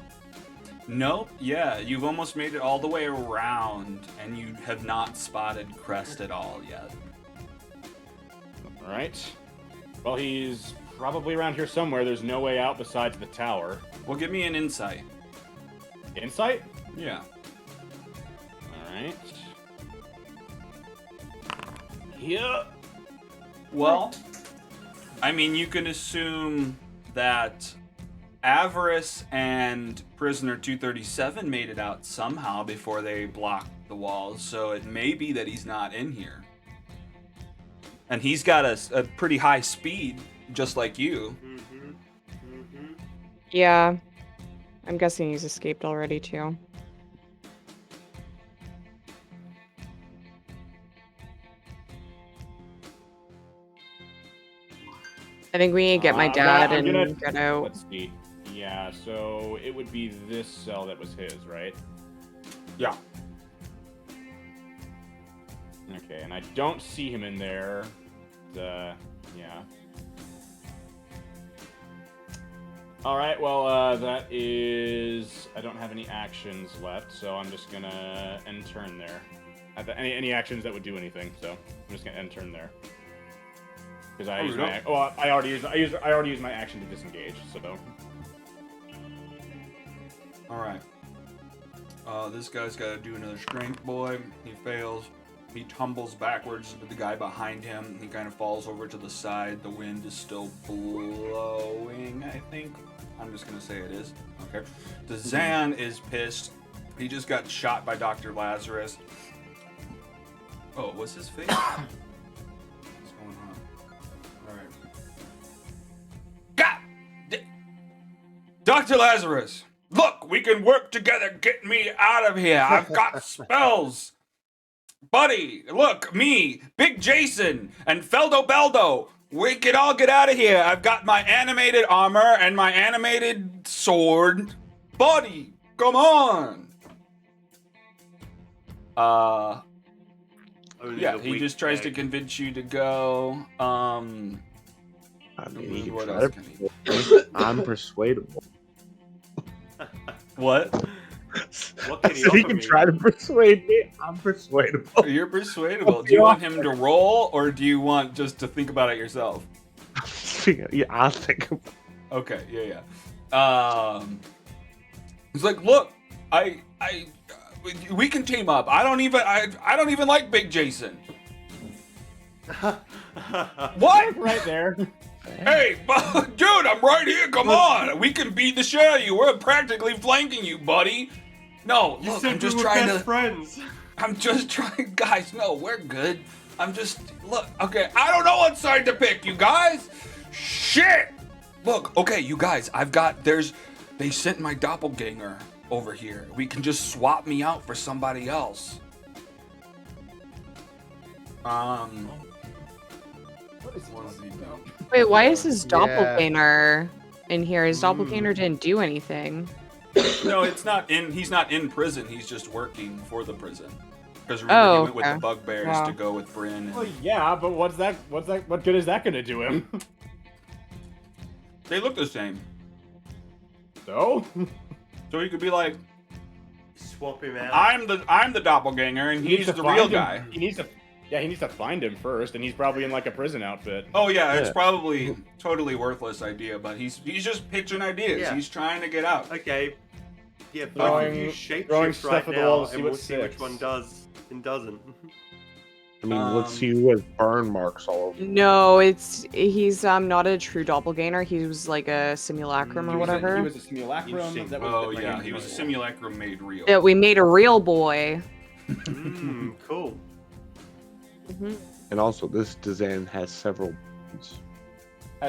Nope. Yeah, you've almost made it all the way around, and you have not spotted Crest at all yet. Alright. Well, he's probably around here somewhere. There's no way out besides the tower. Well, give me an insight. Insight? Yeah. Alright. Yeah. Well, I mean, you can assume that Avarice and Prisoner 237 made it out somehow before they blocked the walls, so it may be that he's not in here. And he's got a pretty high speed, just like you. Yeah. I'm guessing he's escaped already, too. I think we need to get my dad I'm gonna- and get out. Let's see. Yeah, so it would be this cell that was his, right? Yeah. Okay, and I don't see him in there. Yeah. Alright, well, that is... I don't have any actions left, so I'm just gonna end turn there. Any actions that would do anything, so I'm just gonna end turn there. Because I used my... Oh, I already used my action to disengage, so... Alright. This guy's got to do another strength, boy. He fails. He tumbles backwards into the guy behind him. He kind of falls over to the side. The wind is still blowing, I think. I'm just going to say it is. Okay. The Zan is pissed. He just got shot by Dr. Lazarus. Oh, what's his face? What's going on? Alright. Dr. Lazarus! Look, we can work together. Get me out of here. I've got spells. Buddy, look, me, Big Jason, and Feldo Beldo. We can all get out of here. I've got my animated armor and my animated sword. Buddy, come on. Only Yeah, the he weak just tries to beg. convince you to go. I mean, you can What try else to can he- persuade. I'm persuadable. What? What can he So he offer can me? try to persuade me. I'm persuadable. You're persuadable. Do you want him to roll, or do you want just to think about it yourself? Yeah, I'll think about Okay, yeah. He's like, look, we can team up. I don't even like Big Jason. What? Right there. Hey, dude, I'm right here. Come on, we can beat the shit out of you. We're practically flanking you, buddy. No, You look, said I'm just we were trying best to. friends. I'm just trying, guys. No, we're good. Look. Okay, I don't know what side to pick, you guys. Shit. Look, okay, you guys. They sent my doppelganger over here. We can just swap me out for somebody else. What is he doing? Wait, why is his Yeah. doppelganger in here? His doppelganger didn't do anything. No, it's not in. He's not in prison. He's just working for the prison. Because remember, he went with the okay. bugbears Yeah. to go with Bryn. Well, yeah, but what good is that gonna do him? They look the same. So? So he could be like, Swap him out. I'm the doppelganger, and He needs he's to the real find him. guy. He needs to find him first, and he's probably in like a prison outfit. Oh yeah, it's Yeah. probably totally worthless idea, but he's just pitching ideas. Yeah. He's trying to get out. Okay. Yeah, both Throwing- of you throwing shapeshift stuff right at the wall now, to see and what we'll see which sticks. one does and doesn't. let's see who has burn marks all over. No, he's not a true doppelganger. He was like a simulacrum or whatever. He was a simulacrum. Interesting. That was Oh the yeah, friggin' he was a evil. simulacrum made real. That we made a real boy. Cool. And also, this Dazan has several.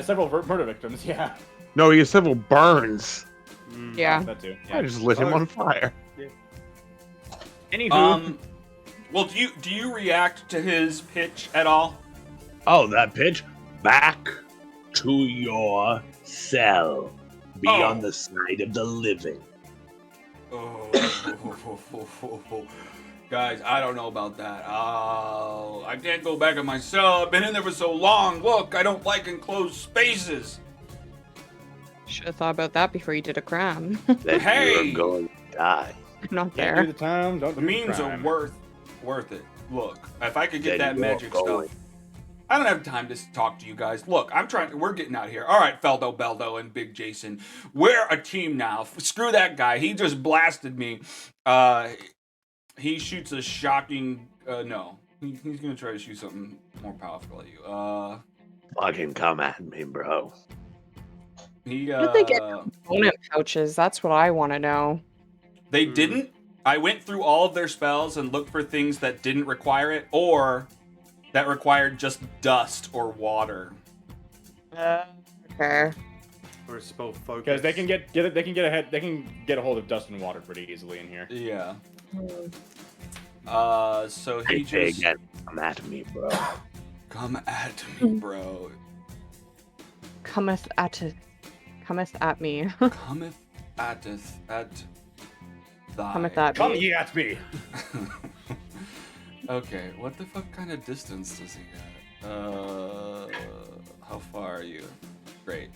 Several murder victims. Yeah. No, he has several burns. Yeah. That too. I Yeah. just lit him Oh. on fire. Anywho. Well, do you react to his pitch at all? Oh, that pitch? Back to your cell. Be Oh. on the side of the living. Oh, guys, I don't know about that. I can't go back in my cell. I've been in there for so long. Look, I don't like enclosed spaces. Should have thought about that before you did a crime. That Hey! you're going to die. I'm not Can't do there. the time. Don't The do memes the are crime. worth it. Look, if I could get Then that you're magic going. stuff. I don't have time to talk to you guys. Look, we're getting out of here. All right, Feldo, Beldo, and Big Jason. We're a team now. Screw that guy. He just blasted me. He shoots a shocking, no. He's gonna try to shoot something more powerful at you. Fucking come at me, bro. He, How did they get component pouches? That's what I want to know. They didn't. I went through all of their spells and looked for things that didn't require it, or that required just dust or water. Okay. Or a spell focus. Because they can get a hold of dust and water pretty easily in here. Yeah. So Hey, he just again, come at me, bro. come at me, bro. Cometh at me. Cometh ateth at thy. Cometh at Come me. ye at me. Okay, what the fuck kind of distance does he got? How far are you? Great.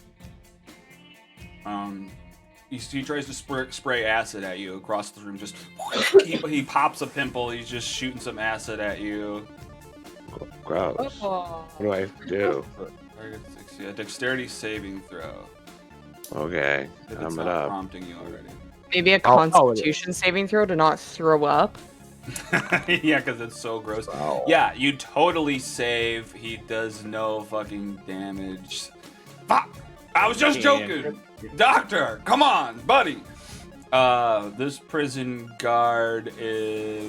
He tries to spray acid at you across the room. Just he pops a pimple. He's just shooting some acid at you. Gross. Oh. What do I have to do? Yeah, dexterity saving throw. Okay, If I'm it's it not up. prompting you already. Maybe a Oh, it is. constitution saving throw to not throw up. Yeah, because it's so gross. Wow. Yeah, you totally save. He does no fucking damage. Fuck! I was just joking! Doctor, come on, buddy! This prison guard is...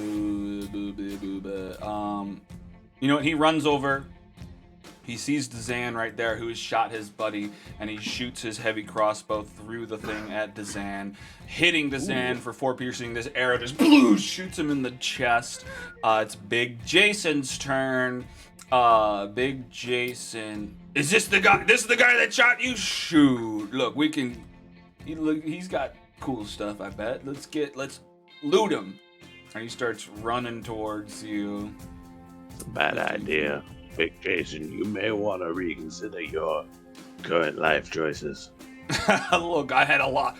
You know what? He runs over. He sees Dazan right there, who has shot his buddy, and he shoots his heavy crossbow through the thing at Dazan, hitting Dazan for 4 piercing. This arrow just shoots him in the chest. It's Big Jason's turn. Big Jason, is this the guy? This is the guy that shot you? Shoot! Look, we can. He's got cool stuff. I bet. Let's loot him. And he starts running towards you. It's a bad idea. Big Jason, you may want to reconsider your current life choices. Look, I had a lot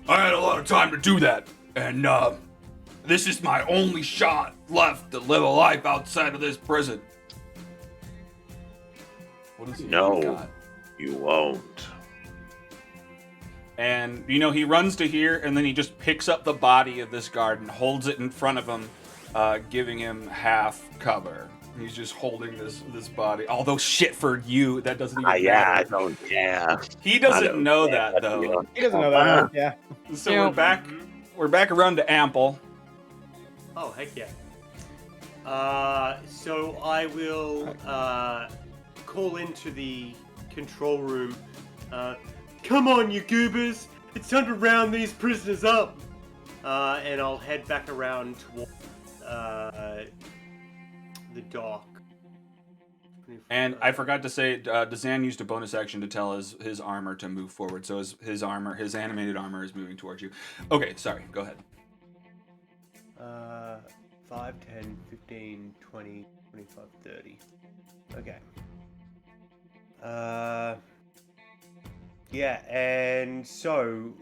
of time to do that, and this is my only shot left to live a life outside of this prison. What is he No. got? You won't. And he runs to here, and then he just picks up the body of this guard and holds it in front of him, giving him half cover. He's just holding this body. Although shit for you, that doesn't even Yeah, I matter. don't care. He I doesn't don't know care. that though. He doesn't know that. Yeah. So Yeah. we're back around to Ample. Oh, heck yeah. So I will call into the control room. Come on, you goobers! It's time to round these prisoners up! And I'll head back around towards the dock. And I forgot to say, Dazan used a bonus action to tell his armor to move forward. So his animated armor is moving towards you. Okay, sorry, go ahead. 5, 10, 15, 20, 25, 30. Okay. Yeah, and so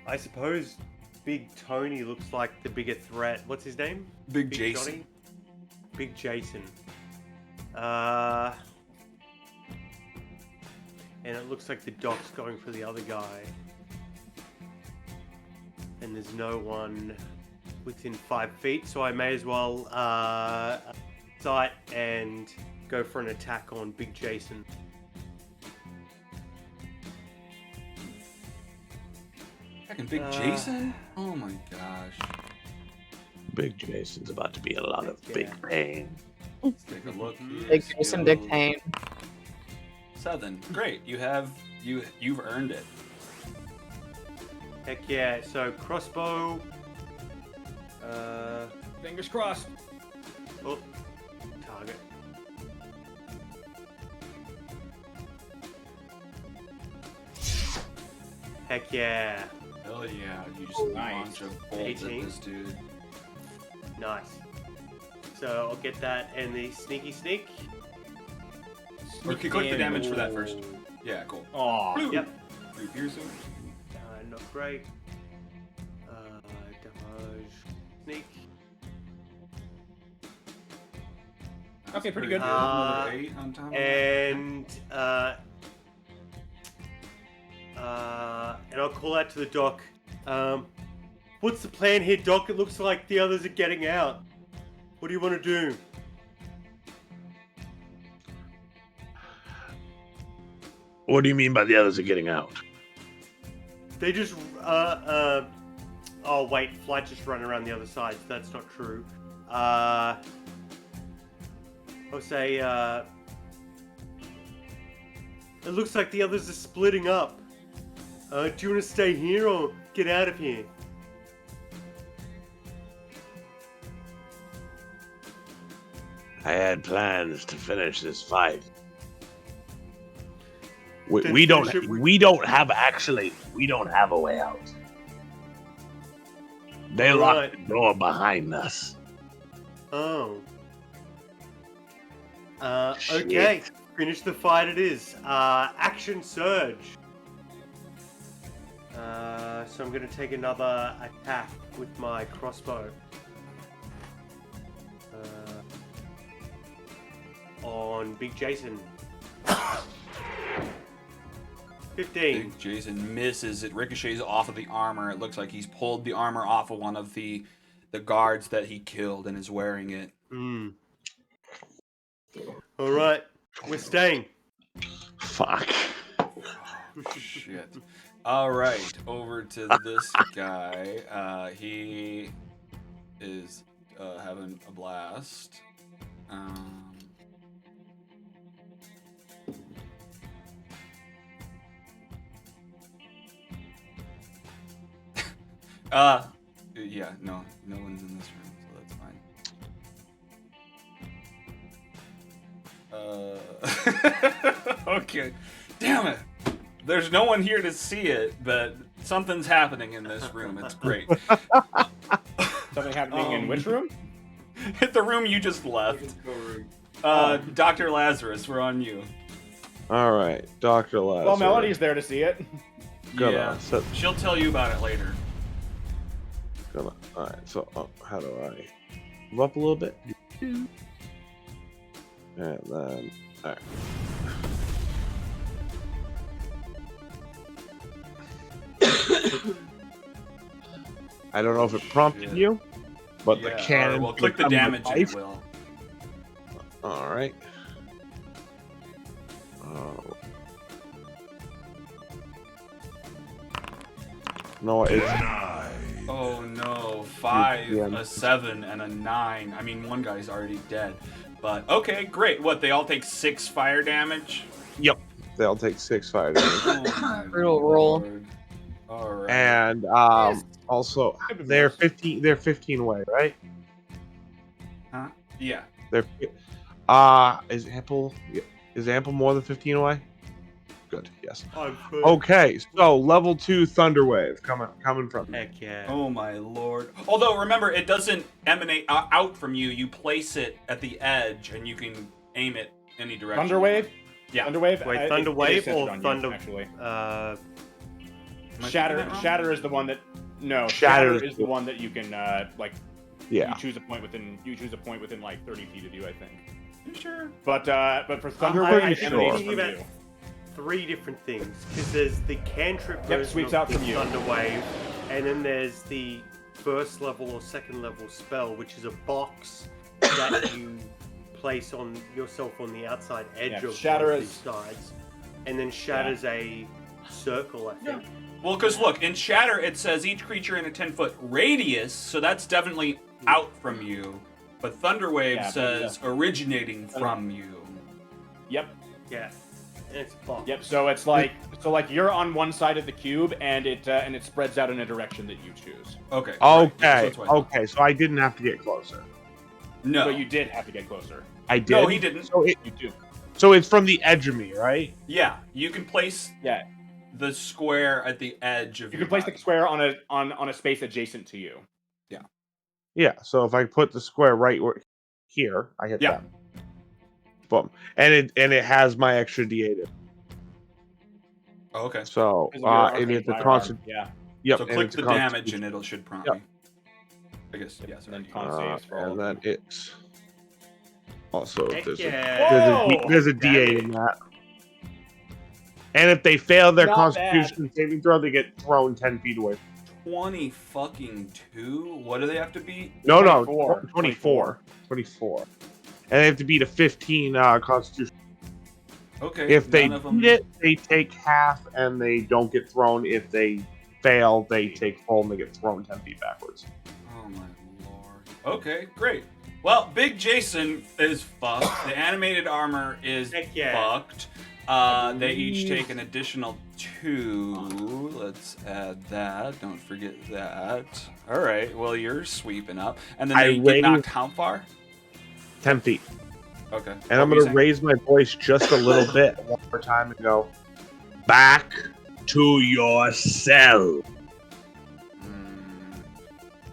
I suppose Big Tony looks like the bigger threat. What's his name? Big Jason. Johnny? Big Jason. And it looks like the doc's going for the other guy. And there's no one within 5 feet, so I may as well sight and go for an attack on Big Jason. Fucking Big Jason? Oh my gosh. Big Jason's about to be a lot of big pain. Let's take a look here. Big Jason, big pain. 7. Great. You've earned it. Heck yeah, so crossbow. Fingers crossed. Oh, target. Heck yeah. Hell yeah. You just Nice. launch a bolt at 18. this dude. Nice. So I'll get that and the sneaky sneak. Okay, click the damage for that first. Yeah, cool. Aw. Yep. 3 piercing. Not great. Damage. Sneak. Okay, pretty good. Another 8 on top of that. And I'll call out to the doc. What's the plan here, Doc? It looks like the others are getting out. What do you want to do? What do you mean by the others are getting out? They just oh wait, Flight just run around the other side. So that's not true. I'll say it looks like the others are splitting up. Do you want to stay here or get out of here? I had plans to finish this fight. Then We don't finish it with- we don't have a way out. They locked Right. the door behind us. Oh. Shit. Okay. Finish the fight it is. Action surge. So I'm gonna take another attack with my crossbow. On Big Jason. 15. Big Jason misses. It ricochets off of the armor. It looks like he's pulled the armor off of one of the guards that he killed and is wearing it. Alright. We're staying. Fuck. Shit. All right, over to this guy. He is having a blast. Yeah, no one's in this room, so that's fine. Okay. Damn it. There's no one here to see it, but something's happening in this room. It's great. Something happening in which room? Hit the room you just left. Dr. Lazarus, we're on you. All right, Dr. Lazarus. Well, Melody's there to see it. Yeah, she'll tell you about it later. All right, so how do I move up a little bit? And then, all right. I don't know if it prompted you, but the cannon. Well, click the become damage and it life. will. All right. Oh. No, it's Oh no, 5, Yeah. a 7, and a 9. I mean, one guy's already dead. But, okay, great. What, they all take 6 fire damage? Yep. They'll take 6 fire damage. Oh, my Brutal roll. Lord. All right. And also they're 15 away, right? Huh? Yeah. They're is ample more than 15 away? Good, yes. I'm good. Okay, so level 2 thunder wave coming from you. Heck yeah. Oh my lord. Although, remember, it doesn't emanate out from you. You place it at the edge, and you can aim it any direction. Thunderwave? Yeah. Thunderwave? Wait, It Thunderwave is centered or on you, Thunder? Actually. Am I saying Shatter. that wrong? Shatter is the one that. No, Shatter Shatter is the one that you can like. Yeah. You choose a point within like 30 feet of you, I think. You sure? But for I'm Thunderwave, pretty it sure. emanates Thinking from about you. 3 different things because there's the cantrip Yep, version sweeps of out the from you. Thunder Wave, and then there's the first level or second level spell, which is a box that you place on yourself on the outside edge of Shatter one of is- these sides, and then shatters a circle, I think. Well, because look, in Shatter it says each creature in a 10-foot radius, so that's definitely out from you. But Thunderwave Yeah, but says originating from you. Yep. Yeah. And it's a box. Yep. So it's like you're on one side of the cube, and it spreads out in a direction that you choose. Okay. right, Okay, that's what I thought. okay, so I didn't have to get closer. No. But you did have to get closer. I did. No, he didn't. You do. So it's from the edge of me, right? Yeah, you can place Yeah. the square at the edge of You your can place the body. square on a space adjacent to you. Yeah. So if I put the square right here, I hit Yeah. that. Boom, and it has my extra D8. Oh, okay. So Because of your and arcane it's a firearm. constant. Yeah. Yep. So and click it's a the damage constitution. and it should prompt Yep. me. I guess, yeah, sorry. And then con saves for all And of then them. it's also Heck there's yeah. there's a D8 in that. And if they fail their Not Constitution saving throw, they get thrown 10 feet away. 20 fucking 2? What do they have to beat? No, 24. 24. And they have to beat a 15 Constitution. Okay. If they none of them... beat it, they take half and they don't get thrown. If they fail, they take full and they get thrown 10 feet backwards. Oh my lord. Okay, great. Well, Big Jason is fucked. The animated armor is Heck yeah. fucked. They each take an additional 2. Let's add that. Don't forget that. All right. Well, you're sweeping up, and then I they get raised- knocked how far? 10 feet. Okay. And I'm going to raise my voice just a little bit one more time and go, Back to your cell.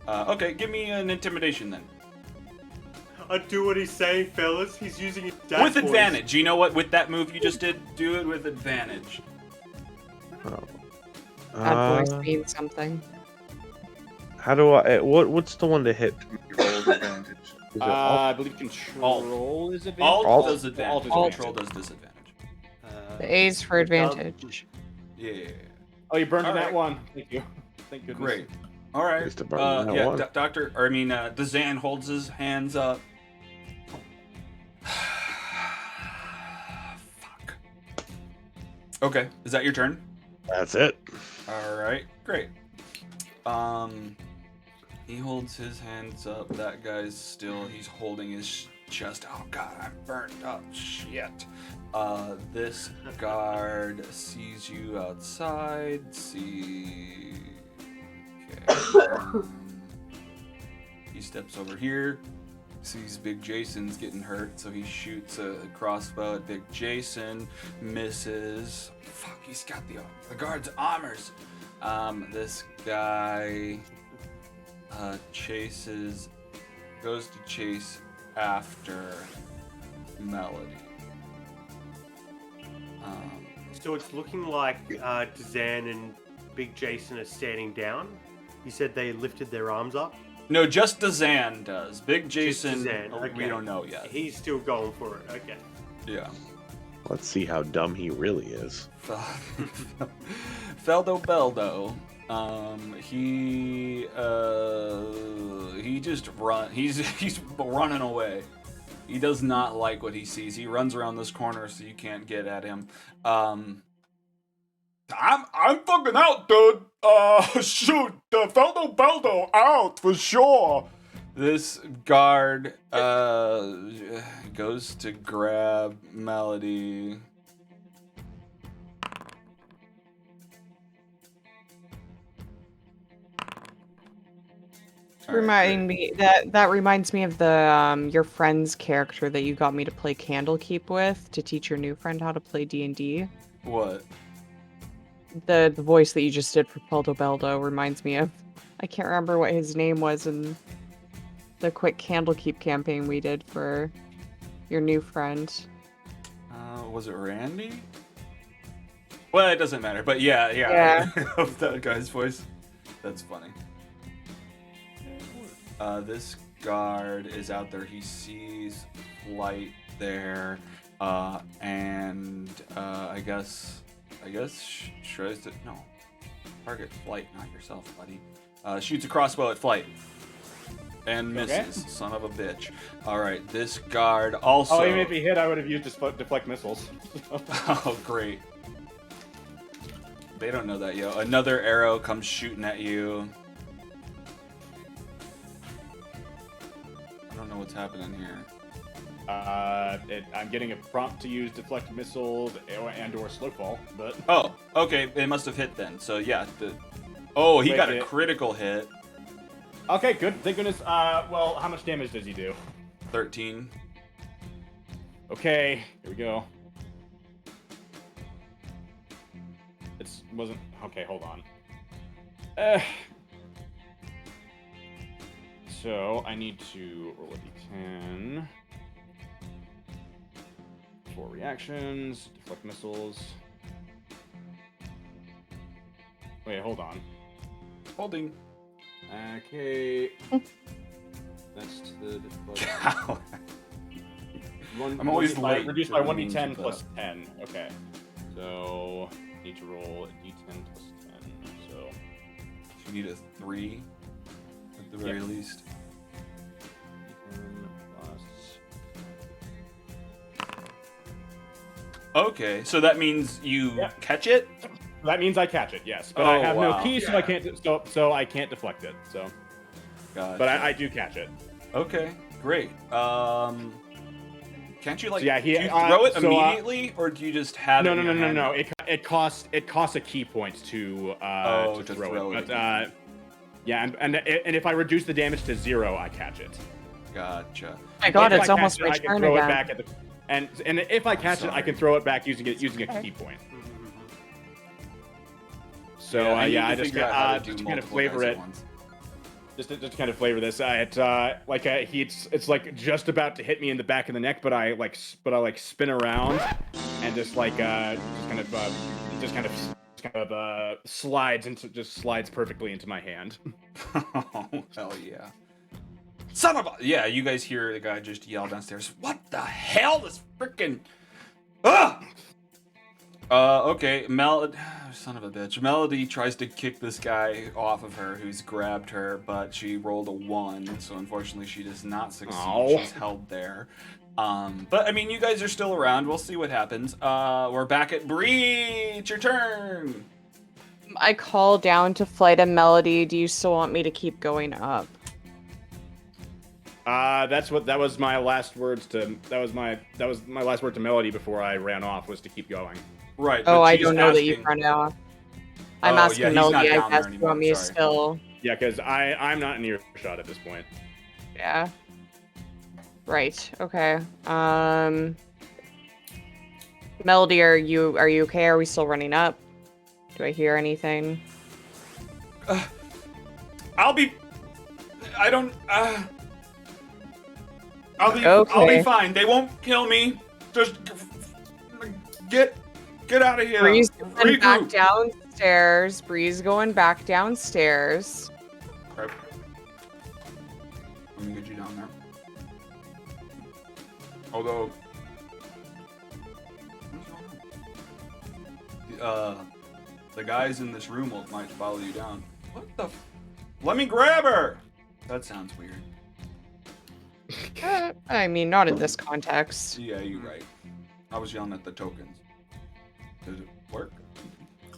Okay, give me an intimidation then. I do what he's saying, fellas. He's using his dad With voice. advantage. You know what? With that move you just did, do it with advantage. That voice means something. how do I, what's the one to hit to make you roll with advantage? Is it I believe control is advantage. Alt does advantage. Alt is Control advantage. does disadvantage. The A's for advantage. Yeah. Oh, you burned All that right. one. Thank you. Thank goodness. Great. All right. Just about that one. Doctor. Or I mean, Dazan holds his hands up. Fuck. Okay. Is that your turn? That's it. All right. Great. He holds his hands up. That guy's still. He's holding his chest. Oh God, I'm burnt up. Shit. This guard sees you outside. Okay. He steps over here. Sees Big Jason's getting hurt, so he shoots a crossbow at Big Jason. Misses. Fuck, he's got the guard's armors. This guy goes to chase after Melody. So it's looking like Dazan and Big Jason are standing down. You said they lifted their arms up. No, just Dazan does. Big Jason, Dazan, we okay. don't know yet. He's still going for it. Okay. Yeah. Let's see how dumb he really is. Feldo Beldo. He just run. He's running away. He does not like what he sees. He runs around this corner so you can't get at him. I'm fucking out, dude. Shoot, Feldo Beldo out for sure. This guard goes to grab Melody. That reminds me of the your friend's character that you got me to play Candlekeep with to teach your new friend how to play D&D. What? The voice that you just did for Peldo Beldo reminds me of. I can't remember what his name was in the quick Candlekeep campaign we did for your new friend. Was it Randy? Well, it doesn't matter. But yeah. Yeah. Of that guy's voice. That's funny. This guard is out there. He sees light there, and I guess tries to Target Flight, not yourself, buddy. Shoots a crossbow at Flight. And misses. Okay. Son of a bitch. Alright, this guard also... Oh, even if he hit, I would have used deflect missiles. Oh, great. They don't know that, yo. Another arrow comes shooting at you. I don't know what's happening here. I'm getting a prompt to use deflect missiles and/or slowfall, but Oh, okay. It must have hit then. So yeah. Oh, he Wait, got a critical hit. okay, good. Thank goodness. Well, how much damage does he do? 13. Okay, here we go. Wasn't okay. Hold on. So I need to roll a d10. 4 reactions, deflect missiles. Wait, hold on. Holding. Okay. That's the deflect. Ow. I'm always late Reduced to by the means 1d10 of plus that. 10. Okay. So need to roll a d10 plus 10. So You need a 3 at the very least. d10 plus. Okay, so that means you catch it? That means I catch it, yes. But I Oh, have wow. no key, so I can't. So I can't deflect it. So, Gotcha. but I do catch it. Okay, great. Can't you like? So, yeah, do you throw it so, immediately, or do you just have No, it? no, in no, your no, hand? no. It costs a key point to to throw throw it. it But yeah, and if I reduce the damage to 0, I catch it. Gotcha. Oh my god, If it's I almost catch my it, I can turn throw it again. back at the and if I catch it, I can throw it back using a key point. So I need I to just figure out how to do just to kind of multiple flavor guys at it. once. Just to kind of flavor this, it's like just about to hit me in the back of the neck, but I spin around and just slides perfectly into my hand. Oh, hell yeah. Son of a... Yeah, you guys hear the guy just yell downstairs, "What the hell? This freaking... Ah!" Okay, son of a bitch. Melody tries to kick this guy off of her who's grabbed her, but she rolled a 1, so unfortunately she does not succeed. Ow. She's held there. But I mean, you guys are still around. We'll see what happens. We're back at Bree. It's your turn. I call down to Flight and Melody. Do you still want me to keep going up? That was my last words to Melody before I ran off, was to keep going. Right. Oh, but I she's don't know that asking- you've run out. I'm Oh, asking yeah, he's Melody. not I down there guess you anymore, want me to sorry. still. Yeah, because I'm not in earshot at this point. Yeah. Right. Okay. Melody, are you okay? Are we still running up? Do I hear anything? I'll be Okay. fine. They won't kill me. Just get out of here. Bree's going back Regroup. downstairs. Bree's going back downstairs. Okay. Let me get you down there. Although, the guys in this room might follow you down. What the? Let me grab her. That sounds weird. I mean, not in this context. Yeah, you're right. I was yelling at the tokens. Did it work?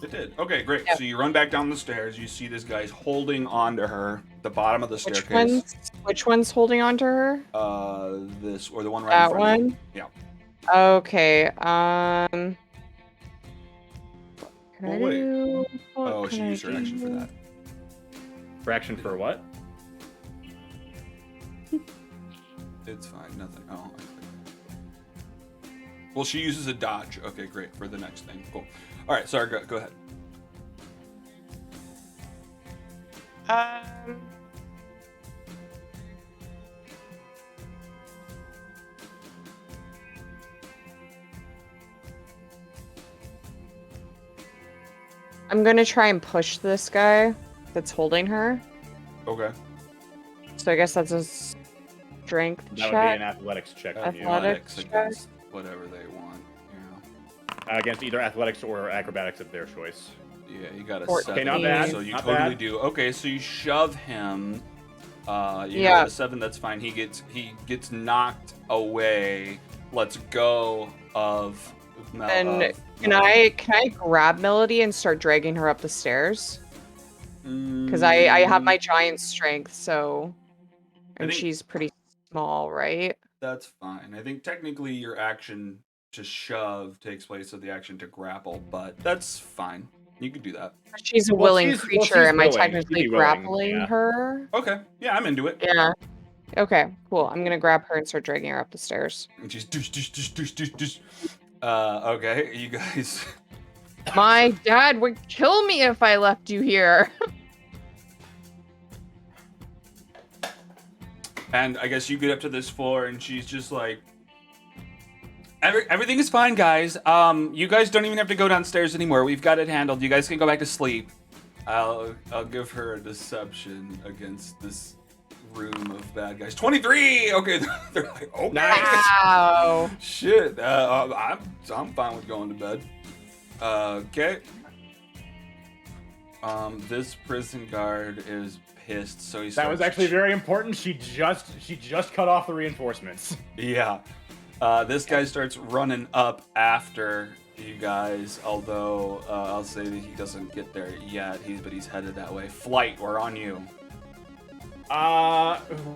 It did. Okay, great. Yep. So you run back down the stairs. You see this guy's holding onto her, the bottom of the staircase. Which one's holding on to her? This or the one right That in front of you. one? Yeah. Okay. Can I wait. do? What Oh, she can I used her action for do? that. Fraction for what? It's fine. Nothing. Oh. Well, she uses a dodge. Okay, great. For the next thing. Cool. All right. Sorry. Go ahead. I'm gonna try and push this guy that's holding her. Okay. So I guess that's a strength That would be an check. athletics check on you. Athletics check. against whatever they want. Yeah. Against either athletics or acrobatics of their choice. Yeah, you got a 14. 7. Okay, not bad. So you Not totally bad. do. Okay, so you shove him. You Yeah. got a 7. That's fine. He gets knocked away. Let's go of. And can I grab Melody and start dragging her up the stairs? Because I have my giant strength, so and think- she's pretty small, right? That's fine. I think technically your action to shove takes place of the action to grapple, but that's fine. You could do that. She's a Well, willing she's creature. Am willing. I technically She'd be willing, grappling yeah. her? Okay. Yeah, I'm into it. Yeah. Okay, cool. I'm gonna grab her and start dragging her up the stairs. And she's douche. Okay, you guys. My dad would kill me if I left you here. And I guess you get up to this floor, and she's just like, everything is fine, guys. You guys don't even have to go downstairs anymore. We've got it handled. You guys can go back to sleep. I'll give her a deception against this room of bad guys. 23. Okay, they're like, okay. Nice. Wow. Shit. I'm fine with going to bed. Okay. This prison guard is pissed, so he. That was actually very important. She just cut off the reinforcements. Yeah. This guy starts running up after you guys, although I'll say that he doesn't get there yet. He's headed that way. Flight, we're on you.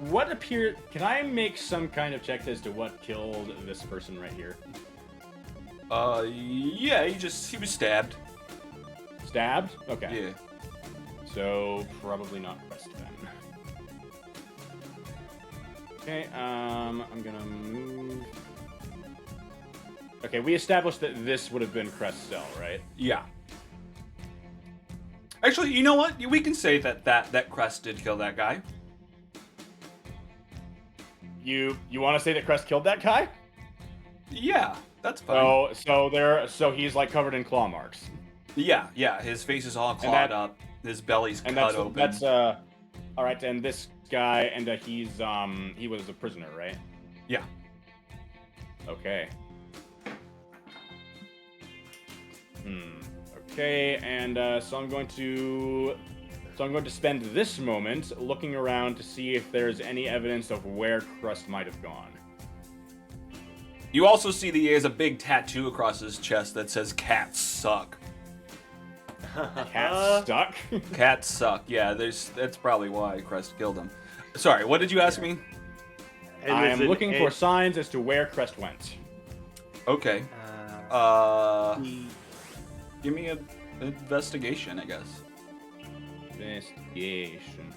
What appeared? Can I make some kind of check as to what killed this person right here? Yeah, he was stabbed. Stabbed? Okay. Yeah. So probably not Crest then. Okay, I'm gonna move. Okay, we established that this would have been Crest's cell, right? Yeah. Actually, you know what? We can say that Crest did kill that guy. You want to say that Crest killed that guy? Yeah, that's fine. So he's like covered in claw marks. Yeah. His face is all clawed up. His belly's cut open. That's all right. And this guy, and he was a prisoner, right? Yeah. Okay. Okay, and so I'm going to spend this moment looking around to see if there's any evidence of where Crest might have gone. You also see that he has a big tattoo across his chest that says "Cats suck." Cat stuck. Cats suck. Yeah, that's probably why Crest killed him. Sorry, what did you ask me? I am looking for signs as to where Crest went. Okay. Give me an investigation, I guess. Investigation.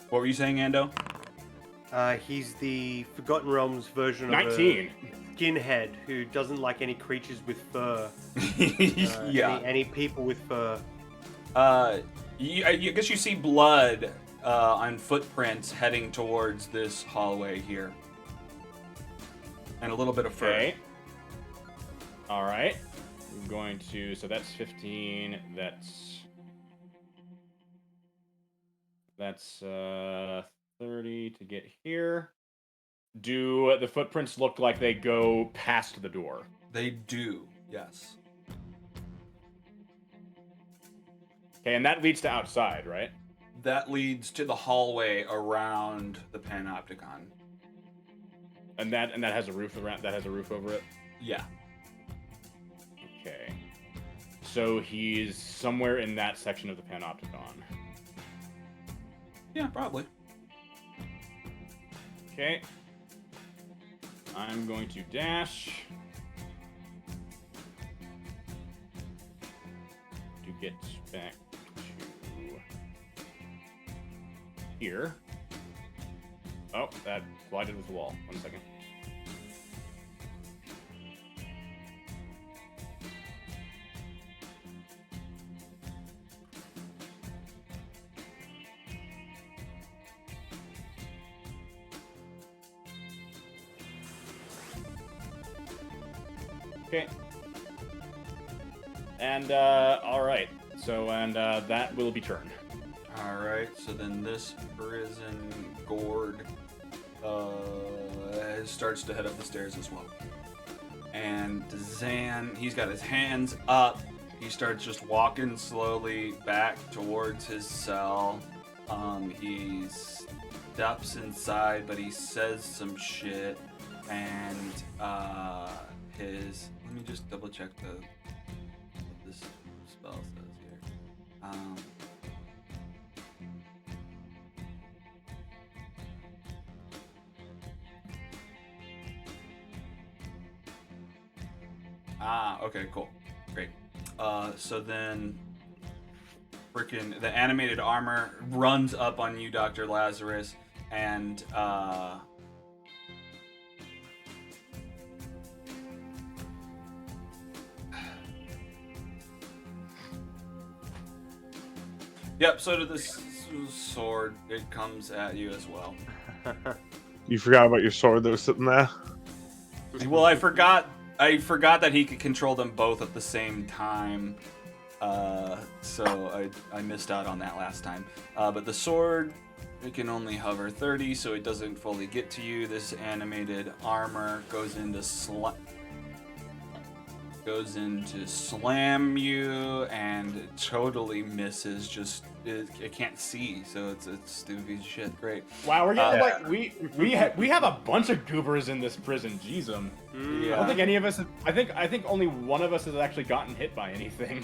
What were you saying, Ando? He's the Forgotten Realms version 19. of a skinhead who doesn't like any creatures with fur. Yeah. Any people with fur. I guess you see blood on footprints heading towards this hallway here. And a little bit of fur. Okay. All right. I'm going to. So that's 15. That's 30 to get here. Do the footprints look like they go past the door? They do, yes. Okay, and that leads to outside, right? That leads to the hallway around the Panopticon. And that has a roof around. That has a roof over it. Yeah. Okay. So he's somewhere in that section of the Panopticon. Yeah, probably. Okay. I'm going to dash to get back to here. Oh, that collided with the wall. 1 second. Okay. And, alright. So, and, that will be turned. Alright, so then this prison gourd starts to head up the stairs as well. And Zan, he's got his hands up. he starts just walking slowly back towards his cell. He steps inside, but he says some shit, and let me just double check what this spell says here. Okay, cool. Great. So then freaking the animated armor runs up on you, Dr. Lazarus, and yep, so to this sword, it comes at you as well. You forgot about your sword that was sitting there? Well, I forgot that he could control them both at the same time. So I missed out on that last time. But the sword, it can only hover 30, so it doesn't fully get to you. This animated armor goes into slam you, and it totally misses. Just it can't see, so it's stupid shit. Great. Wow, we're getting we have a bunch of goobers in this prison. Jeez, Yeah. I don't think any of us. I think only one of us has actually gotten hit by anything.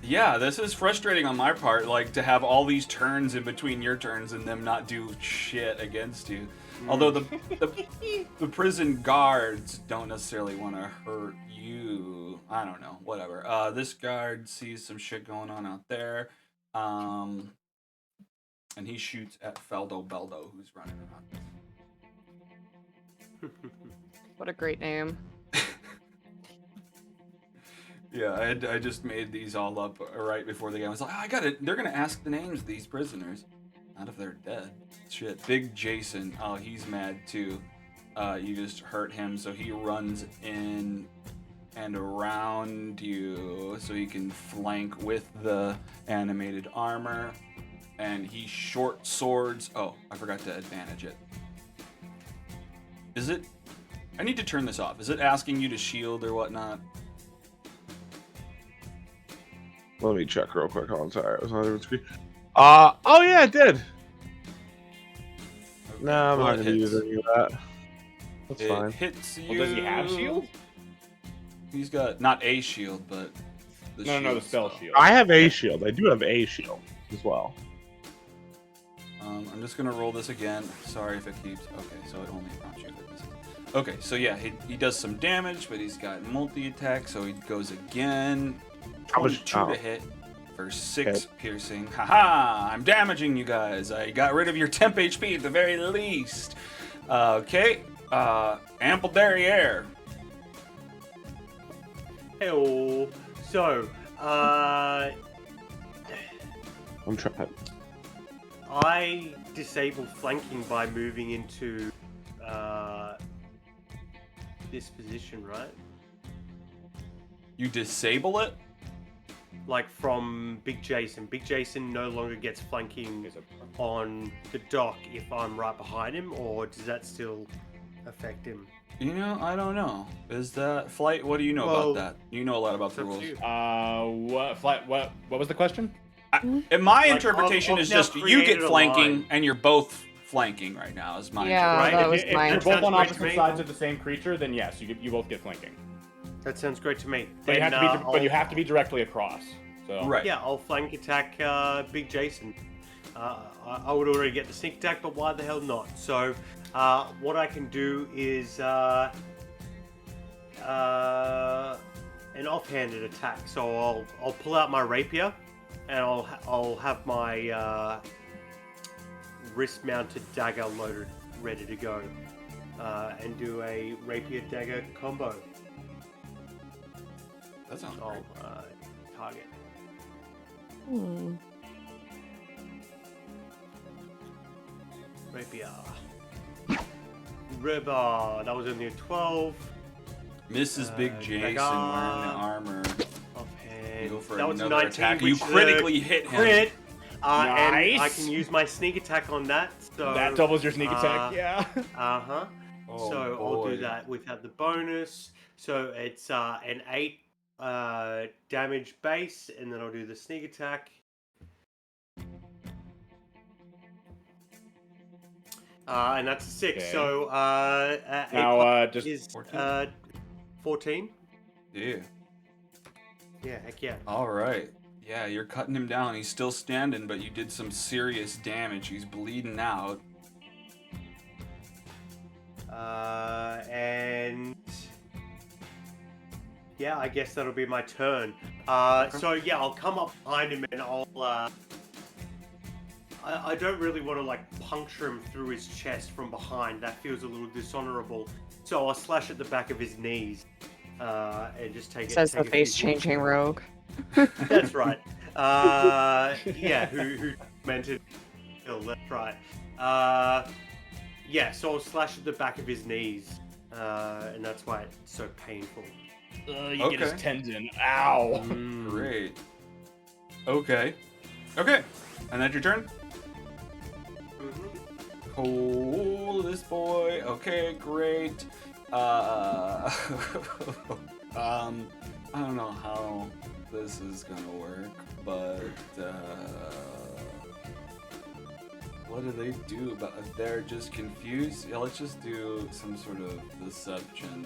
Yeah, this is frustrating on my part, like to have all these turns in between your turns and them not do shit against you. Although the prison guards don't necessarily want to hurt you. I don't know, whatever. This guard sees some shit going on out there, and he shoots at Feldo Beldo, who's running around. What a great name. Yeah, I just made these all up right before the game. I was like, I got it. They're gonna ask the names of these prisoners, not if they're dead. Shit, Big Jason. Oh, he's mad too. You just hurt him, so he runs in and around you, so he can flank with the animated armor. And he short swords. Oh, I forgot to advantage it. Is it? I need to turn this off. Is it asking you to shield or whatnot? Let me check real quick. Oh, I'm sorry. I was not even screen. Oh yeah, it did. Okay. No, I'm Well, not it going to use hits. any of that. That's It fine. hits you. Well, does he have shield? He's got not a shield, but the No, the spell spell. shield. I have a shield. I do have a shield as well. I'm just gonna roll this again. Sorry if it keeps. Okay, so it only prompts you for this. Okay, so yeah, he does some damage, but he's got multi-attack, so he goes again. How much- 22 oh. to hit for 6 Okay. piercing. Haha! I'm damaging you guys. I got rid of your temp HP at the very least. Okay. Ample derriere. Hey, so, I'm trying. I disabled flanking by moving into this position, right? You disable it. Like from Big Jason. Big Jason no longer gets flanking on the dock if I'm right behind him, or does that still affect him? You know, I don't know. Is that flight? What do you know Well, about that? You know a lot about It's the up to rules. you. What was the question? And my Like, interpretation I've is now just you created get a flanking line. and you're both flanking right now. Is my Yeah, Right, that if was you- if my You're That both sounds on great to opposite me. sides of the same creature, then yes, you both get flanking. That sounds great to me. But you Then, have to be, but you I'll- have to be directly across. So Right. Yeah, I'll flank attack Big Jason. I would already get the sneak attack, but why the hell not? So, what I can do is an offhanded attack. So I'll pull out my rapier, and I'll have my wrist-mounted dagger loaded, ready to go, and do a rapier dagger combo. That sounds I'll great. target. Hmm. Rapier. Revel. That was only a 12. Mrs. Big Jason wearing the dagger. armor. Offhand. You go for That was another 19, attack. You which is a critically hit him. Crit. And I Nice. can use my sneak attack on that. So that doubles your sneak attack. uh, Yeah. Uh-huh. Oh, So I'll boy. do that without the bonus. So it's an 8 damage base, and then I'll do the sneak attack. And that's a 6. Okay. So Now, just is 14? 14. Yeah. Yeah, heck yeah. All right. Yeah, you're cutting him down. He's still standing, but you did some serious damage. He's bleeding out. And yeah, I guess that'll be my turn. So yeah, I'll come up behind him and I'll. I don't really want to like puncture him through his chest from behind. That feels a little dishonorable. So I'll slash at the back of his knees and just take it. Says take the a few face-changing hits. rogue. That's right. Yeah, who meant to kill? That's right. Yeah, so I'll slash at the back of his knees, and that's why it's so painful. you get his Okay. tendon. Ow. Great. Okay. Okay. And that's your turn? Cool, this boy. Okay, great. I don't know how this is gonna work, but what do they do? But they're just confused. Yeah, let's just do some sort of deception.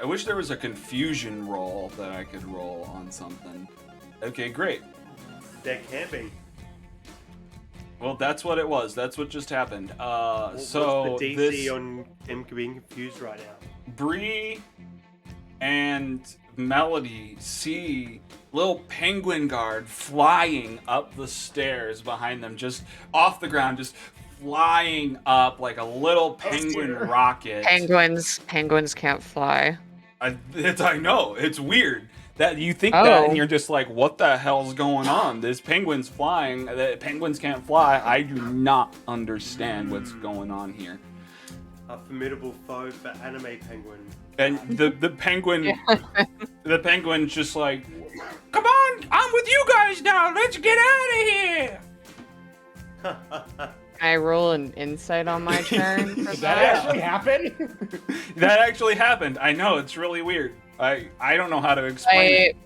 I wish there was a confusion roll that I could roll on something. Okay, great. There can be. Well, that's what it was. That's what just happened. What's So the DC this on him being confused right now? Bree and Melody see little penguin guard flying up the stairs behind them, just off the ground, just flying up like a little penguin rocket. Penguins can't fly. I know, it's weird that you think that and you're just like, what the hell's going on? This penguin's flying. The penguins can't fly. I do not understand what's going on here. A formidable foe for anime penguin. And the penguin, the penguin's just like, come on, I'm with you guys now. Let's get out of here. Can I roll an insight on my turn? For Did that actually happen? That actually happened. I know, it's really weird. I don't know how to explain it.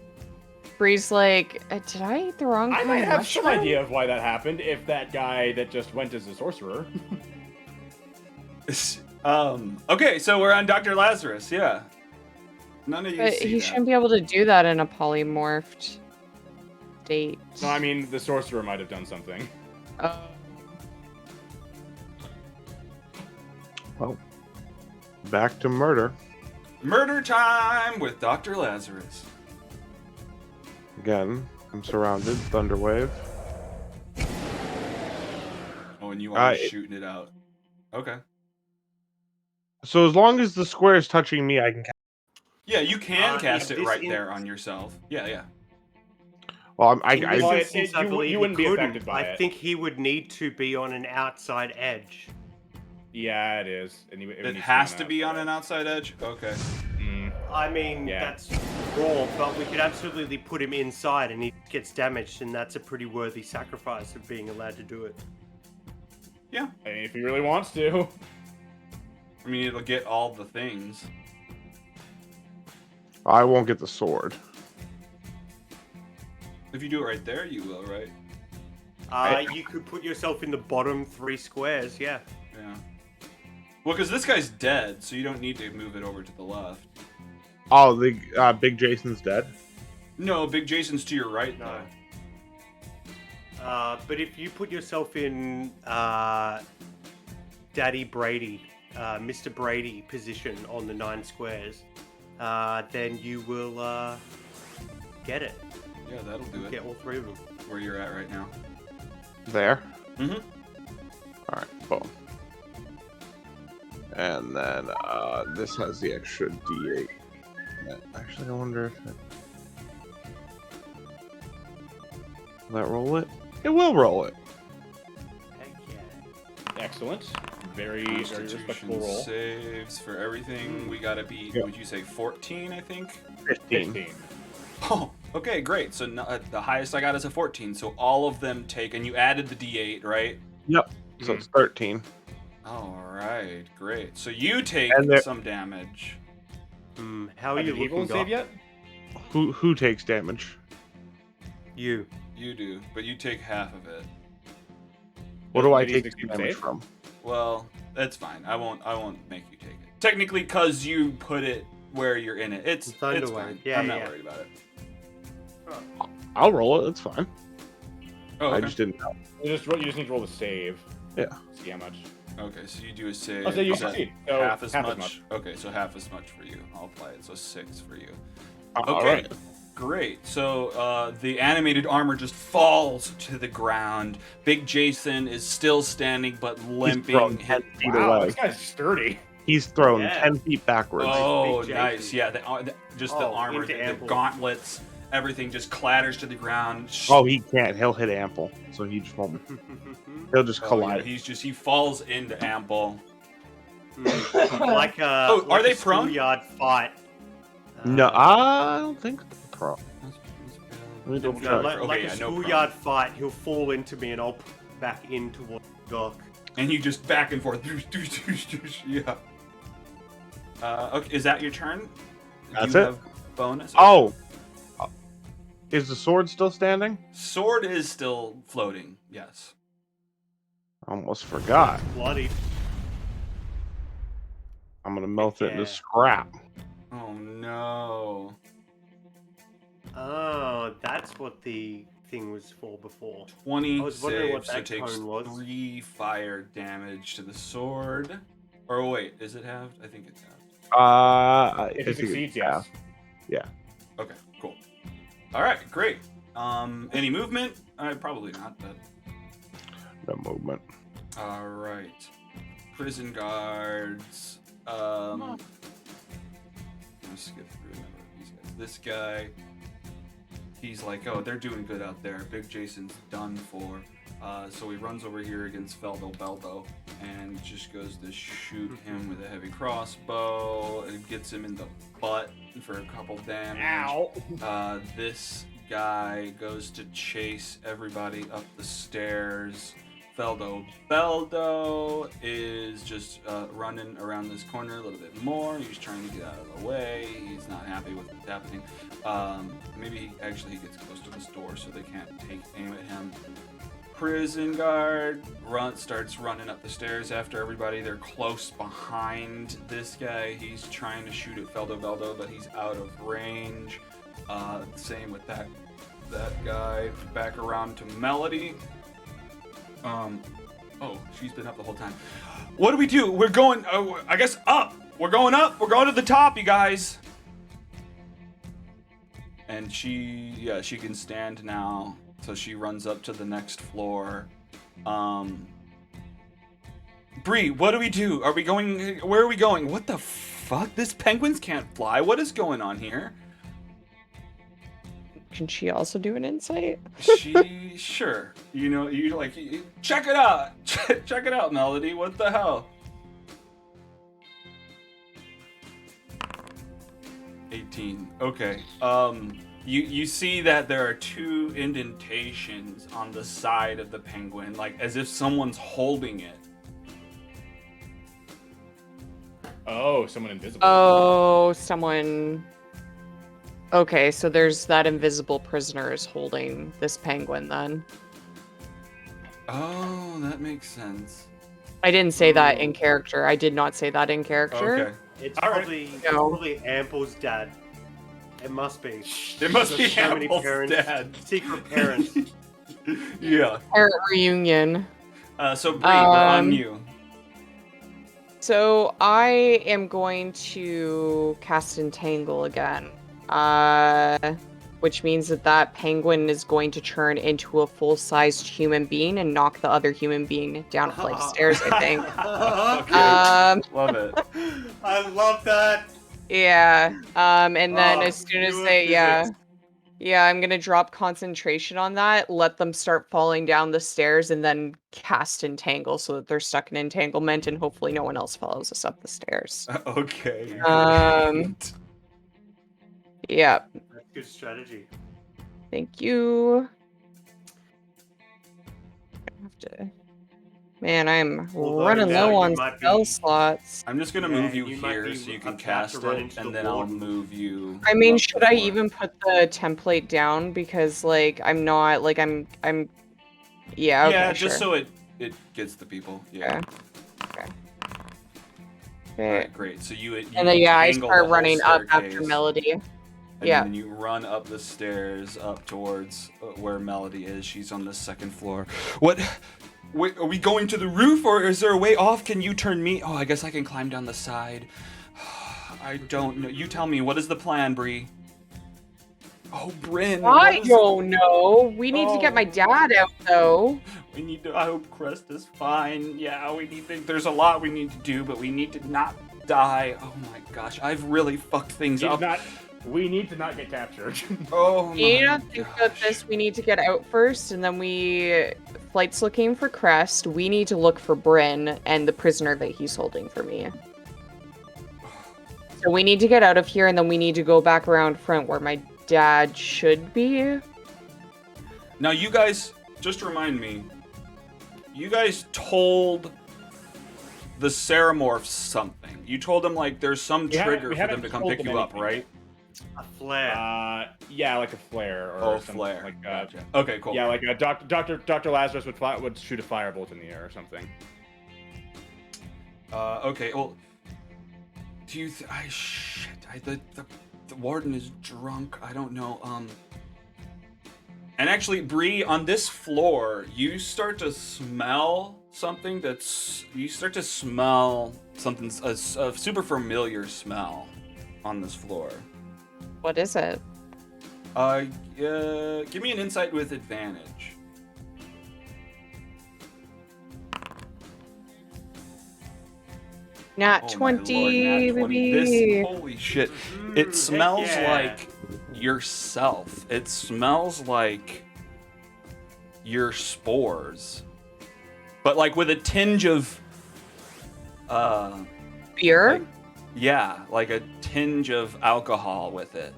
Bree's like, did I eat the wrong I kind might of have some mushroom?" idea of why that happened if that guy that just went as a sorcerer. Okay, so we're on Dr. Lazarus, yeah. None of you But see he that. shouldn't be able to do that in a polymorphed state. No, I mean, the sorcerer might have done something. Oh. Well, back to murder. Murder time with Dr. Lazarus. Again, I'm surrounded. Thunderwave. Oh, and you are Uh, shooting it out. Okay. So as long as the square is touching me, I can cast. Yeah, you can cast in it this right in- there on yourself. Yeah. Well, In this Well, instance, I you believe he wouldn't be couldn't. affected by I it. think he would need to be on an outside edge. Yeah, it is. And It has to be on an outside edge? Okay. I mean, Yeah. that's raw, but we could absolutely put him inside and he gets damaged, and that's a pretty worthy sacrifice of being allowed to do it. Yeah. I mean, if he really wants to. I mean, it'll get all the things. I won't get the sword. If you do it right there, you will, right? You could put yourself in the bottom 3 squares, yeah. Yeah. Well, because this guy's dead, so you don't need to move it over to the left. Oh, the Big Jason's dead. No, Big Jason's to your right, No. though. But if you put yourself in Daddy Brady, Mr. Brady position on the 9 squares, then you will get it. Yeah, that'll do it. Get all 3 of them. Where you're at right now. There. Mm-hmm. All right. Boom. And then this has the extra D8. Actually, I wonder if it... Will that roll it? It will roll it. Heck yeah. Excellent. Very, very respectable roll. Saves for everything. We gotta beat, Yep. would you say 14, I think? 15. 15. Oh, okay, great. So the highest I got is a 14. So all of them take, and you added the D8, right? Yep. So it's 13. All right, great. So you take And there- some damage. How are Did you he roll looking, a save Doc? yet? Who takes damage? You. You do, but you take half of it. What do I Did he take succeed damage save? from? Well, that's fine. I won't make you take it. Technically, cause you put it where you're in it. It's underwear. fine. Yeah, I'm not yeah. worried about it. I'll roll it. It's fine. Oh, I okay. just didn't know. You just need to roll the save. Yeah. See how much. Okay, so you do a save. Oh, so you Is that succeed. So half as much? Okay, so half as much for you. I'll apply it. So 6 for you. All Okay. right. Great. So the animated armor just falls to the ground. Big Jason is still standing but thrown limping. 10 feet Wow, away. this guy's sturdy. He's thrown Yeah. 10 feet backwards. Oh, Big nice. Jason. Yeah, just the Oh, armor, into the ample. gauntlets, everything just clatters to the ground. Oh, he can't. He'll hit ample, so he just won't. He'll just Oh, yeah, collide. he falls into ample. like a Oh, are like they a prone? schoolyard fight. No, I don't think pro. Let me double No, check. like, Okay, like yeah, a no schoolyard fight, he'll fall into me and I'll pull back in towards Doc. And you just back and forth. Yeah. Okay, is that your turn? That's Do you it. have bonus? Oh! Is the sword still standing? Sword is still floating, yes. Almost forgot. Bloody. I'm gonna melt it into Yeah. scrap. Oh no. Oh, that's what the thing was for before. 20 I was wondering what saves, so that takes cone was. 3 fire damage to the sword. Or wait, is it halved? I think it's halved. If he I think succeeds, it's half. yes. Yeah. Okay, cool. Alright, great. Any movement? Probably not, but No movement. alright. Prison guards. I'm gonna skip through a number of these guys. This guy, he's like, oh, they're doing good out there. Big Jason's done for. So he runs over here against Feldo Beldo and just goes to shoot him with a heavy crossbow. It gets him in the butt for a couple damage. Ow. This guy goes to chase everybody up the stairs. Feldo Beldo is just running around this corner a little bit more. He's trying to get out of the way. He's not happy with what's happening. Maybe he gets close to this door so they can't take aim at him. Prison guard starts running up the stairs after everybody. They're close behind this guy. He's trying to shoot at Feldo Beldo, but he's out of range. Same with that guy. Back around to Melody. Oh, she's been up the whole time. What do we do? We're going, I guess up. We're going up. We're going to the top, you guys. And she can stand now. So she runs up to the next floor. Bree, what do we do? Are we going, where are we going? What the fuck? This penguins can't fly. What is going on here? Can she also do an insight? Sure. You like, check it out. Check it out, Melody. What the hell? 18. Okay. You see that there are 2 indentations on the side of the penguin, like as if someone's holding it. Oh, someone invisible. Oh, someone. Okay, so there's that invisible prisoner is holding this penguin then. Oh, that makes sense. I didn't say that in character. I did not say that in character. Okay. It's All right. probably Ample's dad. It must be. It must be There's so many Apple's parents, dad. secret parents. Yeah. Parent reunion. So Bree, we're on Um, you. So I am going to cast Entangle again. Which means that penguin is going to turn into a full-sized human being and knock the other human being down a flight of stairs, I think. Okay. Love it. I love that. Yeah. And then Oh, as soon as pure they, physics. yeah, I'm gonna drop concentration on that, let them start falling down the stairs, and then cast Entangle so that they're stuck in entanglement, and hopefully no one else follows us up the stairs. Okay. Um, Yeah. That's good strategy. Thank you. I have to Man, I'm Although running now low you on might spell be- slots. I'm just gonna Yeah, move you you might here be so you can about to cast run it, into and the then I'll warden. move you. I mean, up should I before. even put the template down because like I'm not like I'm yeah, okay, Yeah, sure. just so it gets the people. Yeah. Okay. All Okay. right, great. So you And then yeah, I angle start the whole running up after staircase, Melody. and Yeah. then you run up the stairs up towards where Melody is. She's on the second floor. What? Wait, are we going to the roof, or is there a way off? Can you turn me? Oh, I guess I can climb down the side. I don't know. You tell me. What is the plan, Bree? Oh, Bryn. I don't know. We need to get my dad out though. We need to. I hope Crest is fine. Yeah, we need to. There's a lot we need to do, but we need to not die. Oh my gosh, I've really fucked things up. We need to not get captured. Oh my You don't think about gosh. this? We need to get out first, and then Flight's looking for Crest. We need to look for Bryn and the prisoner that he's holding for me. So we need to get out of here, and then we need to go back around front where my dad should be. Now, you guys, just remind me. You guys told the Ceramorphs something. You told them like there's some trigger for them to come pick you up, right? A flare. Yeah, like a flare or Oh, something flare. like Gotcha. Okay, cool. Yeah, like Dr. Lazarus would shoot a firebolt in the air or something. Okay. Well, do you? The warden is drunk. I don't know. And actually, Bree, on this floor, you start to smell something you start to smell something, a super familiar smell on this floor. What is it? Give me an insight with advantage. Nat Oh 20, my Lord, Nat 20. baby. Holy shit. It smells yeah. like yourself. It smells like your spores. But like with a tinge of Beer? like a tinge of alcohol with it.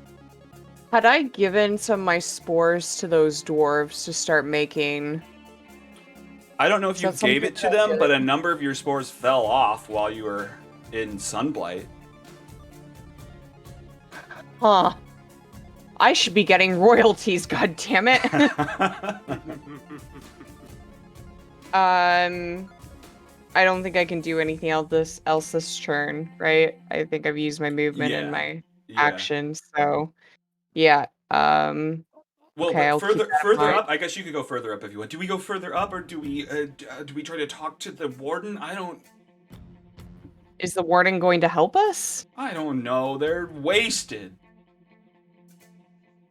Had I given some of my spores to those dwarves to start making? I don't know if Is you that gave it to something them, that- but a number of your spores fell off while you were in Sunblight. Huh. I should be getting royalties, god damn it. I don't think I can do anything else this turn, right? I think I've used my movement and my actions, so yeah. Well, Okay, but I'll keep that in further mind. up. I guess you could go further up if you want. Do we go further up, or do we try to talk to the warden? Is the warden going to help us? I don't know. They're wasted.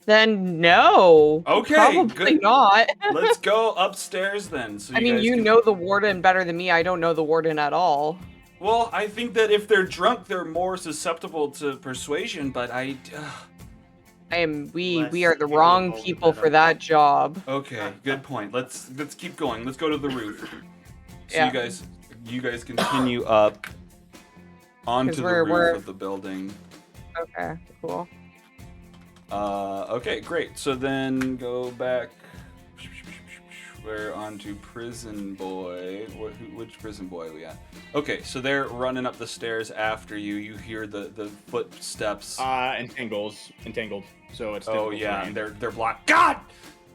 Then no. Okay, Probably good. not. Let's go upstairs then. So I mean, guys you can- know the warden better than me. I don't know the warden at all. Well, I think that if they're drunk, they're more susceptible to persuasion. But We are the people wrong involved people better. for that job. okay, good point. Let's keep going. Let's go to the roof. So Yeah. you guys continue up onto 'Cause the we're- roof of the building. Okay, cool. Okay, great. So then go back. We're on to Prison Boy. Which Prison Boy are we at? Okay, so they're running up the stairs after you. You hear the footsteps. Entangled. So it's Oh difficult yeah, terrain. they're blocked. God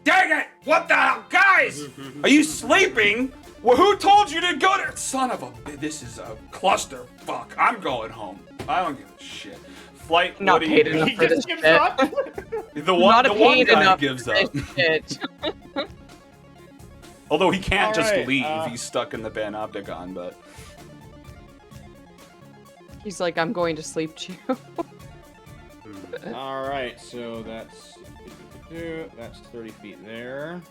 dang it! What the hell, guys? Are you sleeping? Well, who told you to go there? Son of a! This is a clusterfuck. I'm going home. I don't give a shit. Flight. Not what do you paid do? enough He for just this gives shit. up. The one paid guy enough gives for up. this shit. Although he can't All just right, leave. He's stuck in the Panopticon, but. He's like, I'm going to sleep too. All right, so that's 30 feet there.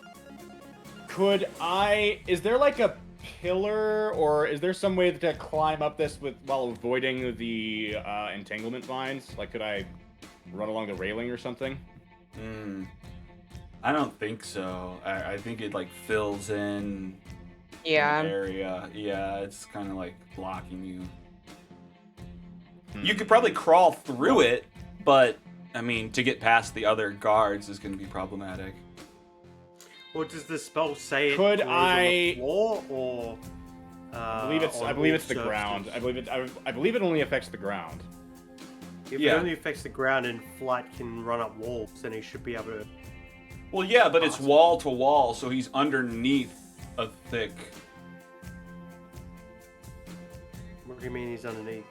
Is there like a pillar, or is there some way to climb up this while avoiding the entanglement vines? Like, could I run along the railing or something? I don't think so. I think it like fills in Yeah. an area. Yeah, it's kind of like blocking you. You could probably crawl through it, but I mean, to get past the other guards is going to be problematic. Or does the spell say it Could grows on I- the floor, or I believe it's the ground. I believe it only affects the ground. If it only affects the ground and Flight can run up walls, then he should be able to. Well, yeah, but it's wall to wall, so he's underneath a thick. What do you mean he's underneath?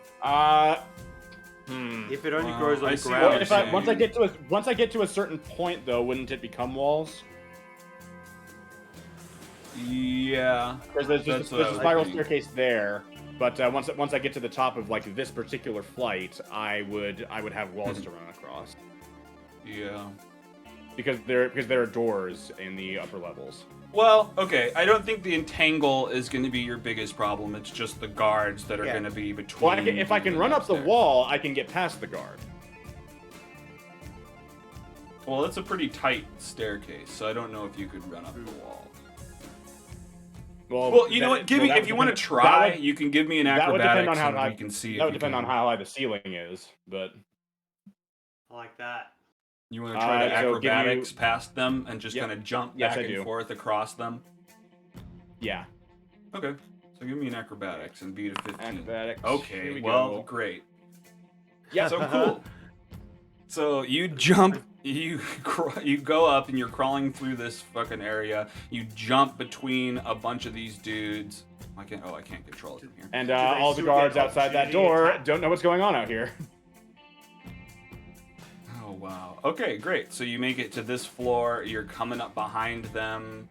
If it only grows on I the see ground. what you're once I get to a certain point, though, wouldn't it become walls? Yeah. Because there's a spiral staircase there, but once I get to the top of like this particular flight, I would have walls to run across. Yeah. Because there are doors in the upper levels. Well, okay. I don't think the entangle is going to be your biggest problem. It's just the guards that are going to be between. Well, if I can run up the wall, I can get past the guard. Well, it's a pretty tight staircase, so I don't know if you could run up the wall. Well, you know what? Give me if you want to try. You can give me an acrobatics, that would depend on how high. We can see. That would depend on how high the ceiling is, but. I like that. You want to try to so acrobatics past them and just kind of jump back I and do. forth across them? Yeah. Okay. So give me an acrobatics and beat a 15. Acrobatics. Okay, Here we well, go. great. Yeah. So cool. So you jump, you go up and you're crawling through this fucking area. You jump between a bunch of these dudes. I can't control it from here. And all the guards outside that door don't know what's going on out here. Oh, wow. Okay, great. So you make it to this floor. You're coming up behind them.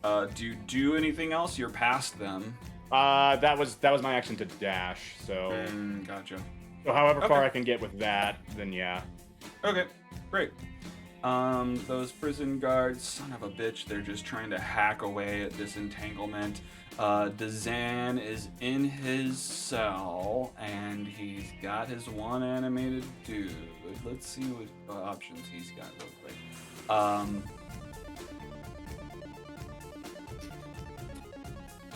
Do you do anything else? You're past them. That was my action to dash. So. Gotcha. So however far I can get with that, then yeah. Okay, great. Those prison guards, son of a bitch, they're just trying to hack away at this entanglement. Dazan is in his cell, and he's got his one animated dude. Let's see what options he's got real quick.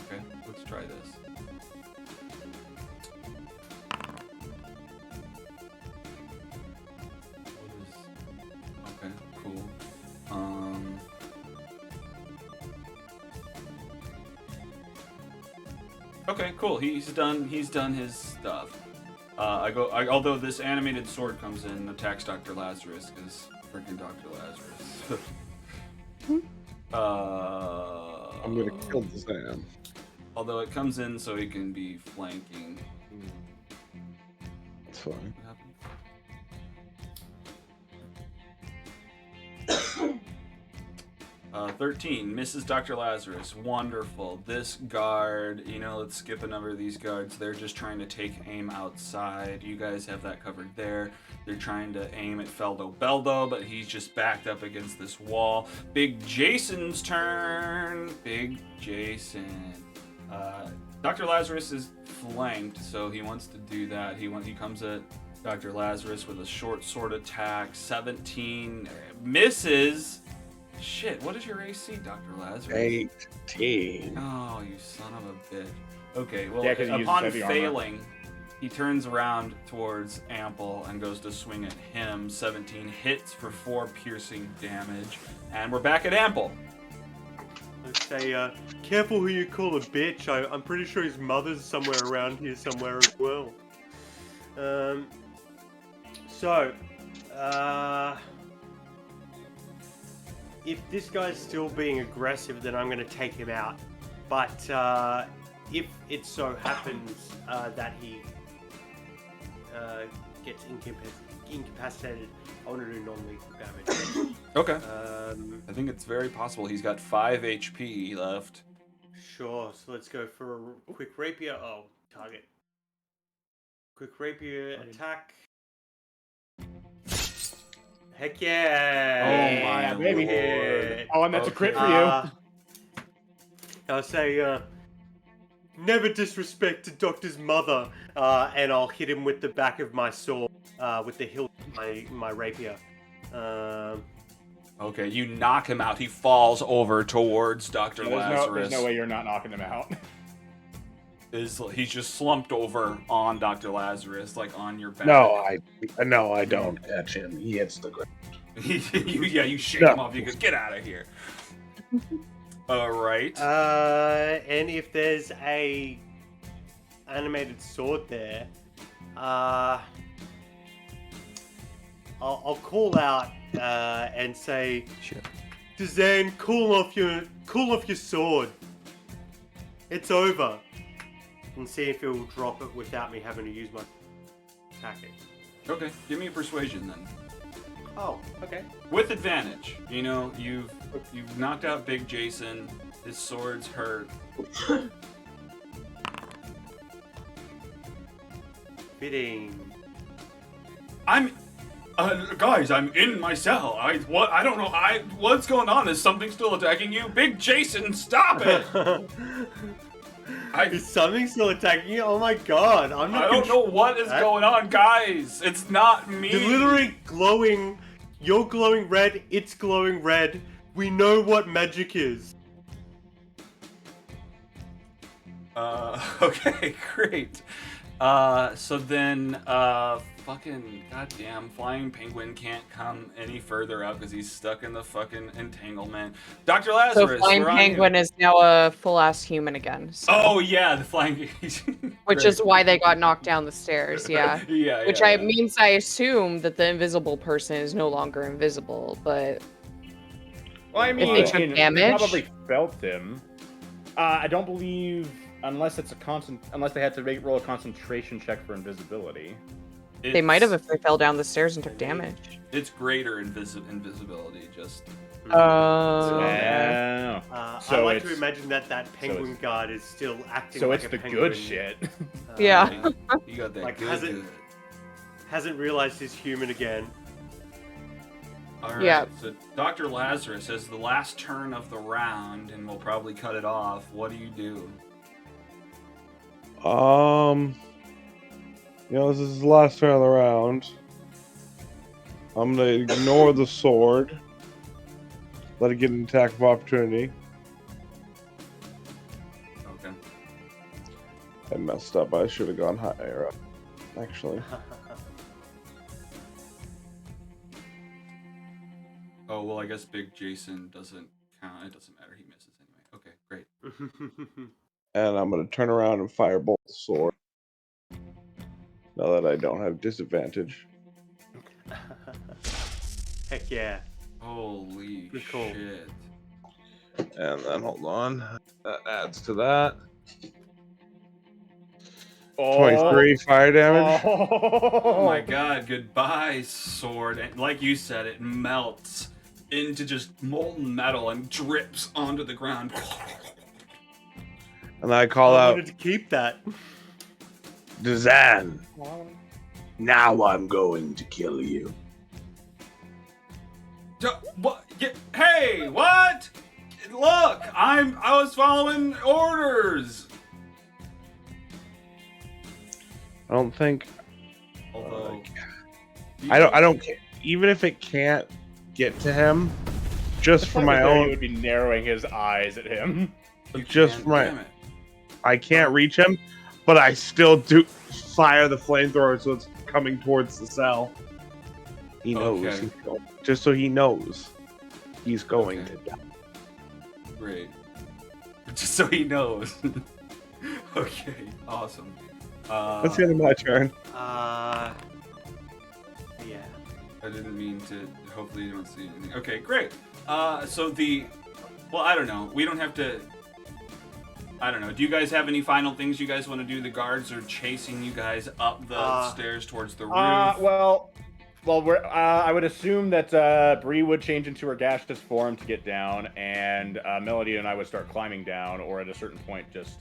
Okay, let's try this. Okay, cool. Okay, cool. He's done his stuff. Although this animated sword comes in and attacks Dr. Lazarus, because freaking Dr. Lazarus. I'm gonna kill Zan. Although it comes in so he can be flanking. That's fine. What happened? 13 misses Dr. Lazarus. Wonderful. This guard, let's skip a number of these guards. They're just trying to take aim outside. You guys have that covered there. They're trying to aim at Feldo Beldo, but he's just backed up against this wall. Big Jason's turn. Big Jason. Dr. Lazarus is flanked, so he wants to do that. He comes at Dr. Lazarus with a short sword attack. 17 misses. Shit, what is your AC, Dr. Lazarus? 18. Oh, you son of a bitch. Okay, well, Yeah, 'cause he uses upon heavy armor. failing, he turns around towards Ample and goes to swing at him. 17 hits for 4 piercing damage. And we're back at Ample. Let's say, careful who you call a bitch. I'm pretty sure his mother's somewhere around here somewhere as well. If this guy's still being aggressive, then I'm going to take him out. But if it so happens that he gets incapacitated, I want to do non-lethal damage. Okay. I think it's very possible. He's got 5 HP left. Sure, so let's go for a quick rapier. Oh, target. Quick rapier attack. Heck yeah! Oh my baby. lord. Oh, and that's a crit for you. I'll say, never disrespect a doctor's mother, and I'll hit him with the back of my sword, with the hilt of my rapier. Okay, you knock him out. He falls over towards Dr. Lazarus. There's no way you're not knocking him out. He's just slumped over on Dr. Lazarus, like on your back. No, I don't catch him. He hits the ground. you shake him off. You go, get out of here. All right. And if there's a animated sword there, I'll call out and say, Dazan, cool off your sword. It's over. And see if he'll drop it without me having to use my tactic. Okay, give me a persuasion then. Oh, okay. With advantage. You know, you've knocked out Big Jason. His sword's hurt. Fitting. Guys, I'm in my cell. I don't know. What's going on? Is something still attacking you? Big Jason, stop it! Is something still attacking you? Oh my god! I don't know what is going on, guys. It's not me. You're literally glowing. You're glowing red. It's glowing red. We know what magic is. Okay, great. So then, fucking goddamn flying penguin can't come any further up because he's stuck in the fucking entanglement. Dr. Lazarus, So flying we're on penguin you. is now a full-ass human again. So. Oh yeah, the flying. Which is why they got knocked down the stairs, yeah. Yeah. Which means I assume that the invisible person is no longer invisible, but Well, I mean, they took they damage? probably felt him. I don't believe, unless they had to roll a concentration check for invisibility. they might have if they fell down the stairs and took damage. It's greater invisibility, just. Yeah. I like to imagine that penguin guard is still acting So like it's a the penguin. good shit. Yeah. You got that Like, good. hasn't realized he's human again. All right. Yeah. So Dr. Lazarus, as the last turn of the round, and we'll probably cut it off. What do you do? This is the last turn of the round. I'm gonna ignore the sword. Let it get an attack of opportunity. Okay. I messed up. I should have gone higher up, actually. Oh well, I guess Big Jason doesn't count. It doesn't matter. He misses anyway. Okay, great. And I'm gonna turn around and firebolt the sword. Now that I don't have disadvantage. Heck yeah. Holy Good call. shit. And then hold on. That adds to that. 23 fire damage. Oh my god, goodbye, sword. And like you said, it melts into just molten metal and drips onto the ground. And I call I out, wanted to keep that. Dazan, now I'm going to kill you. What? Hey, what? Look, I was following orders. I don't think, Although, I don't, even if it can't get to him, just for my He own, would be narrowing his eyes at him. just for my, I can't reach him, but I still do fire the flamethrower so it's coming towards the cell. He knows. Okay. He's going, just so he knows he's going Okay. to die. Great. Just so he knows. Okay, awesome. That's the end of my turn. Yeah. I didn't mean to. Hopefully you don't see anything. Okay, great. So well, I don't know. We don't have to. I don't know. Do you guys have any final things you guys want to do? The guards are chasing you guys up the stairs towards the roof. Well, we're. I would assume that Bree would change into her gaseous form to get down, and Melody and I would start climbing down, or at a certain point, just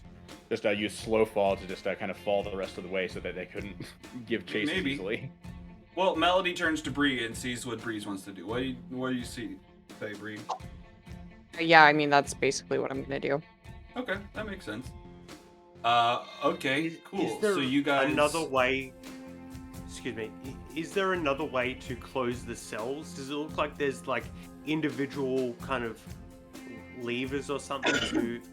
use slow fall to just kind of fall the rest of the way, so that they couldn't give chase Maybe. easily. Well, Melody turns to Bree and sees what Bree wants to do. What do you see, Bree? Yeah, I mean, that's basically what I'm gonna do. Okay, that makes sense. Okay, cool. Is there So you guys. another way? Excuse me. Is there another way to close the cells? Does it look like there's like individual kind of levers or something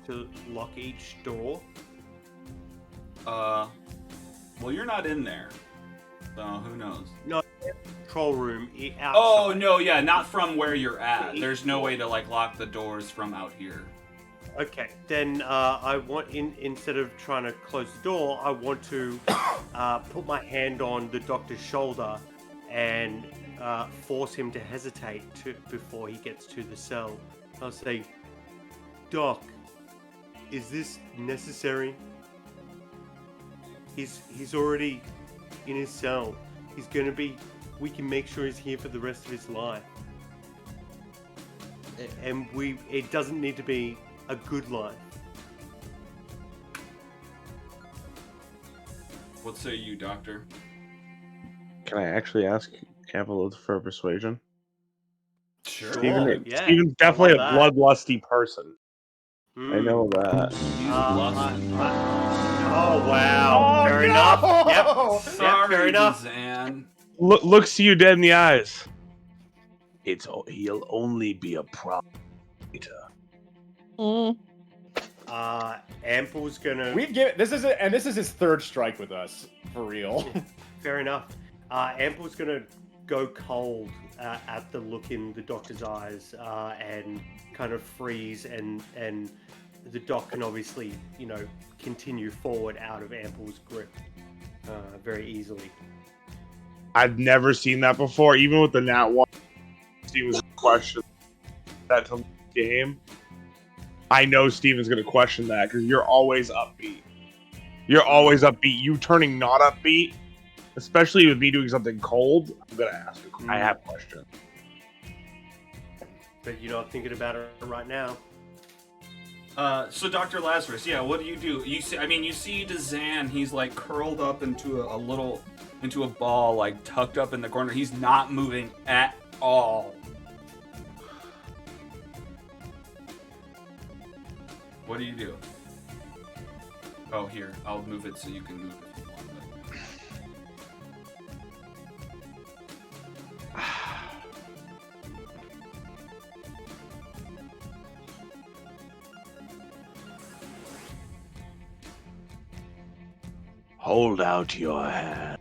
to lock each door? Well, you're not in there, so who knows? No, control room outside. Oh no, yeah, not from where you're at. There's no way to like lock the doors from out here. Okay, then I want instead of trying to close the door, I want to put my hand on the doctor's shoulder and force him to hesitate before he gets to the cell. I'll say, Doc, is this necessary? He's already in his cell. He's gonna be. We can make sure he's here for the rest of his life. And it doesn't need to be a good life. What say you, Doctor? Can I actually ask Campbell for persuasion? Sure. Steven's yeah. definitely a I love that. bloodlusty person. I know that. Oh wow! Oh, Fair no! enough. Yep. Sorry, fair enough. Zan. Looks you dead in the eyes. He'll only be a problem later. Mm. Ample's gonna. This is his third strike with us, for real. Fair enough. Ample's gonna go cold at the look in the doctor's eyes and kind of freeze, and the doc can obviously, continue forward out of Ample's grip very easily. I've never seen that before. Even with the Nat 1, Steven's question that to game. I know Steven's going to question that because you're always upbeat. You're always upbeat. You turning not upbeat, especially with me doing something cold, I'm going to ask you. I have questions. But you're not thinking about it right now. So Dr. Lazarus, yeah, what do? You see Dazan, he's like curled up into a ball, like tucked up in the corner. He's not moving at all. What do you do? Oh, here, I'll move it so you can move if you want. Hold out your hand.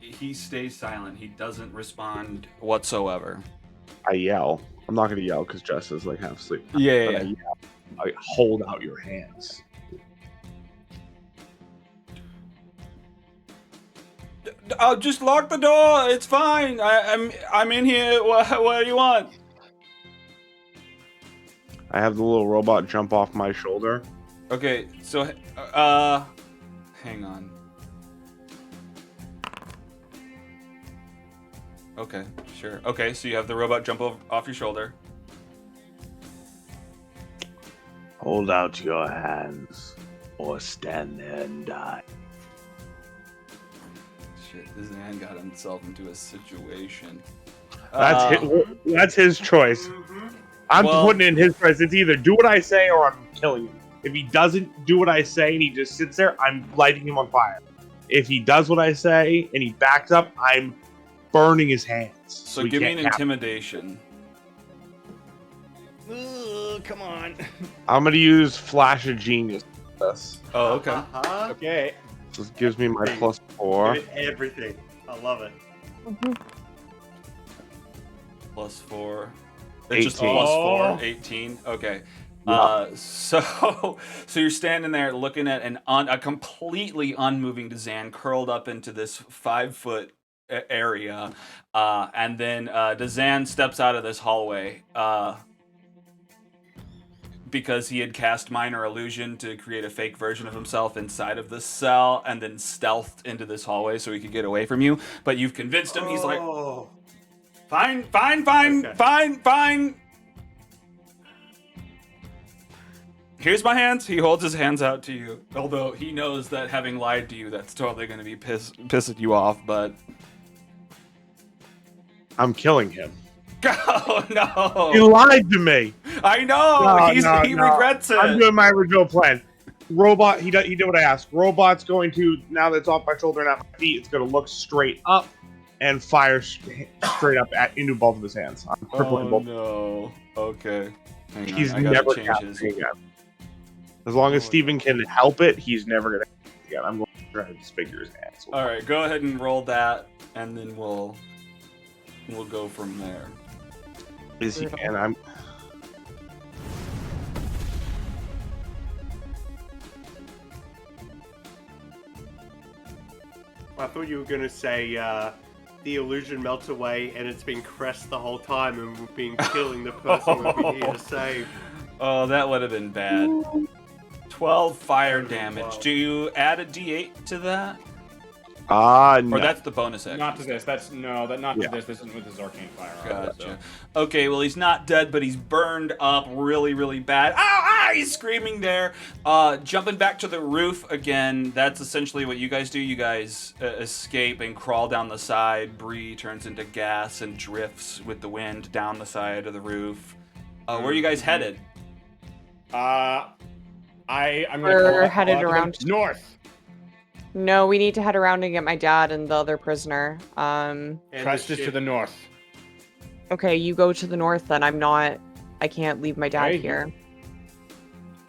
He stays silent. He doesn't respond whatsoever. I yell. I'm not going to yell because Jess is like half asleep. Yeah, But I yell. I hold out your hands. Oh, just lock the door. It's fine. I'm in here. What do you want? I have the little robot jump off my shoulder. Okay, so hang on. Okay, sure. Okay, so you have the robot jump off your shoulder. Hold out your hands, or stand there and die. Shit, this man got himself into a situation. That's his choice. I'm putting in his choice. It's either do what I say or I'm killing him. If he doesn't do what I say and he just sits there, I'm lighting him on fire. If he does what I say and he backs up, I'm burning his hands. So give me an intimidation. Come on. I'm going to use Flash of Genius for this. Oh, okay. Okay. This gives me my +4. Give it everything. I love it. +4. It's just 18. +4. 18. Okay. So you're standing there looking at a completely unmoving Dazan curled up into this 5-foot area, and then Dazan steps out of this hallway because he had cast minor illusion to create a fake version of himself inside of this cell, and then stealthed into this hallway so he could get away from you. But you've convinced him. He's like, fine. Here's my hands. He holds his hands out to you, although he knows that having lied to you, that's totally going to be pissing you off, but... I'm killing him. Oh, no! He lied to me! I know! He regrets it! I'm doing my original plan. Robot, he did what I asked. Robot's going to, now that it's off my shoulder and at my feet, it's going to look straight up and fire straight up into both of his hands. I'm crippling both. No. Okay. Hang on, He's I gotta never change his... casting again. As long as Steven can help it, he's never going to cast again. I'm going to try to disfigure his hands. Alright, go ahead and roll that, and then we'll go from there. Is he? Brutal. And I'm. I thought you were going to say the illusion melts away and it's been Crest the whole time and we've been killing the person we've been here to save. Oh, that would have been bad. 12 fire damage. 12. Do you add a d8 to that? No. Or that's the bonus action? Not to this. That's no. That not Yeah. to this. This isn't with his arcane fire. Gotcha. Okay, well, he's not dead, but he's burned up really, really bad. Ow! He's screaming there. Jumping back to the roof again. That's essentially what you guys do. You guys escape and crawl down the side. Bree turns into gas and drifts with the wind down the side of the roof. Where are you guys headed? I'm gonna We're call headed to the around. north. No, we need to head around and get my dad and the other prisoner. And Crest the is to ship- the north. Okay, you go to the north then. I can't leave my dad Right. here.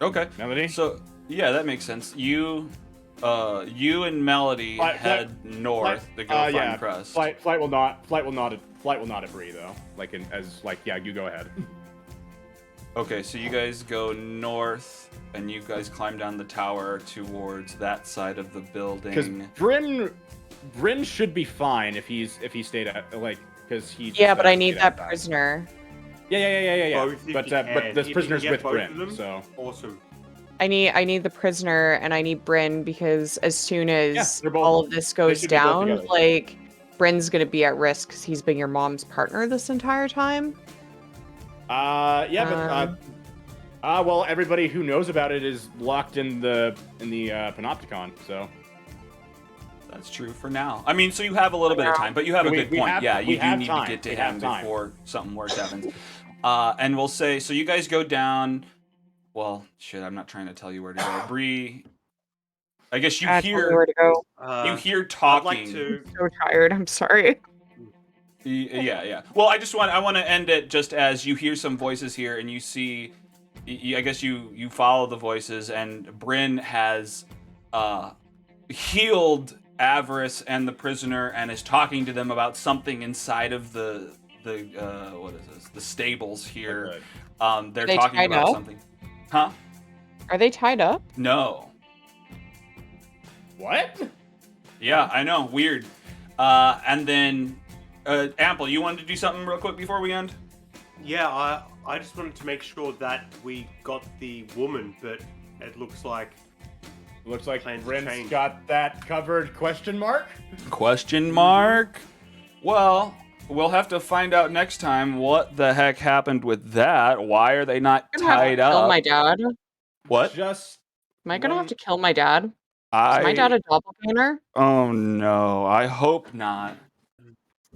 Okay. Melody. So, yeah, that makes sense. You and Melody head north to go find Crest. Flight will not at Bree though. You go ahead. Okay, so you guys go north, and you guys climb down the tower towards that side of the Because building. Bryn should be fine if he stayed at because he. Yeah, but I need stayed that outside. prisoner. Yeah. Both if But you but can. this If you prisoner's can get with both Bryn, of them, so Awesome. I need the prisoner and I need Bryn because as soon as they're both- all of this goes should be both down, together. like Bryn's gonna be at risk because he's been your mom's partner this entire time. Well, everybody who knows about it is locked in the panopticon, so. That's true for now. I mean, so you have a little bit of time, but you have a good point. we You do have need time. to get to We him have time. before something worse happens. And we'll say, so you guys go down. Well, shit, I'm not trying to tell you where to go. Bree, I guess you Dad told me where hear to go. you hear I'd talking. like to. I'm so tired. I'm sorry. Yeah. Well, I want to end it just as you hear some voices here, and you see. I guess you follow the voices, and Bryn has healed Avarice and the prisoner, and is talking to them about something inside of the what is this? The stables here. Okay. They're They talking tied about up? something. Huh? Are they tied up? No. What? Yeah, I know. Weird. And then, Ample, you wanted to do something real quick before we end? Yeah, I just wanted to make sure that we got the woman, but it looks like Looks like Plans Bryn's change. got that covered? Question mark? Question mark? Well, we'll have to find out next time what the heck happened with that. Why are they not I'm gonna have to tied kill up? my dad. Am What? Just I gonna have one- to kill my dad? Is my dad a doppelganger? Oh no, I hope not.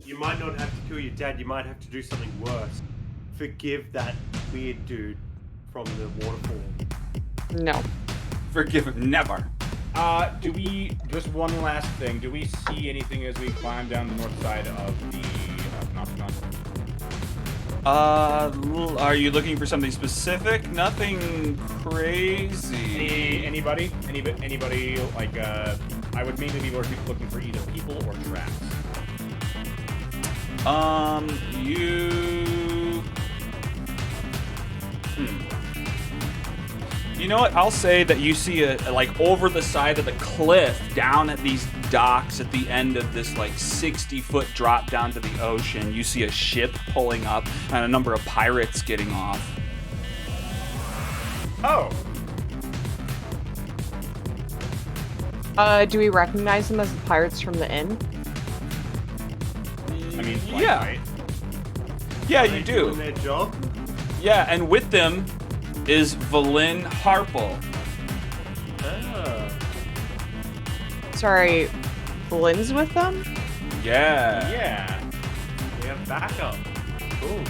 you might not have to kill your dad. You might have to do something worse. Forgive that weird dude from the waterfall. No. Forgive him, never. do we, just one last thing, do we see anything as we climb down the north side of the Panopticon? Are you looking for something specific? Nothing crazy. Anybody, like, I would mainly be looking for either people or tracks. You know what? I'll say that you see like over the side of the cliff, down at these docks at the end of this like 60-foot drop down to the ocean. You see a ship pulling up and a number of pirates getting off. Oh! Do we recognize them as the pirates from the inn? I mean, like, yeah, right? yeah, Are you they doing do. their job? Yeah, and with them is Valin Harple. Ah. Sorry, Lynn's with them? Yeah. Yeah. We have backup. Cool.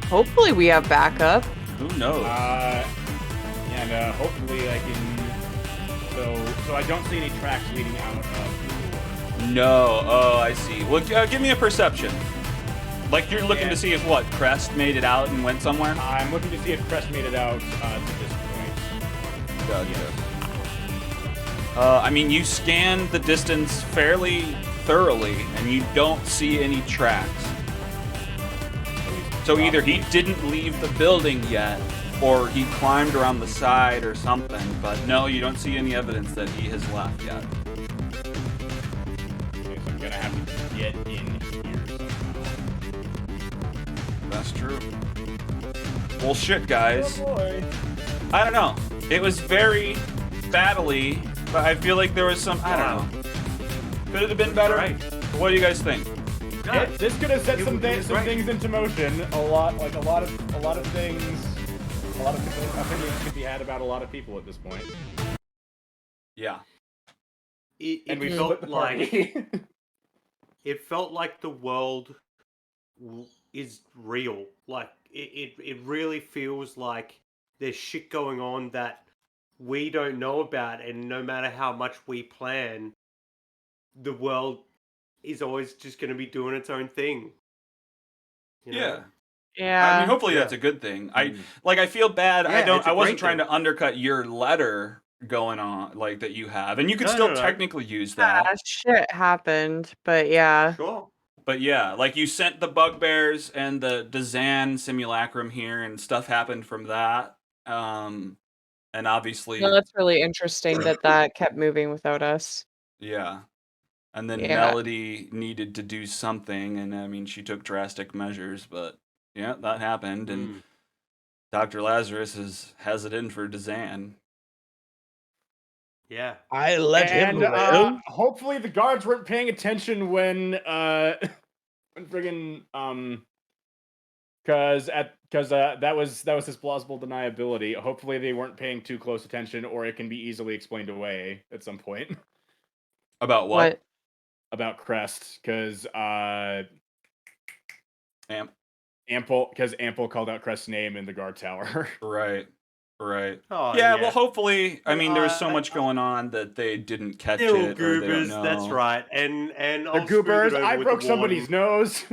Hopefully we have backup. Who knows? And hopefully I can. So I don't see any tracks leading out of. No. Oh, I see. Well, give me a perception. Like you're looking to see if what Crest made it out and went somewhere. I'm looking to see if Crest made it out to this point. Gotcha. I mean, you scanned the distance fairly thoroughly, and you don't see any tracks. So either he didn't leave the building yet, or he climbed around the side or something, but no, you don't see any evidence that he has left yet. Okay, so I'm gonna have to get in here somehow. That's true. Well, shit, guys. Oh boy. I don't know. It was very battly, but I feel like there was some. I don't know. Could it have been better? Right. What do you guys think? Yeah. This could have set It some was great. things into motion. A lot of things. A lot of opinions could be had about a lot of people at this point. Yeah. And we felt split the party. it felt like the world is real. Like it really feels like there's shit going on that we don't know about, and no matter how much we plan, the world is always just going to be doing its own thing. You know? Yeah. Yeah. I mean, hopefully Yeah. that's a good thing. I feel bad. Yeah, it's a I wasn't great trying thing. to undercut your letter going on, like that you have, and you could No, still no, no. technically use Yeah, that. shit happened, but yeah. Sure. But yeah, like you sent the bugbears and the Dazan simulacrum here, and stuff happened from that. And obviously, No, that's really interesting that kept moving without us. yeah. And then Yeah. Melody needed to do something, and I mean, she took drastic measures, but yeah, that happened, and Dr. Lazarus has it in for Dazan. Yeah. I let him And live. hopefully the guards weren't paying attention when when friggin' because that was his plausible deniability. Hopefully they weren't paying too close attention, or it can be easily explained away at some point. About what? About Crest, because Amp. Ample called out Crest's name in the guard tower. Right. Oh, Yeah, well, hopefully, I mean, there was so I- much going on that they didn't catch They're all it, or they don't goobers, know. that's right. And The I'll smooth goobers. it over I with broke the somebody's warden. nose.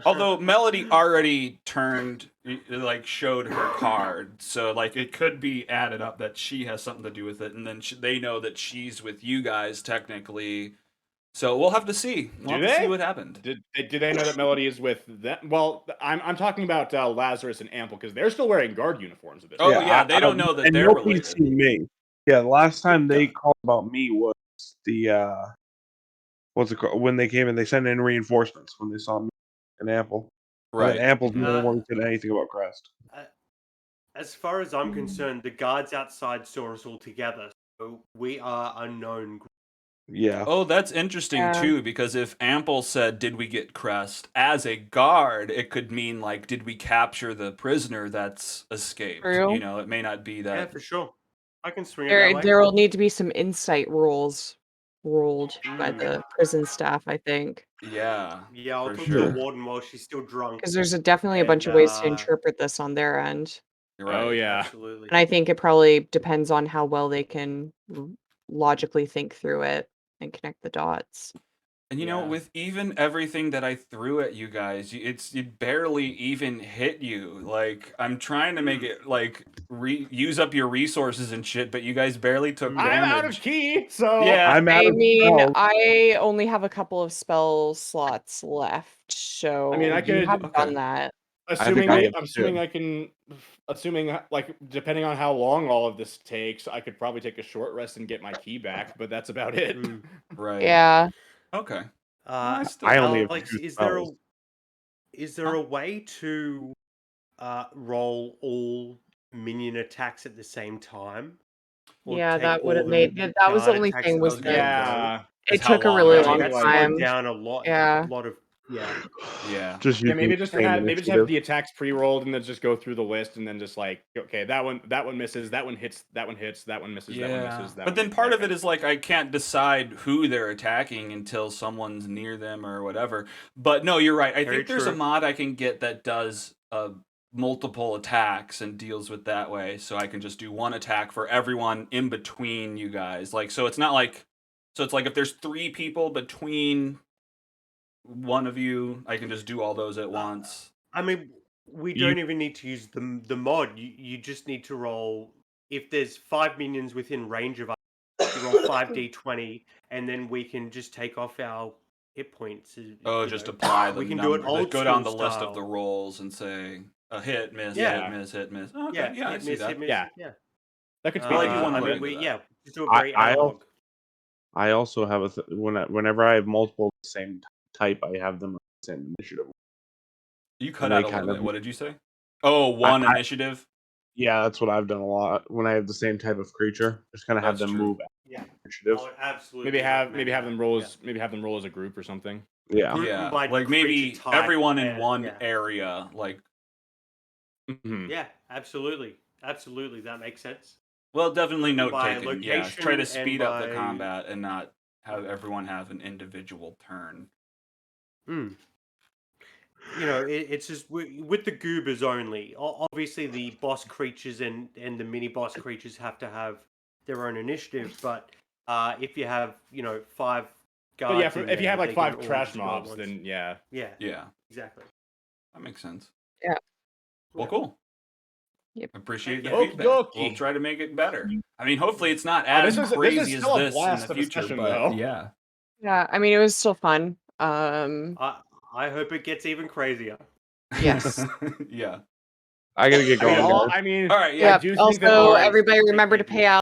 Although Melody already turned, like, showed her card, so like it could be added up that she has something to do with it, and then they know that she's with you guys technically. So we'll have to see. We'll Do have to see they? what happened. Did they know that Melody is with them? Well, I'm talking about Lazarus and Ample, because they're still wearing guard uniforms at this Oh point. yeah, they don't know that and they're nobody's related. seen me. Yeah, the last time they Yeah. called about me was the what's it called? When they came and they sent in reinforcements when they saw me and Apple. And Right. then Apple's the only one who said anything about Crest. As far as I'm concerned, the guards outside saw us all together, so we are unknown. Yeah. Oh, that's interesting Yeah. too, because if Ample said, "Did we get Crest?" as a guard, it could mean like, "Did we capture the prisoner that's escaped?" True. You know, it may not be Yeah, that. for sure. I can swing it that way. There will need to be some insight rules ruled by Mm. the prison staff, I think. Yeah. Yeah, I'll for talk sure. to the warden while she's still drunk. Because there's definitely a bunch of And, ways to interpret this on their end. You're right. Oh yeah. Absolutely. And I think it probably depends on how well they can logically think through it and connect the dots. And you know, Yeah. with even everything that I threw at you guys, it barely even hit you. Like I'm trying to make it like use up your resources and shit, but you guys barely took I'm damage. I'm out of key, so Yeah. I'm out I of mean, spells. I only have a couple of spell slots left, so I mean, I you could- have Okay. done that. assuming I have assuming I can, assuming like depending on how long all of this takes, I could probably take a short rest and get my key back, but that's about it. Mm. Right. Yeah. Okay. Uh, still- I only have Alex, 2 is there a spells. way to roll all minion attacks at the same time? Or Yeah, take that would all have the made that was the guard only attacks thing at was the that same time? Yeah. it how took a long really that long That like- time. slowed down a lot. Yeah. A lot of Yeah. Just Yeah, using maybe just the same have initiative. the attacks pre-rolled and then just go through the list and then just like, okay, that one misses, that one hits, that one hits, that one misses, that one misses, that But one then hits, part that of it one- is like I can't decide who they're attacking until someone's near them or whatever. But no, you're right. I Very think there's a true. mod I can get that does multiple attacks and deals with that way. So I can just do one attack for everyone in between you guys. Like so it's not like so it's like if there's 3 people between one of you, I can just do all those at once. I mean, we You- don't even need to use the mod. You just need to roll. If there's 5 minions within range of us, you roll 5d20, and then we can just take off our hit points. Oh, just apply the we can do it number. old Go down the school list style. of the rolls and say a hit, miss, Yeah. hit, miss, hit, miss. Okay, yeah, I hit, see miss, that. hit, miss. Yeah. Yeah. That could I like speed you things wanna up a look bit. into that. just do a very analog. I also have whenever I have multiple of the same type, I have them on the same initiative. You cut And out they a little kind of- bit. What did you say? Oh, one initiative. Yeah, that's what I've done a lot. When I have the same type of creature, just kind of have That's them true. move Yeah. initiative. I would absolutely Maybe have recommend them that, roll yeah. as maybe have them roll as a group or something. Yeah. Group Yeah, by like maybe creature type, everyone in and- one yeah. area. Like, Mhm. Yeah, absolutely. Absolutely. That makes sense. well, definitely note By taking. Yeah, try to location speed and up the by- combat and not have everyone have an individual turn. Mm. It's just with the goobers only. Obviously, the boss creatures and the mini boss creatures have to have their own initiative. But if you have 5 guards, But yeah, in if you there, have like they can 5 all trash just go at mobs, once. then yeah. yeah, Yeah, exactly. that makes sense. Yeah. Well, Yeah. cool. Yep. Appreciate the Yeah. feedback. Okey-dokey. We'll try to make it better. I mean, hopefully it's not Oh, as this is crazy as still a this in blast the of a future, session, but though. yeah. Yeah, I mean, it was still fun. I hope it gets even crazier. Yes. Yeah. I gotta get I mean, going, guys. I mean, All right. Yeah. Yeah. do think Also, that our- everybody remember to pay out